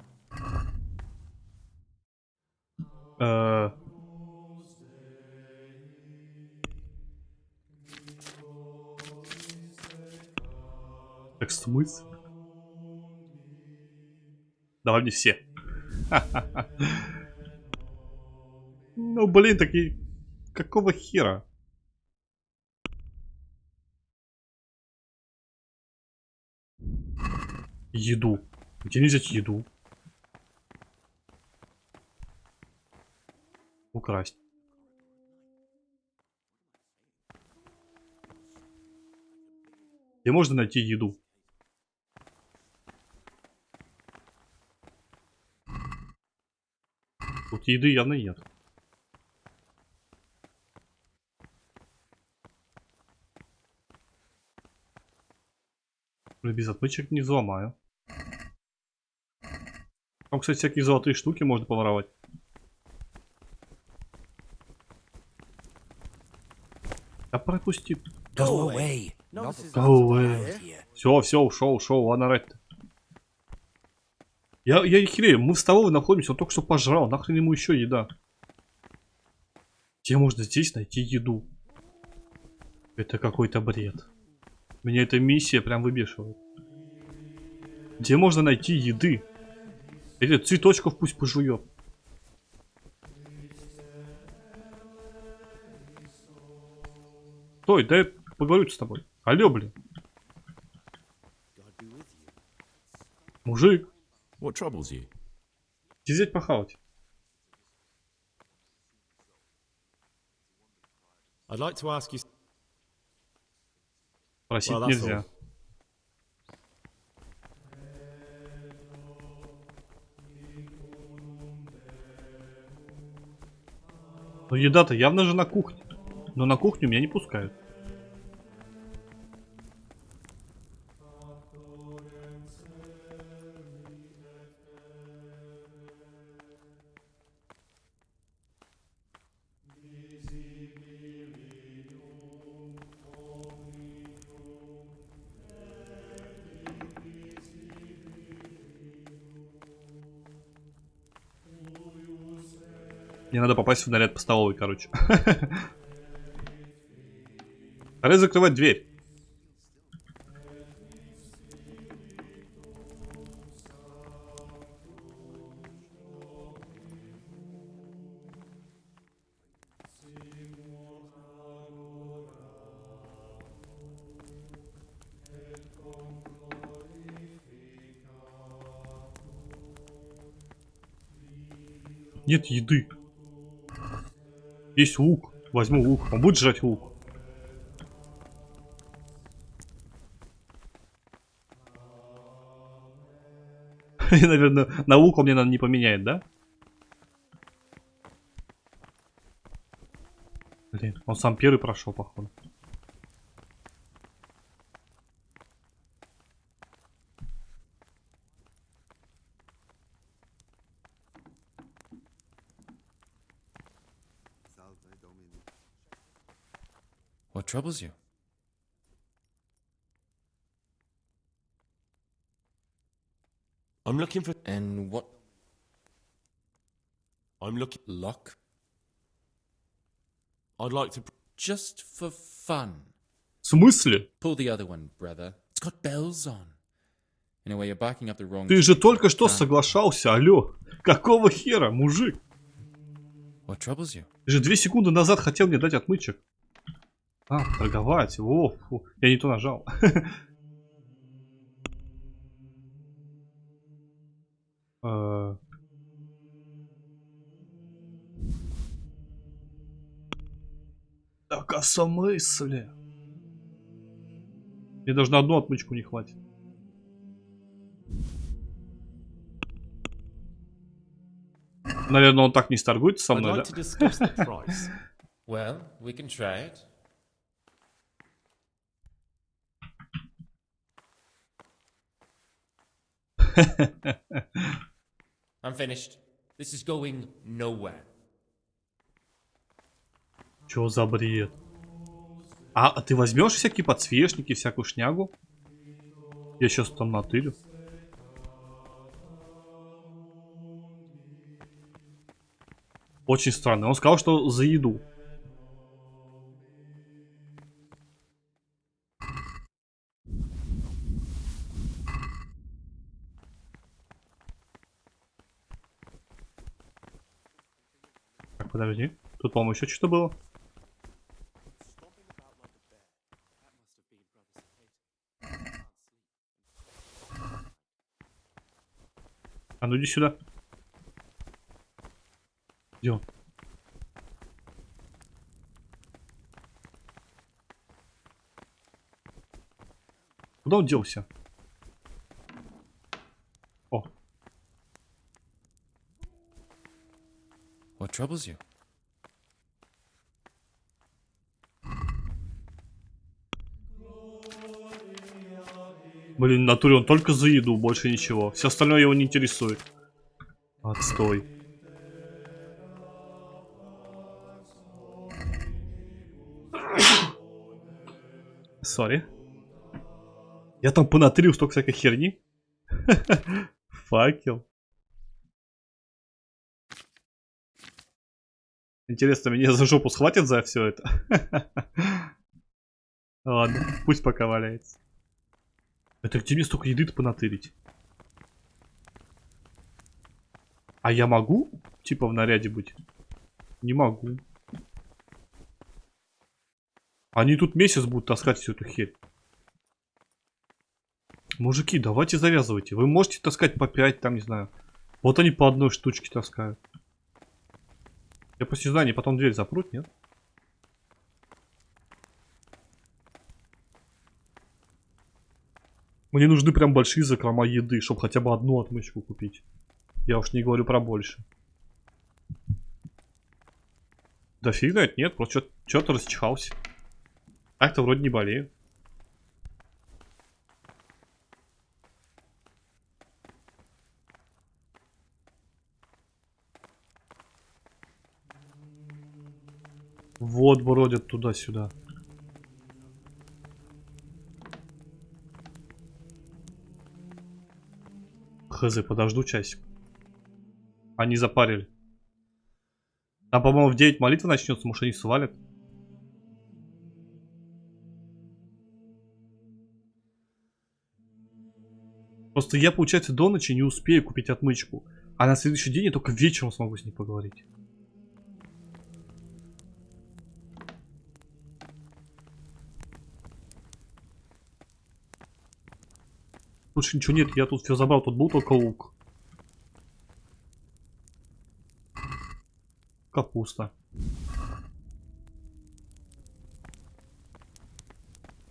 Так смысл? Давай мне все. Ну блин, такие... Какого хера? Еду. Где не взять еду? Украсть. Где можно найти еду? Тут еды явно нет. Без отмычек не взломаю. Там, кстати, всякие золотые штуки можно поворовать. Да пропусти.
Go away.
Go away. Все, ушел, ладно, орать-то. Я херею, мы в столовой находимся, он только что пожрал, нахрен ему еще еда. Где можно здесь найти еду? Это какой-то бред. Меня эта миссия прям выбешивает. Где можно найти еды? Или цветочков пусть пожует. Стой, дай поговорю с тобой. Алло, блин. Мужик.
What troubles you?
Где взять похавать?
I'd like to ask you...
Просить
Well, that's
нельзя.
all.
Но еда-то явно же на кухне. Но на кухню меня не пускают. Мне надо попасть в наряд по столовой, короче. Пора закрывать дверь. Нет еды. Есть лук. Возьму лук. Он будет жрать лук. Наверное, на лук он мне, наверное, не поменяет, да? Блин, он сам первый прошел, походу.
What troubles you?
I'm looking for...
And what?
I'm looking...
Lock?
I'd like to...
Just for fun.
В смысле?
Pull the other one, brother. It's got bells on. Anyway, you're barking up the wrong
Ты же
tree.
только что
Can't-
соглашался, алло. Какого хера, мужик?
What troubles you?
Ты же 2 секунды назад хотел мне дать отмычек. А, торговать. О, фу. Я не то нажал. Так, а смысле? Мне даже на одну отмычку не хватит. Наверное, он так не сторгуется со мной, да?
Well, we can try it. I'm finished. This is going nowhere.
Чё за бред? А ты возьмешь всякие подсвечники, всякую шнягу? Я сейчас там натырю. Очень странно. Он сказал, что за еду. Так, подожди. Тут, по-моему, еще что-то было. А ну иди сюда. Где он? Куда он делся? О.
What troubles you?
Блин, в натуре он только за еду, больше ничего. Все остальное его не интересует. Отстой. Сори. Я там понатырил столько всякой херни. Факел. Интересно, меня за жопу схватят за все это? Ладно, пусть пока валяется. Это где мне столько еды-то понатырить? А я могу, типа, в наряде быть? Не могу. Они тут месяц будут таскать всю эту херь. Мужики, давайте завязывайте. Вы можете таскать по 5, там, не знаю. Вот они по одной штучке таскают. Я после здания потом дверь запрут, нет? Мне нужны прям большие закрома еды, чтобы хотя бы одну отмычку купить. Я уж не говорю про больше. Да фиг знает, нет, просто что-то расчихался. Так-то вроде не болею. Вот бродят туда-сюда. Хз, подожду часик. Они запарили. Там, по-моему, в 9 молитва начнется, может, они свалят. Просто я, получается, до ночи не успею купить отмычку. А на следующий день я только вечером смогу с ней поговорить. Больше ничего нет, я тут все забрал, тут был только лук. Капуста.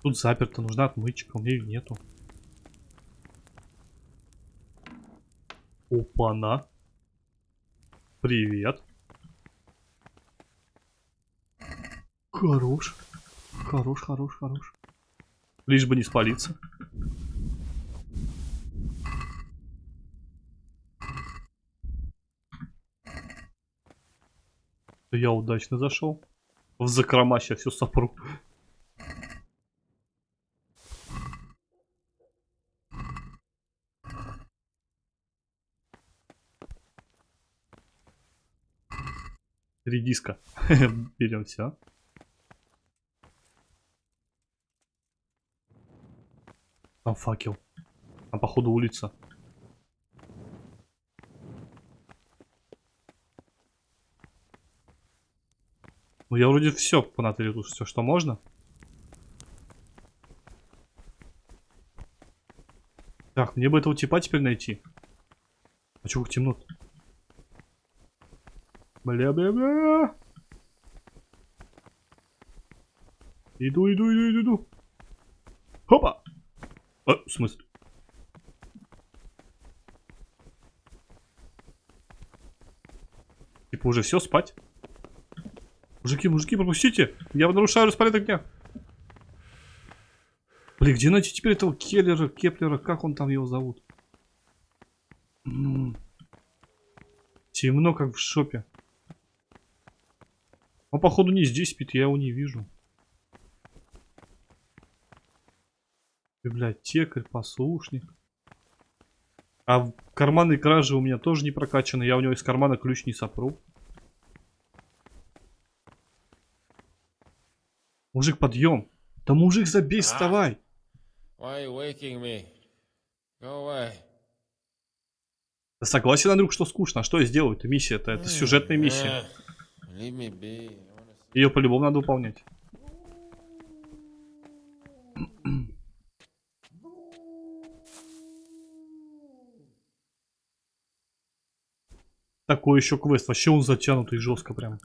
Тут заперто, нужна отмычка, у меня ее нету. Опа-на. Привет. Хорош. Хорош, хорош, хорош. Лишь бы не спалиться. Я удачно зашел. В закрома сейчас все сопру. Редиска. Берем все. Там факел. Там, походу, улица. Ну, я вроде все понатырил тут, все, что можно. Так, мне бы этого типа теперь найти. А чё, как темно-то? Бля-бля-бля. Иду. Хопа! В смысле? Типа уже все, спать? Мужики, пропустите! Я нарушаю распорядок дня. Блин, где найти теперь этого Кеплера? Как он там его зовут? Темно, как в шопе. Он, походу, не здесь спит, я его не вижу. Библиотекарь, послушник. А карманные кражи у меня тоже не прокачаны. Я у него из кармана ключ не сопру. Мужик, подъем. Да мужик, забейся, вставай.
Why are you waking me? Go away.
Да согласен, Андрюк, что скучно. А что я сделаю? Это миссия-то. Это сюжетная миссия. Ее по-любому надо выполнять. Такой еще квест. Вообще он затянутый жестко прям.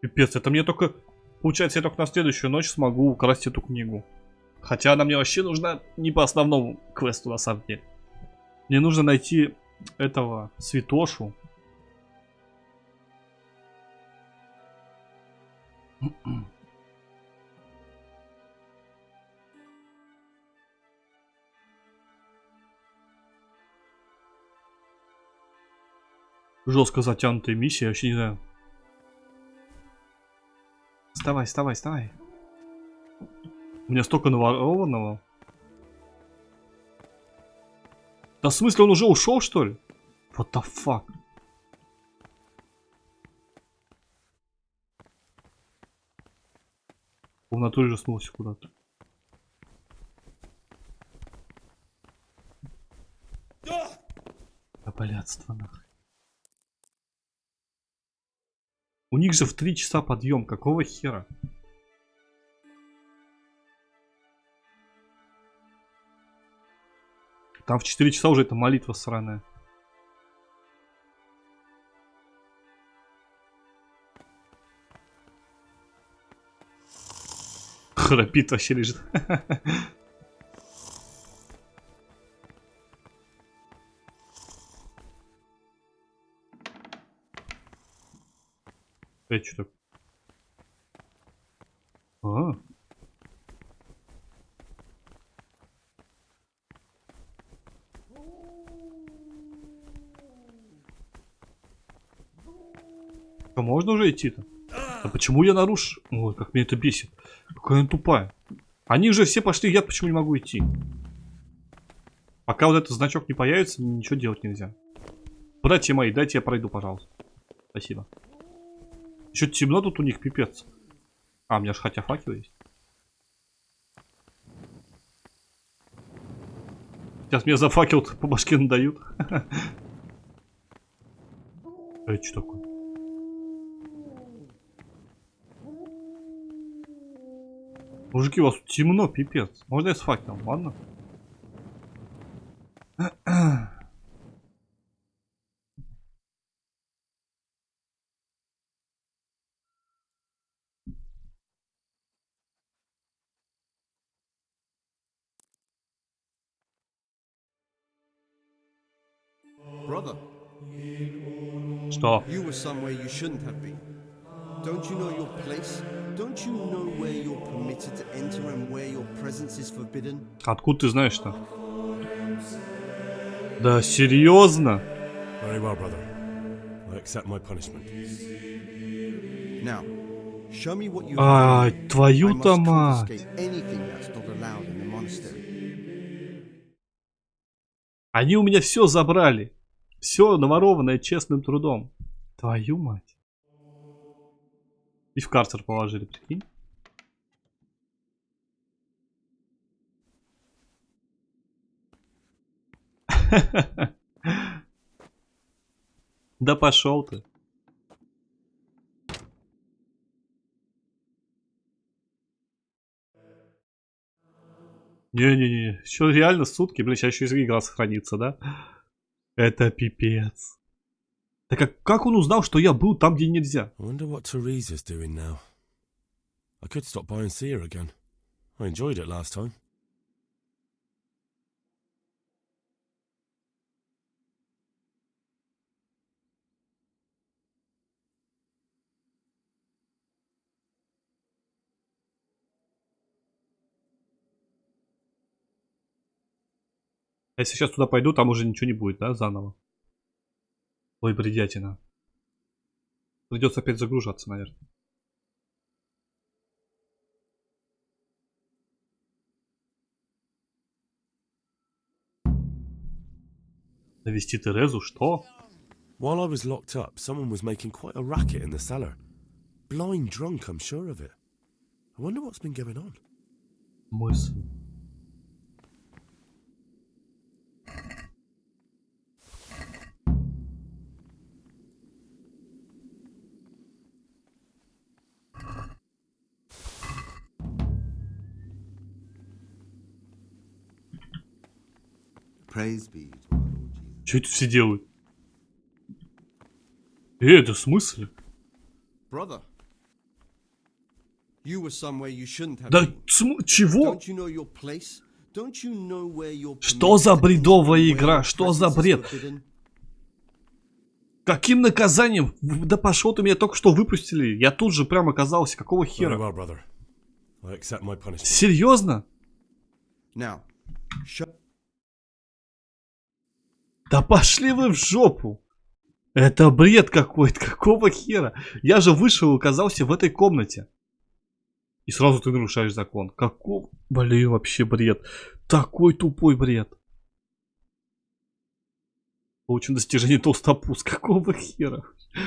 Пипец, это мне только... Получается, я только на следующую ночь смогу украсть эту книгу. Хотя она мне вообще нужна не по основному квесту, на самом деле. Мне нужно найти этого святошу. Жестко затянутая миссия, я вообще не знаю. Вставай. У меня столько наворованного. Да в смысле, он уже ушел, что ли? What the fuck? Он в натуре же смылся куда-то. Да блядство нахуй. У них же в 3 часа подъем. Какого хера? Там в 4 часа уже эта молитва сраная. Храпит вообще лежит. Это что такое? А можно уже идти-то? А почему я нарушил? Ой, как меня это бесит. Какая она тупая. Они же все пошли, я почему не могу идти? Пока вот этот значок не появится, ничего делать нельзя. Братья мои, дайте я пройду, пожалуйста. Спасибо. Еще темно тут у них, пипец. А, у меня же хотя факел есть. Сейчас меня за факел по башке надают. Это что такое? Мужики, у вас тут темно, пипец. Можно я с факелом, ладно?
Brother.
Что?
You were somewhere you shouldn't have been. Don't you know your place? Don't you know where you're permitted to enter and where your presence is forbidden?
Откуда ты знаешь-то? Да серьезно?
Very well, brother. I accept my punishment.
Now, show me what you
Ай,
have.
твою-то мать.
Anything that's not allowed in the monastery.
Они у меня все забрали. Все наворованное честным трудом. Твою мать. И в карцер положили, прикинь. Да пошел ты. Не-не-не, что реально сутки, блин, сейчас еще и игра сохранится, да? Это пипец. Так как он узнал, что я был там, где нельзя?
I wonder what Teresa's doing now. I could stop by and see her again. I enjoyed it last time.
А если сейчас туда пойду, там уже ничего не будет, да, заново? Ой, бредятина. Придется опять загружаться, наверное. Навести Терезу, что?
While I was locked up, someone was making quite a racket in the cellar. Blind drunk, I'm sure of it. I wonder what's been going on.
Мысль.
Praise be to our Lord Jesus.
Что это все делают? Это в смысле?
Brother, you were somewhere you shouldn't have
Да
been.
чего?
Don't you know your place? Don't you know where you're
Что за
permitted to
бредовая
enter, where
игра?
your
Что за
presence is
бред?
forbidden?
Каким наказанием? Да пошел ты, меня только что выпустили. Я тут же прям оказался. Какого хера?
Very well, brother. I accept my punishment.
Серьезно?
Now,
Да пошли вы в жопу. Это бред какой-то. Какого хера? Я же вышел и оказался в этой комнате. И сразу ты нарушаешь закон. Каков? Блин, вообще бред. Такой тупой бред. Получен достижение толстопуз. Какого хера?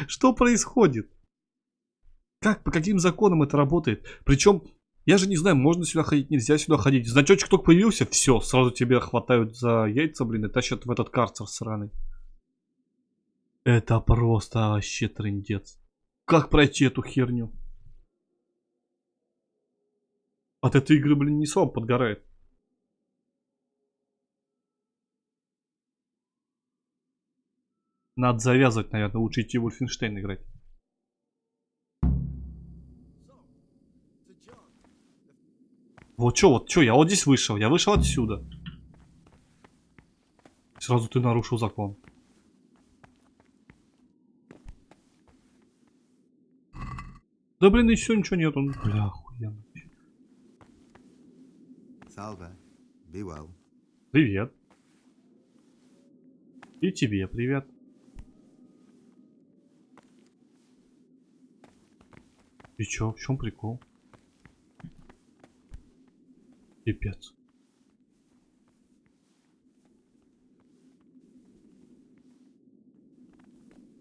Что происходит? Как, по каким законам это работает? Причем, я же не знаю, можно сюда ходить, нельзя сюда ходить. Значочек только появился, все, сразу тебя хватают за яйца, блин, и тащат в этот карцер сраный. Это просто вообще трындец. Как пройти эту херню? От этой игры, блин, не слабо подгорает. Надо завязывать, наверное, лучше идти в Wolfenstein играть. Вот что, я вот здесь вышел, я вышел отсюда. Сразу ты нарушил закон. Да блин, и все, ничего нету. Бля, охуенно.
Salve. Be well.
Привет. И тебе привет. И чё, в чем прикол? Пипец.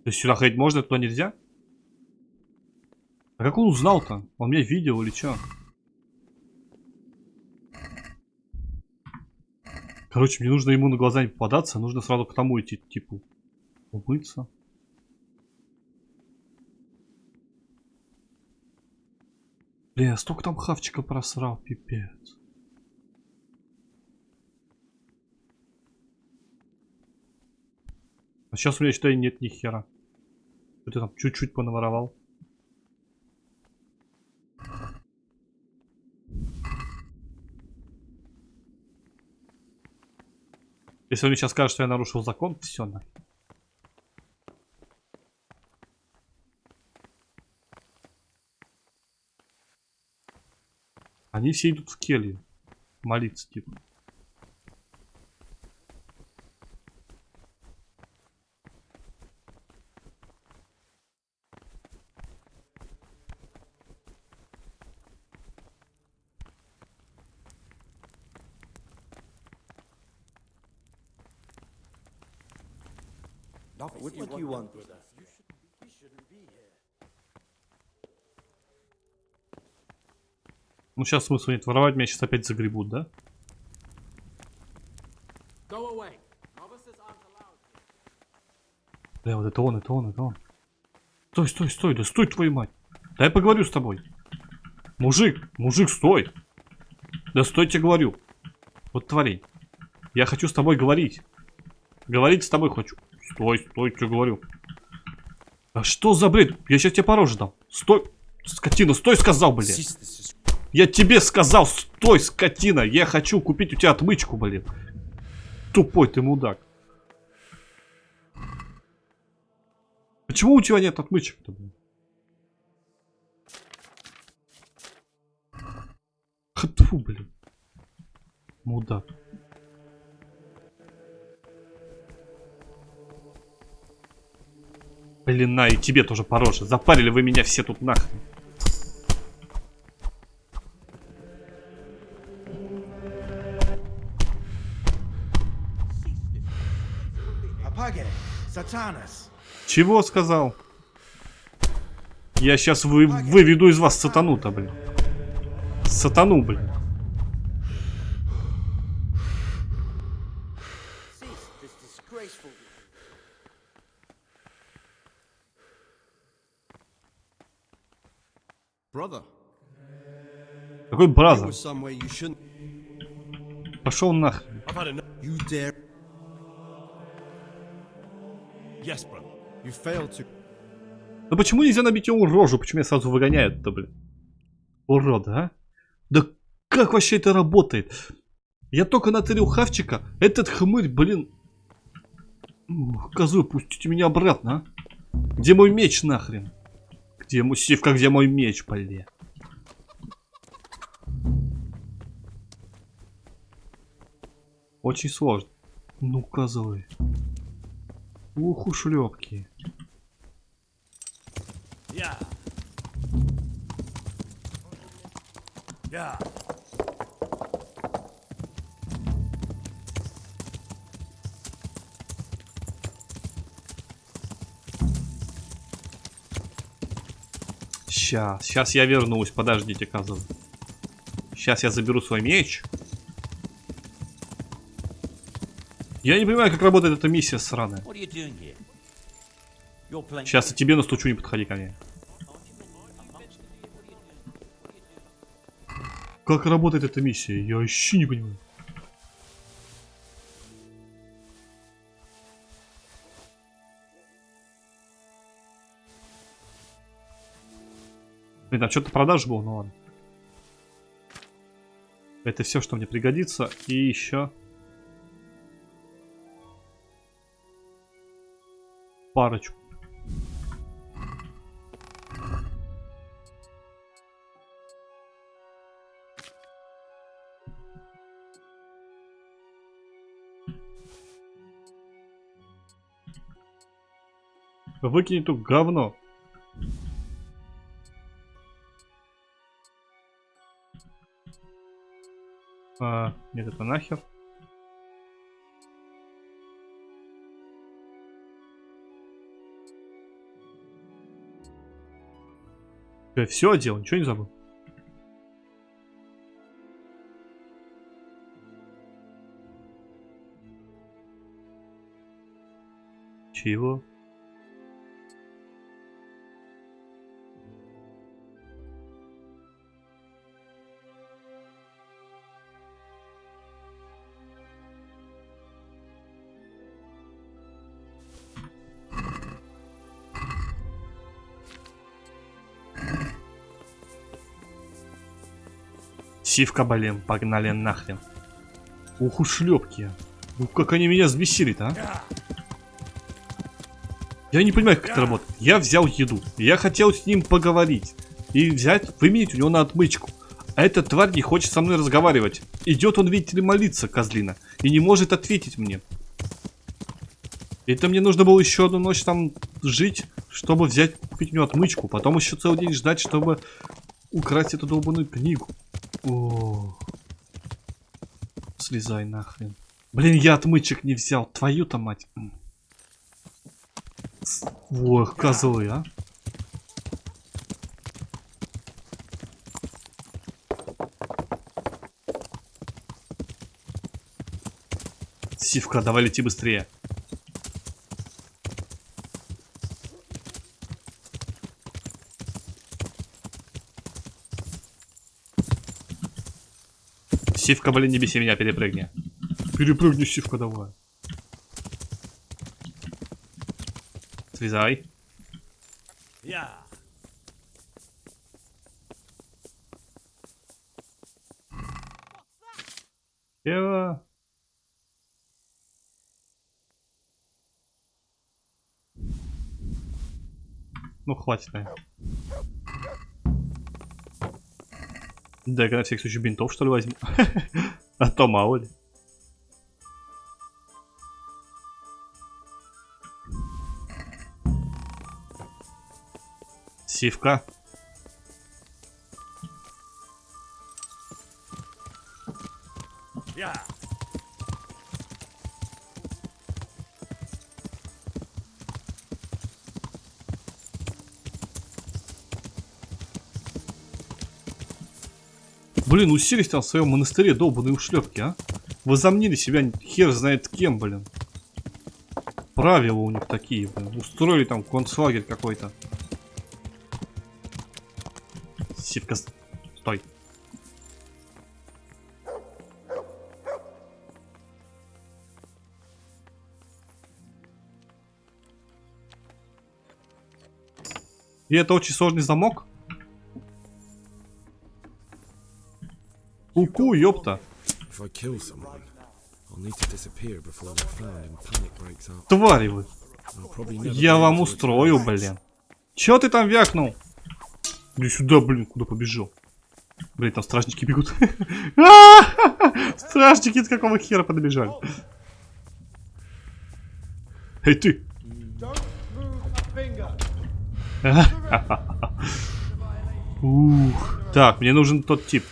То есть сюда ходить можно, туда нельзя? А как он узнал-то? Он меня видел или чё? Короче, мне нужно ему на глаза не попадаться, нужно сразу к тому идти, типа, умыться. Блин, я столько там хавчика просрал, пипец. А сейчас у меня, считай, нет ни хера. Что ты там чуть-чуть понаворовал? Если он мне сейчас скажет, что я нарушил закон, все на. Они все идут в келью. Молиться, типа.
What do you want, brother?
Ну сейчас смысла нет воровать, меня сейчас опять загребут, да?
Go away. Novices
Бля, вот это он, это он, это он. Стой, стой, стой, да стой, твою мать. Дай поговорю с тобой. Мужик, мужик, стой. Да стой, тебе говорю. Вот тварей. Я хочу с тобой говорить. Говорить с тобой хочу. Стой, стой, что говорю. А что за бред? Я сейчас тебе по роже дам. Стой, скотина, стой, сказал, блядь. Я тебе сказал, стой, скотина. Я хочу купить у тебя отмычку, блин. Тупой ты мудак. Почему у тебя нет отмычек-то, блин? Тьфу, блин. Мудак. Блин, на, и тебе тоже по роже. Запарили вы меня все тут нахрен. Чего сказал? Я сейчас выведу из вас сатану-то, блин. Сатану, блин. Какой бразер? Пошел нахрен. Да почему нельзя набить ему рожу? Почему меня сразу выгоняют-то, блин? Урода, а? Да как вообще это работает? Я только натырил хавчика. Этот хмырь, блин. Козу, пустите меня обратно, а? Где мой меч нахрен? Где мой сивка, где мой меч, блин? Очень сложно. Ну, козлы. Ух, ушлепки. Сейчас я вернусь, подождите, козлы. Сейчас я заберу свой меч. Я не понимаю, как работает эта миссия сраная. Сейчас и тебе настучу, не подходи ко мне. Как работает эта миссия? Я вообще не понимаю. Блин, там что-то продаж было, ну ладно. Это все, что мне пригодится. И еще парочку. Выкинь тут говно. Нет, это нахер. Я все одел, ничего не забыл. Чего? Сивка, блин, погнали нахрен. Ух, ушлепки. Ну как они меня взбесили-то, а? Я не понимаю, как это работает. Я взял еду. Я хотел с ним поговорить. И взять, выменить у него на отмычку. А эта тварь не хочет со мной разговаривать. Идет он, видите ли, молиться, козлина. И не может ответить мне. Это мне нужно было еще одну ночь там жить, чтобы взять, купить у него отмычку. Потом еще целый день ждать, чтобы украсть эту долбаную книгу. О, слезай нахрен. Блин, я отмычек не взял. Твою-то мать. Ох, козлы, а. Сивка, давай лети быстрее. Сивка, блин, не беси меня, перепрыгни. Перепрыгни, Сивка, давай. Слезай. Ева. Ну, хватит, наверное. Дай-ка на всякий случай бинтов, что ли, возьму. А то мало ли. Сивка. Блин, уселись там в своем монастыре долбаные ушлепки, а? Возомнили себя хер знает кем, блин. Правила у них такие, блин. Устроили там концлагерь какой-то. Сивка, стой. И это очень сложный замок. Ку-ку, ёпта. Твари вы. Я вам устрою, блин. Чё ты там вякнул? Иди сюда, блин, куда побежал? Блин, там стражники бегут. Стражники, с какого хера подбежали? Эй, ты! Ух. Так, мне нужен тот тип.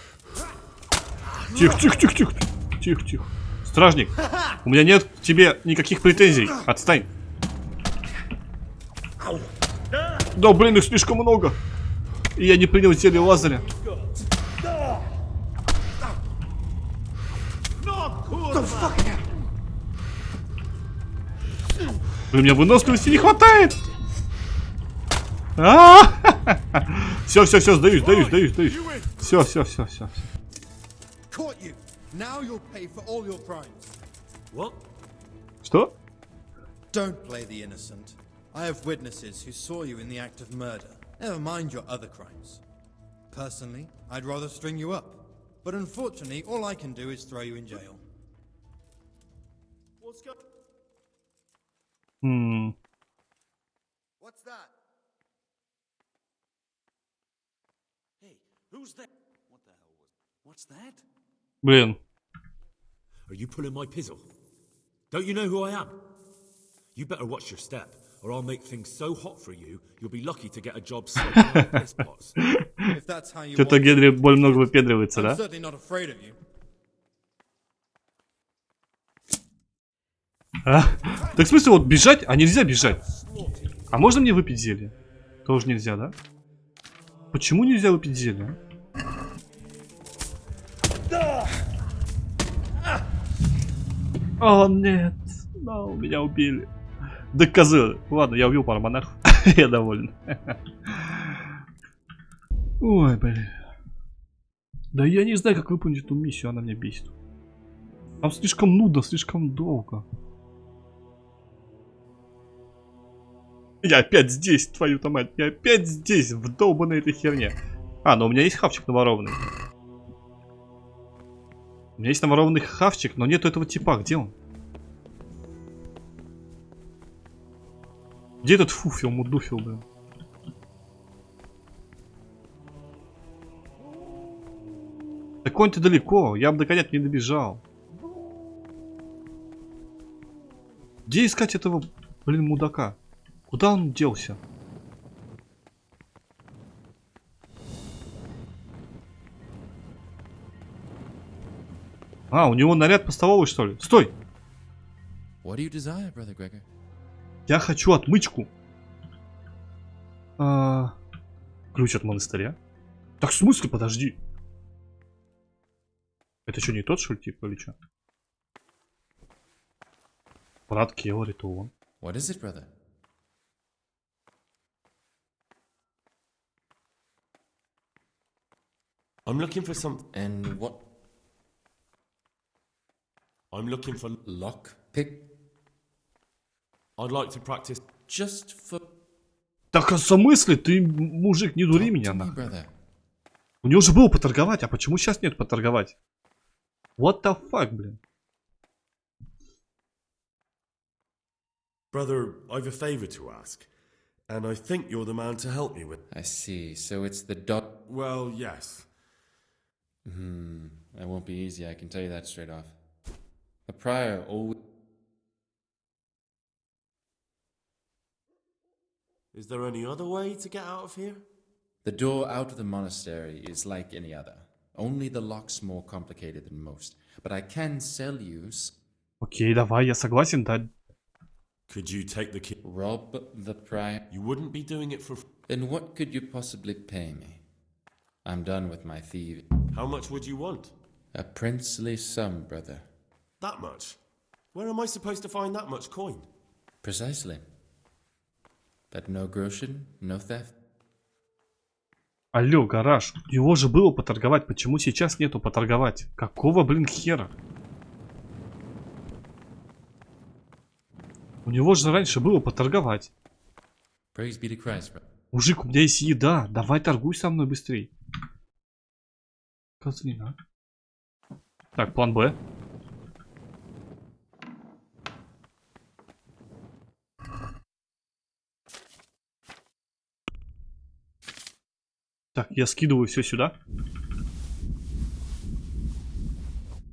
Тихо, тихо, тихо, тихо. Тихо, тихо. Стражник, у меня нет к тебе никаких претензий. Отстань. Да, блин, их слишком много. И я не принял зелье Лазаря. Блин, мне выносливости не хватает. Все, все, все, сдаюсь, сдаюсь, сдаюсь, сдаюсь. Все, все, все, все. Что?
Don't play the innocent. I have witnesses who saw you in the act of murder. Never mind your other crimes. Personally, I'd rather string you up. But unfortunately, all I can do is throw you in jail. What's going
on?
What's that? Hey, who's that? What the hell was... What's that?
Блин.
Are you pulling my pizzle? Don't you know who I am? You better watch your step, or I'll make things so hot for you, you'll be lucky to get a job
Что-то Генри более много выпендривается, да? А? Так в смысле, вот бежать? А нельзя бежать. А можно мне выпить зелье? Тоже нельзя, да? Почему нельзя выпить зелье? О, нет. No, меня убили. Да козы. Ладно, я убил пару монахов. Я доволен. Ой, блин. Да я не знаю, как выполнить эту миссию, она меня бесит. Там слишком нудно, слишком долго. Я опять здесь, твою-то мать. Я опять здесь, в долбанной этой херне. А, ну у меня есть хавчик наворованный. У меня есть наворованный хавчик, но нету этого типа. Где он? Где этот фуфел, мудуфел, блин? Так он-то далеко, я бы до коня не добежал. Где искать этого, блин, мудака? Куда он делся? А, у него наряд постовой, что ли? Стой!
What do you desire, brother Gregor?
Я хочу отмычку. Ключ от монастыря. Так в смысле, подожди. Это что, не тот, что ли, типа, или что? Брат Келлер, это он.
What is it, brother?
I'm looking for some...
And what...
I'm looking for
lock pick.
I'd like to practice
just for...
Так, а в смысле? Ты, мужик, не дури меня, нахуй. У него же было поторговать, а почему сейчас нет поторговать? What the fuck, блин?
Brother, I've a favor to ask. And I think you're the man to help me with.
I see. So it's the dot...
Well, yes.
That won't be easy, I can tell you that straight off. The prior always...
Is there any other way to get out of here?
The door out of the monastery is like any other. Only the lock's more complicated than most. But I can sell you...
Окей, давай, я согласен, да.
Could you take the key?
Rob the prior?
You wouldn't be doing it for...
Then what could you possibly pay me? I'm done with my thieving.
How much would you want?
A princely sum, brother.
That much? Where am I supposed to find that much coin?
Precisely. But no groschen, no theft.
Алло, гараж, у него же было поторговать, почему сейчас нету поторговать? Какого, блин, хера? У него же раньше было поторговать.
Praise be to Christ, bro.
Мужик, у меня есть еда, давай торгуй со мной быстрей. Козлина. Так, план Б. Так, я скидываю все сюда.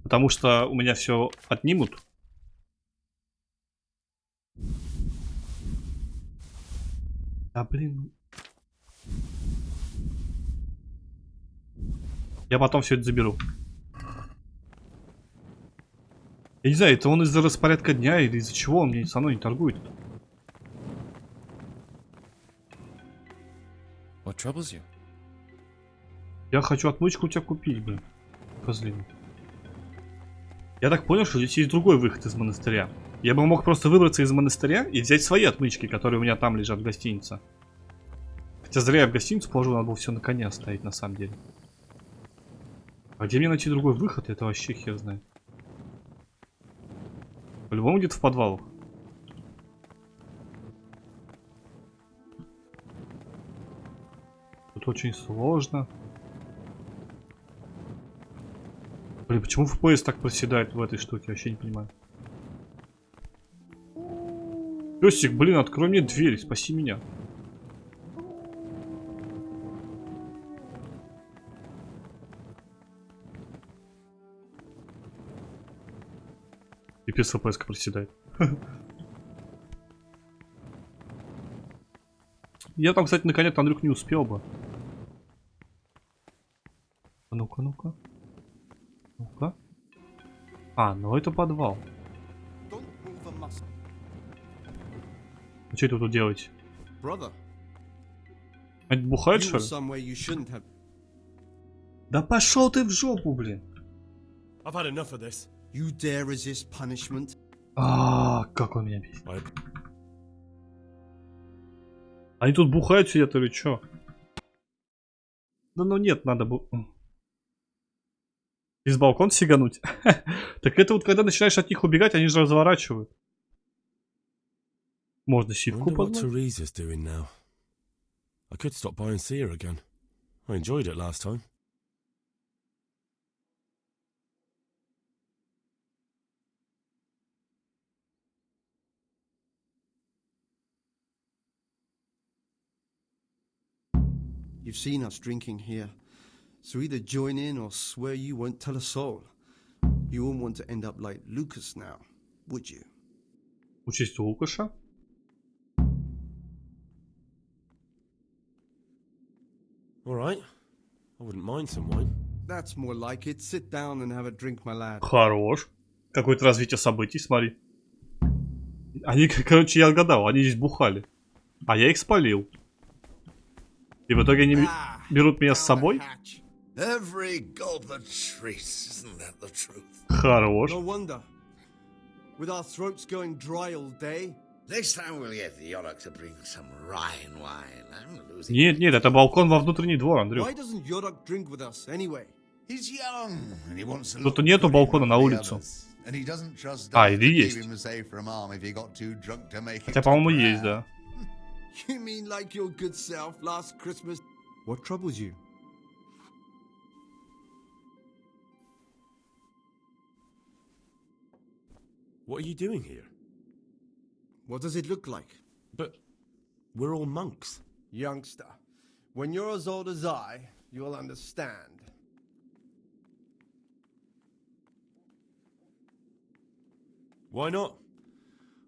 Потому что у меня все отнимут. Да блин. Я потом все это заберу. Я не знаю, это он из-за распорядка дня или из-за чего он мне со мной не торгует.
What troubles you?
Я хочу отмычку у тебя купить, блин. Козлин. Я так понял, что здесь есть другой выход из монастыря. Я бы мог просто выбраться из монастыря и взять свои отмычки, которые у меня там лежат в гостинице. Хотя зря я в гостиницу положил, надо было все на коне оставить на самом деле. А где мне найти другой выход, это вообще хер знает. По-любому где-то в подвалах. Тут очень сложно. Блин, почему FPS так проседает в этой штуке? Вообще не понимаю. Песик, блин, открой мне дверь, спаси меня. Пипец, FPS проседает. Я там, кстати, наконец-то, Андрюх, не успел бы. Ну-ка, ну-ка. Ну-ка. А, ну это подвал. А что это тут делаете? Это бухает, что ли? Да пошел ты в жопу, блин. А, как он меня бесит. Они тут бухают сидят или что? Да ну нет, надо было... Из балкона сигануть? Так это вот когда начинаешь от них убегать, они же разворачивают. Можно сивку позвать.
You've seen us drinking here, so either join in or swear you won't tell a soul. You wouldn't want to end up like Lucas now, would you?
Учесть Лукаша?
Alright, I wouldn't mind some wine.
That's more like it. Sit down and have a drink, my lad.
Хорош. Какое-то развитие событий, смотри. Они, короче, я отгадал, они здесь бухали. А я их спалил. И в итоге они берут меня с собой? Хорош.
With our throats going dry all day.
Next time we'll get the Yorick to bring some Rhine wine. I'm losing.
Нет, нет, это балкон во внутренний двор, Андрюх.
Why doesn't Yorick drink with us anyway?
He's young and he wants to
Тут нету балкона на улицу.
And he doesn't trust
А,
us
или
to keep
есть.
him safe from harm if he got too drunk to make it
Хотя,
to
по-моему,
prayer.
есть, да.
You mean like your good self last Christmas? What troubles you?
What are you doing here?
What does it look like?
But we're all monks.
Youngster, when you're as old as I, you'll understand.
Why not?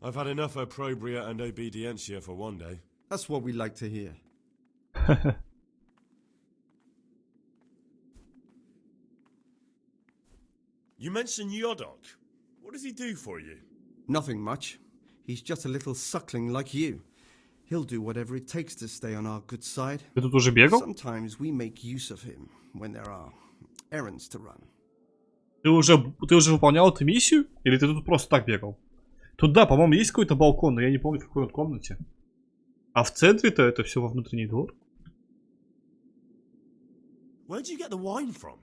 I've had enough opprobria and obedientia for one day.
That's what we like to hear.
You mentioned Yodok. What does he do for you?
Nothing much. He's just a little suckling like you. He'll do whatever it takes to stay on our good side.
Ты тут уже бегал?
Sometimes we make use of him when there are errands to run.
Ты уже выполнял эту миссию? Или ты тут просто так бегал? Тут, да, по-моему, есть какой-то балкон, но я не помню, в какой он комнате. А в центре-то это все во внутренний двор.
Where'd you get the wine from?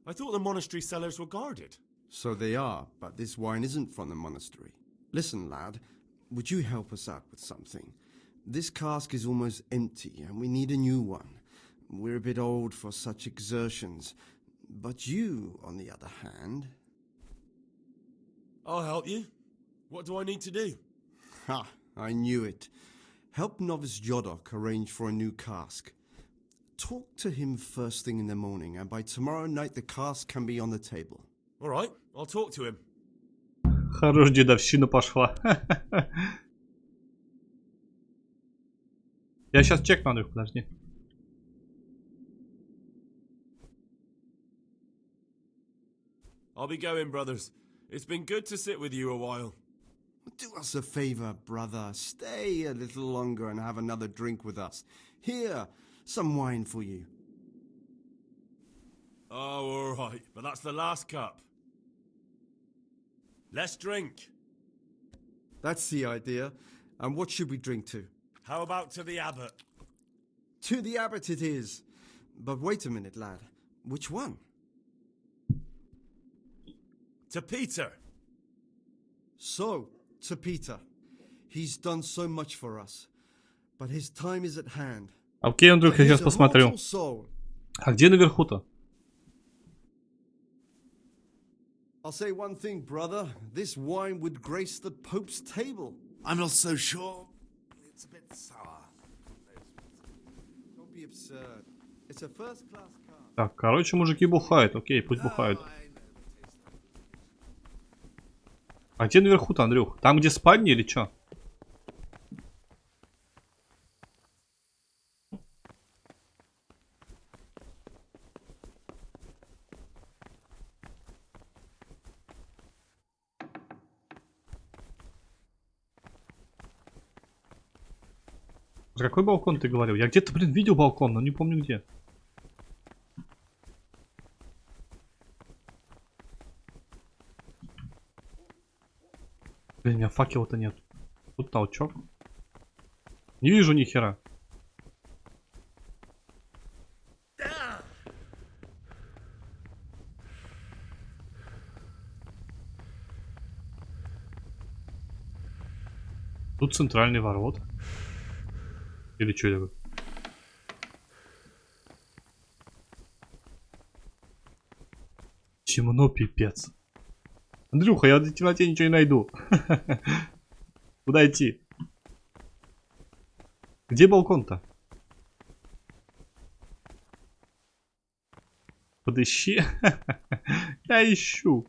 I thought the monastery cellars were guarded.
So they are, but this wine isn't from the monastery. Listen, lad, would you help us out with something? This cask is almost empty, and we need a new one. We're a bit old for such exertions. But you, on the other hand...
I'll help you. What do I need to do?
Ha, I knew it. Help novice Yodok arrange for a new cask. Talk to him first thing in the morning, and by tomorrow night the cask can be on the table.
All right, I'll talk to him.
Хорош, дедовщина пошла. Я сейчас чекну, Андрюх, подожди.
I'll be going, brothers. It's been good to sit with you a while.
Do us a favor, brother. Stay a little longer and have another drink with us. Here, some wine for you.
Oh, all right, but that's the last cup. Let's drink.
That's the idea. And what should we drink to?
How about to the abbot?
To the abbot it is. But wait a minute, lad. Which one?
To Peter.
So, to Peter. He's done so much for us. But his time is at hand.
Окей, Андрюх, я сейчас посмотрю. А где наверху-то?
I'll say one thing, brother. This wine would grace the Pope's table.
I'm not so sure. It's a bit sour.
Don't be absurd. It's a first-class car.
Так, короче, мужики бухают. Окей, пусть бухают. А где наверху-то, Андрюх? Там, где спальня или что? Какой балкон ты говорил? Я где-то, блин, видел балкон, но не помню где. Блин, у меня факела-то нет. Тут толчок. Не вижу ни хера. Тут центральный ворот. Или что это? Темно, пипец. Андрюха, я в темноте ничего не найду. Куда идти? Где балкон-то? Подыщи. Я ищу.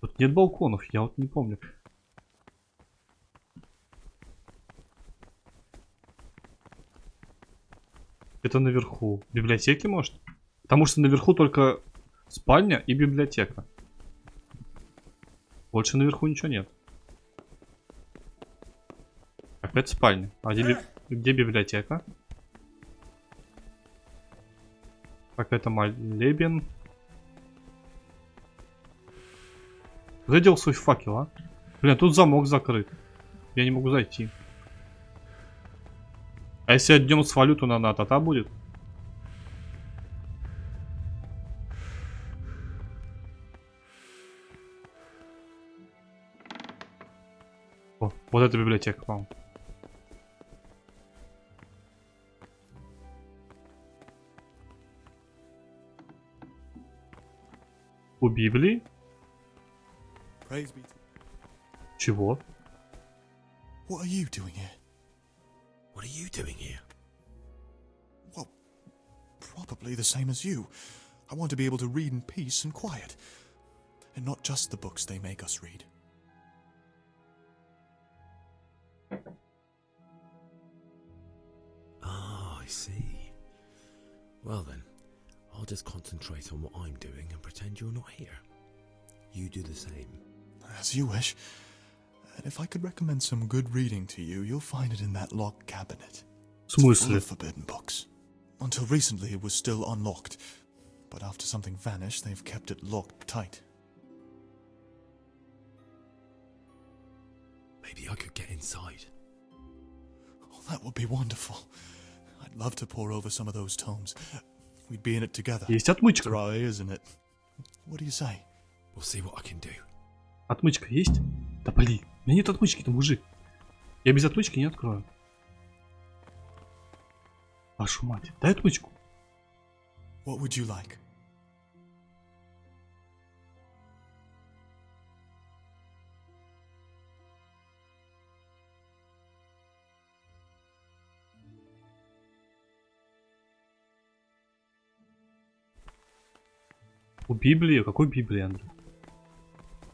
Тут нет балконов, я вот не помню. Это наверху. Библиотеки, может? Потому что наверху только спальня и библиотека. Больше наверху ничего нет. Опять спальня. А где библиотека? Так, это молебен. Задел свой факел, а? Блин, тут замок закрыт. Я не могу зайти. А если я днем свалю, то на та будет? Вот эта библиотека, по-моему. У Библии? Чего?
What are you doing here?
What are you doing here?
Well, probably the same as you. I want to be able to read in peace and quiet. And not just the books they make us read.
Ah, I see. Well then, I'll just concentrate on what I'm doing and pretend you're not here. You do the same.
As you wish. And if I could recommend some good reading to you, you'll find it in that locked cabinet. It's full of forbidden books. Until recently it was still unlocked. But after something vanished, they've kept it locked tight.
Maybe I could get inside.
Oh, that would be wonderful. I'd love to pore over some of those tomes. We'd be in it together.
Есть отмычка.
Dry, isn't it? What do you say?
We'll see what I can do.
Отмычка есть? Да блин, у меня нет отмычки-то, мужик. Я без отмычки не открою. Вашу мать, дай отмычку.
What would you like?
У Библии? Какой Библии, Андрей?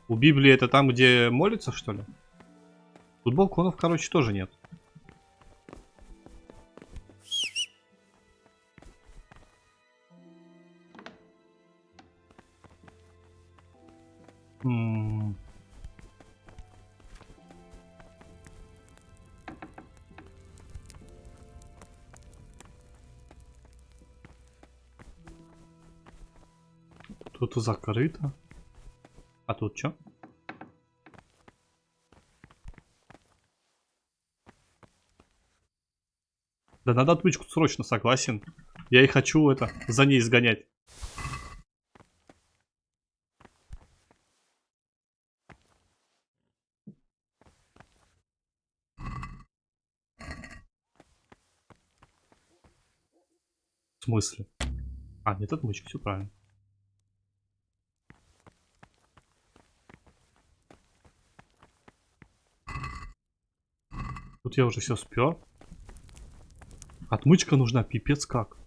У Библии это там, где молятся, что ли? Тут балконов, короче, тоже нет. Тут закрыто. А тут что? Да надо отмычку срочно, согласен. Я и хочу это, за ней сгонять. В смысле? А, нет отмычки, все правильно. Тут я уже все спер. Отмычка нужна, пипец как.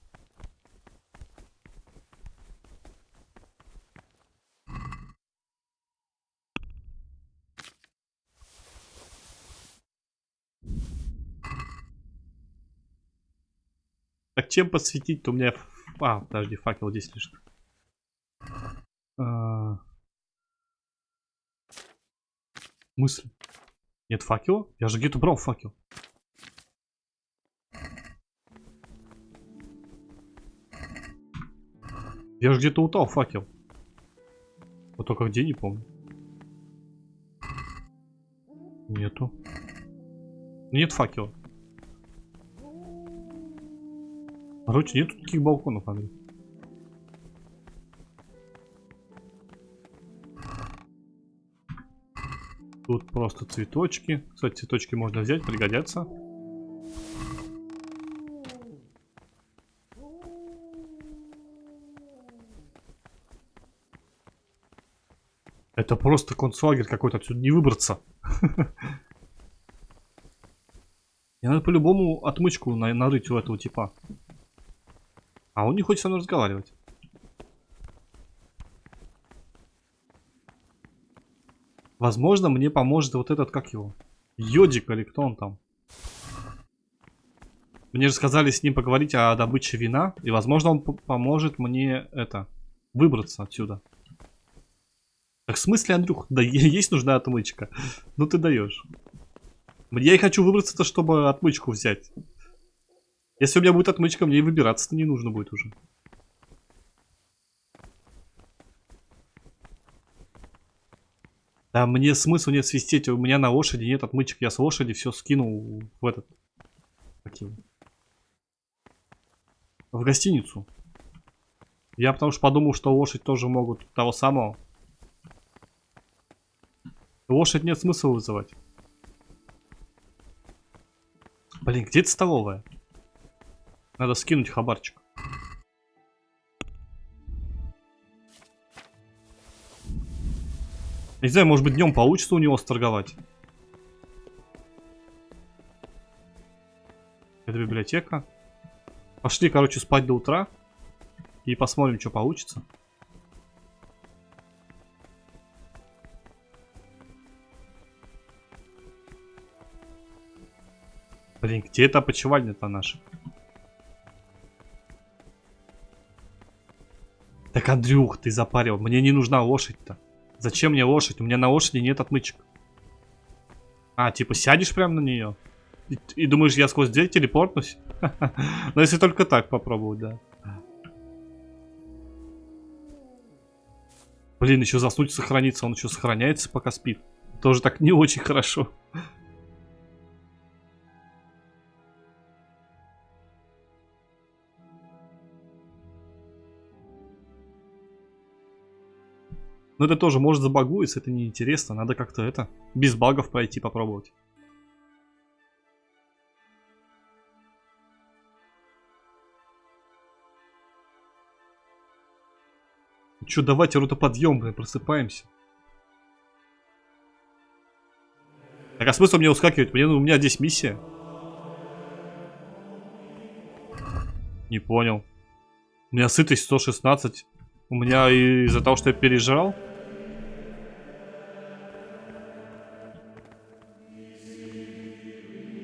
Так чем подсветить-то у меня... А, подожди, факел здесь лежит. Мысль. Нет факела? Я же где-то брал факел. Я же где-то утал факел. Вот только где, не помню. Нету. Нет факела. Короче, нету таких балконов, Андрей. Тут просто цветочки. Кстати, цветочки можно взять, пригодятся. Это просто концлагерь какой-то, отсюда не выбраться. Мне надо по-любому отмычку нарыть у этого типа. А он не хочет со мной разговаривать. Возможно, мне поможет вот этот, как его? Йодик или кто он там? Мне же сказали с ним поговорить о добыче вина. И, возможно, он поможет мне это выбраться отсюда. Так в смысле, Андрюх? Да есть нужна отмычка. Ну ты даешь. Я и хочу выбраться-то, чтобы отмычку взять. Если у меня будет отмычка, мне и выбираться-то не нужно будет уже. Да мне смысла нет свистеть. У меня на лошади нет отмычек. Я с лошади все скинул в этот... В гостиницу. Я потому что подумал, что лошадь тоже могут того самого. Лошадь нет смысла вызывать. Блин, где это столовая? Надо скинуть хабарчик. Не знаю, может быть, днем получится у него сторговать. Это библиотека. Пошли, короче, спать до утра. И посмотрим, что получится. Блин, где эта опочивальня-то наша? Так, Андрюх, ты запарил. Мне не нужна лошадь-то. Зачем мне лошадь? У меня на лошади нет отмычек. А, типа сядешь прямо на нее? И думаешь, я сквозь дверь телепортнусь? Но если только так попробовать, да. Блин, еще заснуть и сохраниться. Он еще сохраняется, пока спит. Тоже так не очень хорошо. Но это тоже может забагуется, это неинтересно. Надо как-то это, без багов пройти, попробовать. Че, давайте ротоподъем, блин, просыпаемся. Так, а смысл мне ускакивать? У меня здесь миссия. Не понял. У меня сытость 116. У меня из-за того, что я пережрал.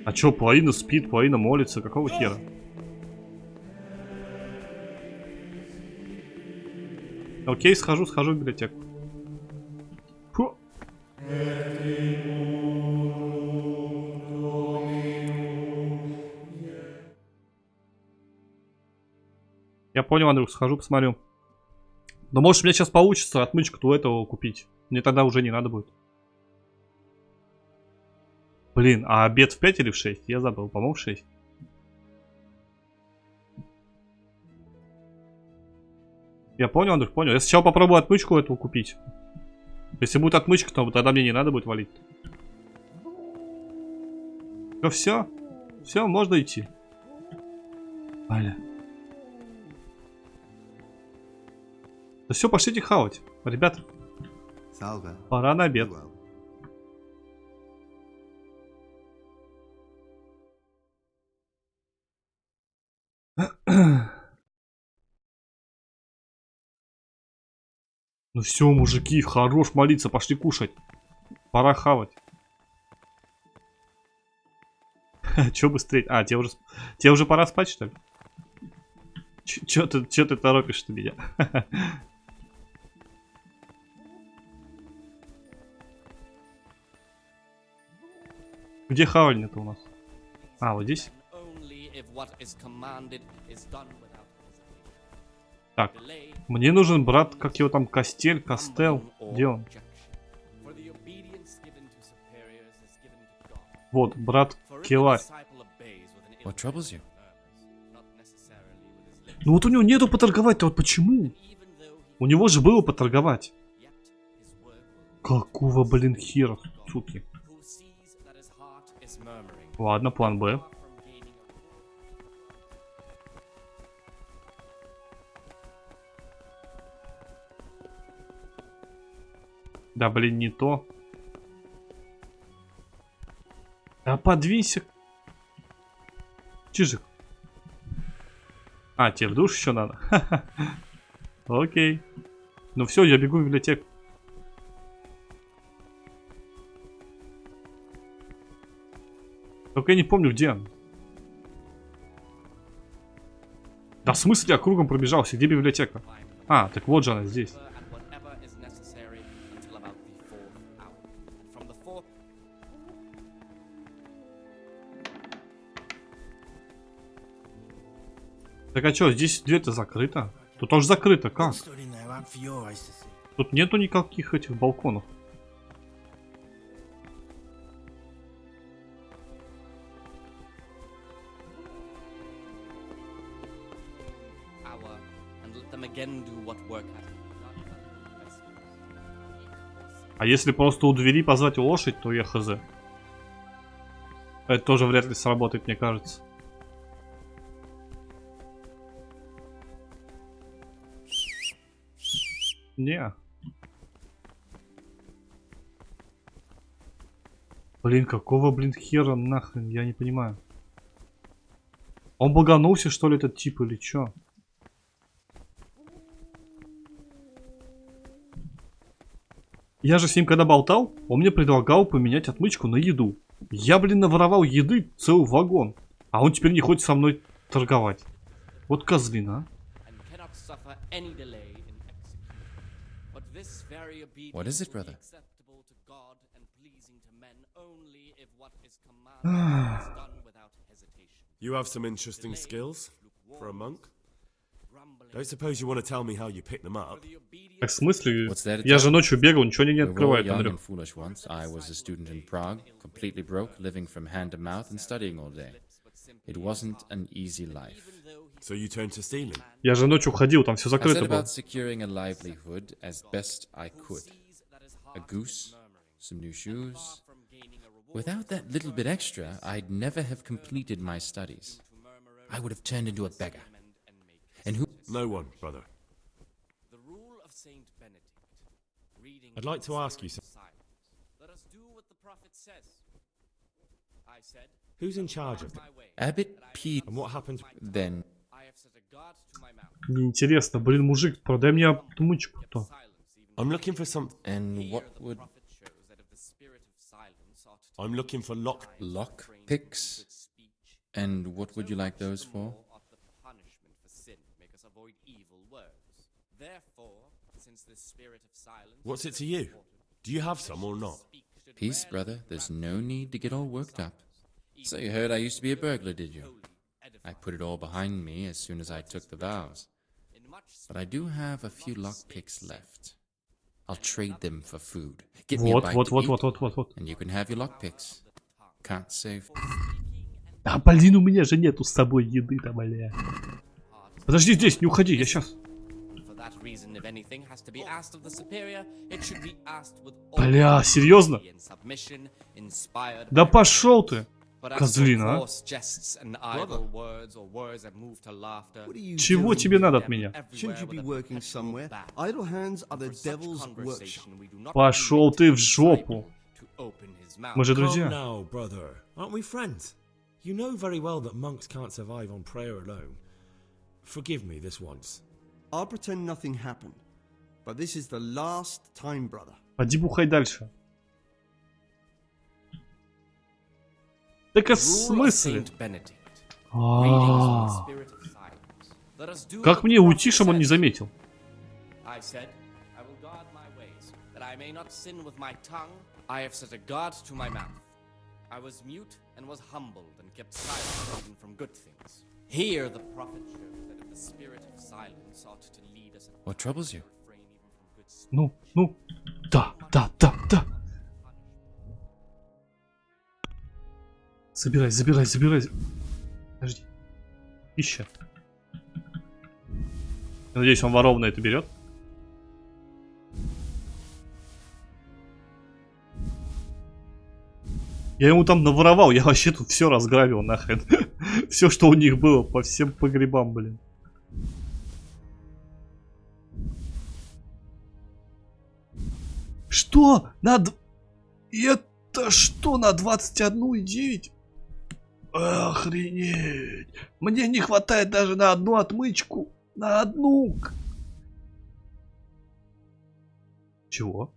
А чё, половина спит, половина молится. Какого хера? Окей, схожу в библиотеку. Фу. Я понял, Андрюх, схожу, посмотрю. Но может у меня сейчас получится отмычку-то у этого купить. Мне тогда уже не надо будет. Блин, а обед в 5 или в 6? Я забыл, по-моему, в 6. Я понял, Андрюх, понял. Я сначала попробую отмычку эту купить. Если будет отмычка, то тогда мне не надо будет валить. Ну все. Все, можно идти. Аля. Да все, пошлите хавать. Ребята. Пора на обед. Ну все, мужики, хорош молиться, пошли кушать. Пора хавать. Че быстрее? А, тебе уже пора спать, что ли? Че ты торопишь-то меня? Где хавальня-то у нас? А, вот здесь? Так, мне нужен брат, как его там, Костель, Костел. Где он? Вот, брат Киларь. Ну вот у него нету поторговать-то, вот почему? У него же было поторговать. Какого, блин, хера, суки. Ладно, план Б. Да, блин, не то. Да подвинься. Чижик. А, тебе в душ еще надо? Окей. Ну все, я бегу в библиотеку. Только я не помню, где он. Да в смысле я кругом пробежался? Где библиотека? А, так вот же она здесь. Так а что, здесь дверь-то закрыта? Тут тоже закрыто, как? Тут нету никаких этих балконов. А если просто у двери позвать лошадь, то я хз. Это тоже вряд ли сработает, мне кажется. Не. Блин, какого, блин, хера нахрен, я не понимаю. Он баганулся, что ли, этот тип, или чё? Я же с ним когда болтал, он мне предлагал поменять отмычку на еду. Я, блин, наворовал еды целый вагон. А он теперь не хочет со мной торговать. Вот козлина,
What is it, brother?
You have some interesting skills for a monk. Don't suppose you want to tell me how you pick them up?
Так, в смысле? Я же ночью бегал, ничего не открывает, Андрюх.
I was a student in Prague, completely broke, living from hand to mouth and studying all day. It wasn't an easy life.
So you turned to stealing?
Я же ночью ходил, там все
I
закрыто
set
было.
about securing a livelihood as best I could. A goose, some new shoes. Without that little bit extra, I'd never have completed my studies. I would have turned into a beggar. And who?
No one, brother. I'd like to ask you something. Who's in charge of them?
Abbot P.
And what happened
then?
Мне интересно, блин, мужик, продай мне отмычку-то.
I'm looking for some.
And what would?
I'm looking for
lock picks. And what would you like those for?
What's it to you? Do you have some or not?
Peace, brother. There's no need to get all worked up. So you heard I used to be a burglar, did you? I put it all behind me as soon as I took the vows. But I do have a few lockpicks left. I'll trade them for food. Get me a bite to eat, and you can have your lockpicks. Can't save.
А, блин, у меня же нету с собой еды-то, бля. Подожди здесь, не уходи, я сейчас. Бля, серьезно? Да пошел ты, козлина, а? Чего тебе надо от меня? Пошел ты в жопу. Мы же друзья.
You know very well that monks can't survive on prayer alone. Forgive me this once.
I'll pretend nothing happened. But this is the last time, brother.
Поди бухай дальше. Так в смысле? Как мне уйти, чтобы он не заметил?
I was mute and was humbled and kept silent even from good things. Here the prophet shows that if the spirit of silence ought to lead us.
What troubles you?
Ну, да. Забирай. Подожди. Пища. Я надеюсь, он ворованно это берет. Я ему там наворовал, я вообще тут все разграбил нахрен. Все, что у них было, по всем погребам, блин. Что? Это что, на 21,9? Охренеть. Мне не хватает даже на одну отмычку. На одну. Чего?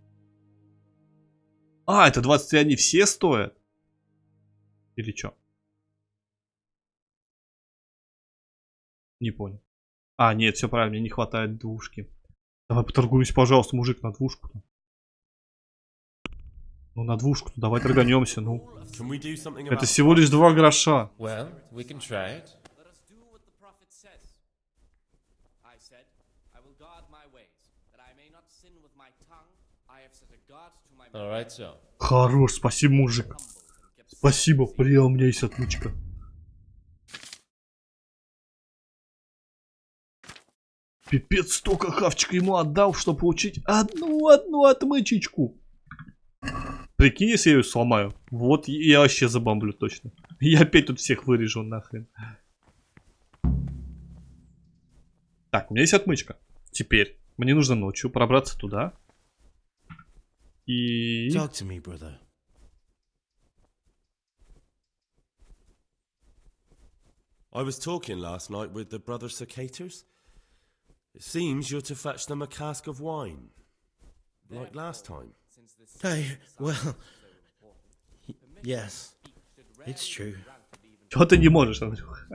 А, это 23 они все стоят? Или что? Не понял. А, нет, все правильно, мне не хватает двушки. Давай поторгуюсь, пожалуйста, мужик, на двушку-то. Ну, на двушку-то, давай торганемся, ну. Это всего лишь 2 гроша.
Well, we can try it. All right, so.
Хорош, спасибо, мужик. Спасибо, бля, у меня есть отмычка. Пипец, столько хавчика ему отдал, чтобы получить одну отмычечку. Прикинь, если я ее сломаю. Вот я вообще забомблю точно. Я опять тут всех вырежу нахрен. Так, у меня есть отмычка. Теперь мне нужно ночью пробраться туда. И...
Talk to me, brother.
I was talking last night with the brother Cicators. It seems you're to fetch them a cask of wine. Like last time.
Well... Yes. It's true.
Чего ты не можешь, Андрюх?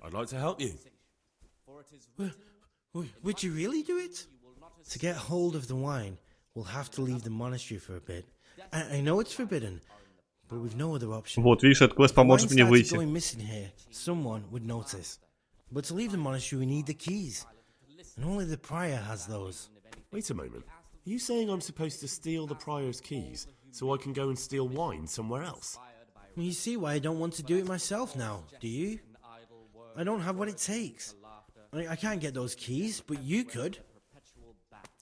I'd like to help you.
Would you really do it? To get hold of the wine, we'll have to leave the monastery for a bit. I know it's forbidden, but we've no other option.
Вот, видишь, этот квест поможет мне выйти.
Going missing here, someone would notice. But to leave the monastery, we need the keys. And only the prior has those.
Wait a moment. Are you saying I'm supposed to steal the prior's keys so I can go and steal wine somewhere else?
Well, you see why I don't want to do it myself now, do you? I don't have what it takes. I can't get those keys, but you could.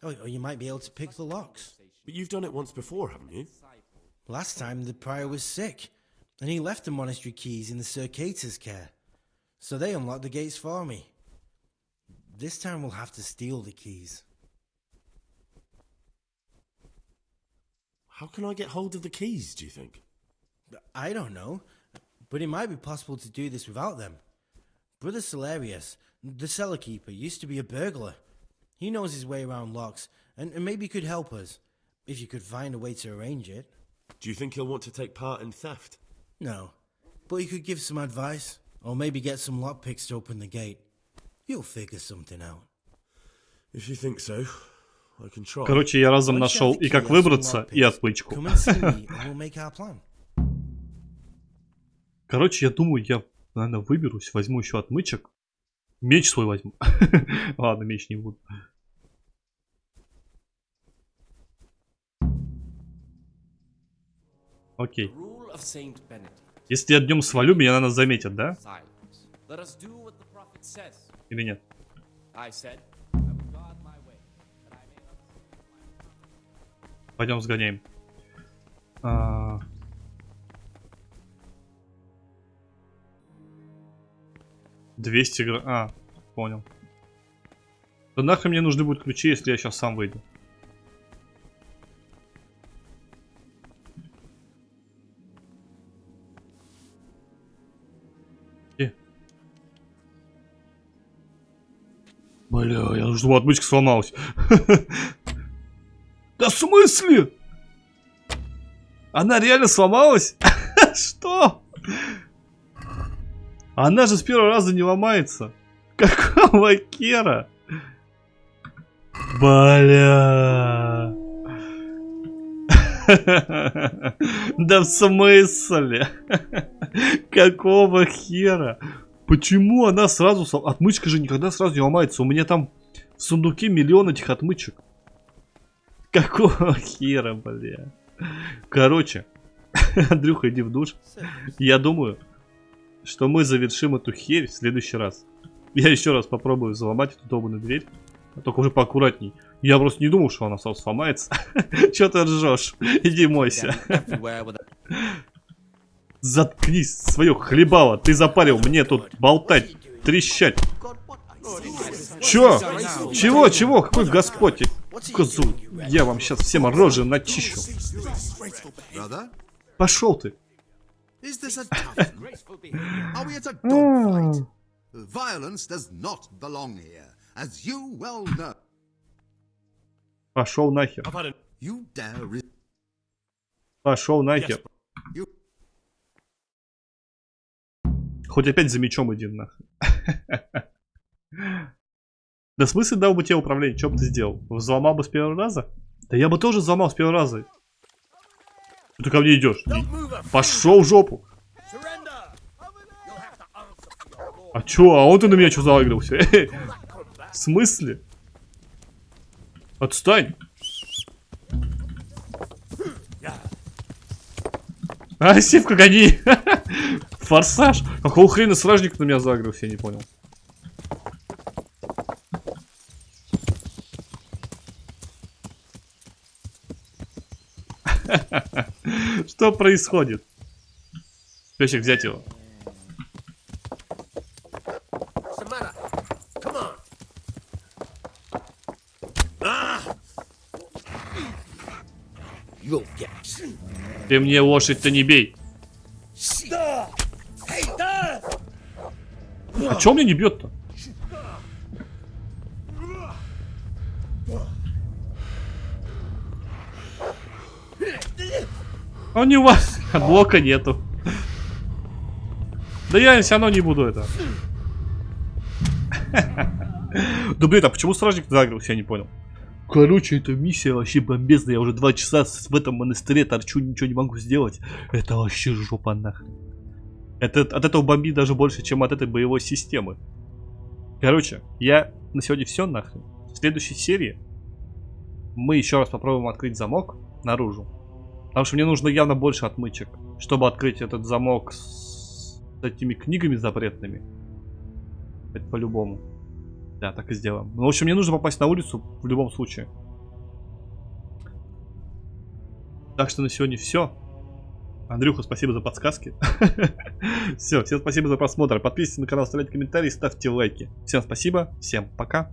Or you might be able to pick the locks.
But you've done it once before, haven't you?
Last time the prior was sick, and he left the monastery keys in the Circator's care. So they unlocked the gates for me. This time we'll have to steal the keys.
How can I get hold of the keys, do you think?
I don't know, but it might be possible to do this without them. Brother Celerius, the cellar keeper, used to be a burglar. He knows his way around locks, and maybe could help us, if you could find a way to arrange it.
Do you think he'll want to take part in theft?
No, but he could give some advice, or maybe get some lockpicks to open the gate. You'll figure something out.
If you think so, I can try.
Короче, я разом нашел и как выбраться, и отмычку. Короче, я думаю, я, наверное, выберусь, возьму еще отмычек. Меч свой возьму. Ладно, меч не буду. Окей. Если я днем свалю, меня, наверное, заметят, да? Или нет? Пойдем сгоняем. 200 грамм. Понял. Да нахрен мне нужны будут ключи, если я сейчас сам выйду. Бля, я жду, отмычка сломалась. Да в смысле? Она реально сломалась? Что? Она же с первого раза не ломается. Какого хера? Бля. Да в смысле? Какого хера? Почему она сразу... Отмычка же никогда сразу не ломается. У меня там в сундуке миллион этих отмычек. Какого хера, бля? Короче, Андрюха, иди в душ. Я думаю, что мы завершим эту херь в следующий раз. Я еще раз попробую взломать эту долбаную дверь. Только уже поаккуратней. Я просто не думал, что она сразу сломается. Че ты ржешь? Иди мойся. Заткнись, свое хлебало. Ты запарил мне тут болтать, трещать. Чё? Чего? Чего? Какой господь? Козу. Я вам сейчас всем рожи начищу. Пошел ты. Пошел нахер. Пошел нахер. Хоть опять за мечом иди нахрен. Да в смысле дал бы тебе управление, что бы ты сделал? Взломал бы с первого раза? Да я бы тоже взломал с первого раза. Ты ко мне идешь. Пошел в жопу. А чё? А он ты на меня что заигрался? В смысле? Отстань. А, Сивка, гони! Форсаж! Какого хрена сражник на меня загрелся, я не понял. Что происходит? Пёсик, взять его. Ты мне лошадь-то не бей. А чё он меня не бьет-то? Он не у вас. Блока нету. Да я все равно не буду это. Да блин, а почему стражник загрелся, я не понял. Короче, эта миссия вообще бомбезная. Я уже 2 часа в этом монастыре торчу, ничего не могу сделать. Это вообще жопа нахрен. От этого бомбит даже больше, чем от этой боевой системы. Короче, я на сегодня все нахрен. В следующей серии мы еще раз попробуем открыть замок наружу. Потому что мне нужно явно больше отмычек, чтобы открыть этот замок с этими книгами запретными. Это по-любому. Да, так и сделаем. Ну, в общем, мне нужно попасть на улицу в любом случае. Так что на сегодня все. Андрюха, спасибо за подсказки. Все, всем спасибо за просмотр. Подписывайтесь на канал, оставляйте комментарии, ставьте лайки. Всем спасибо, всем пока.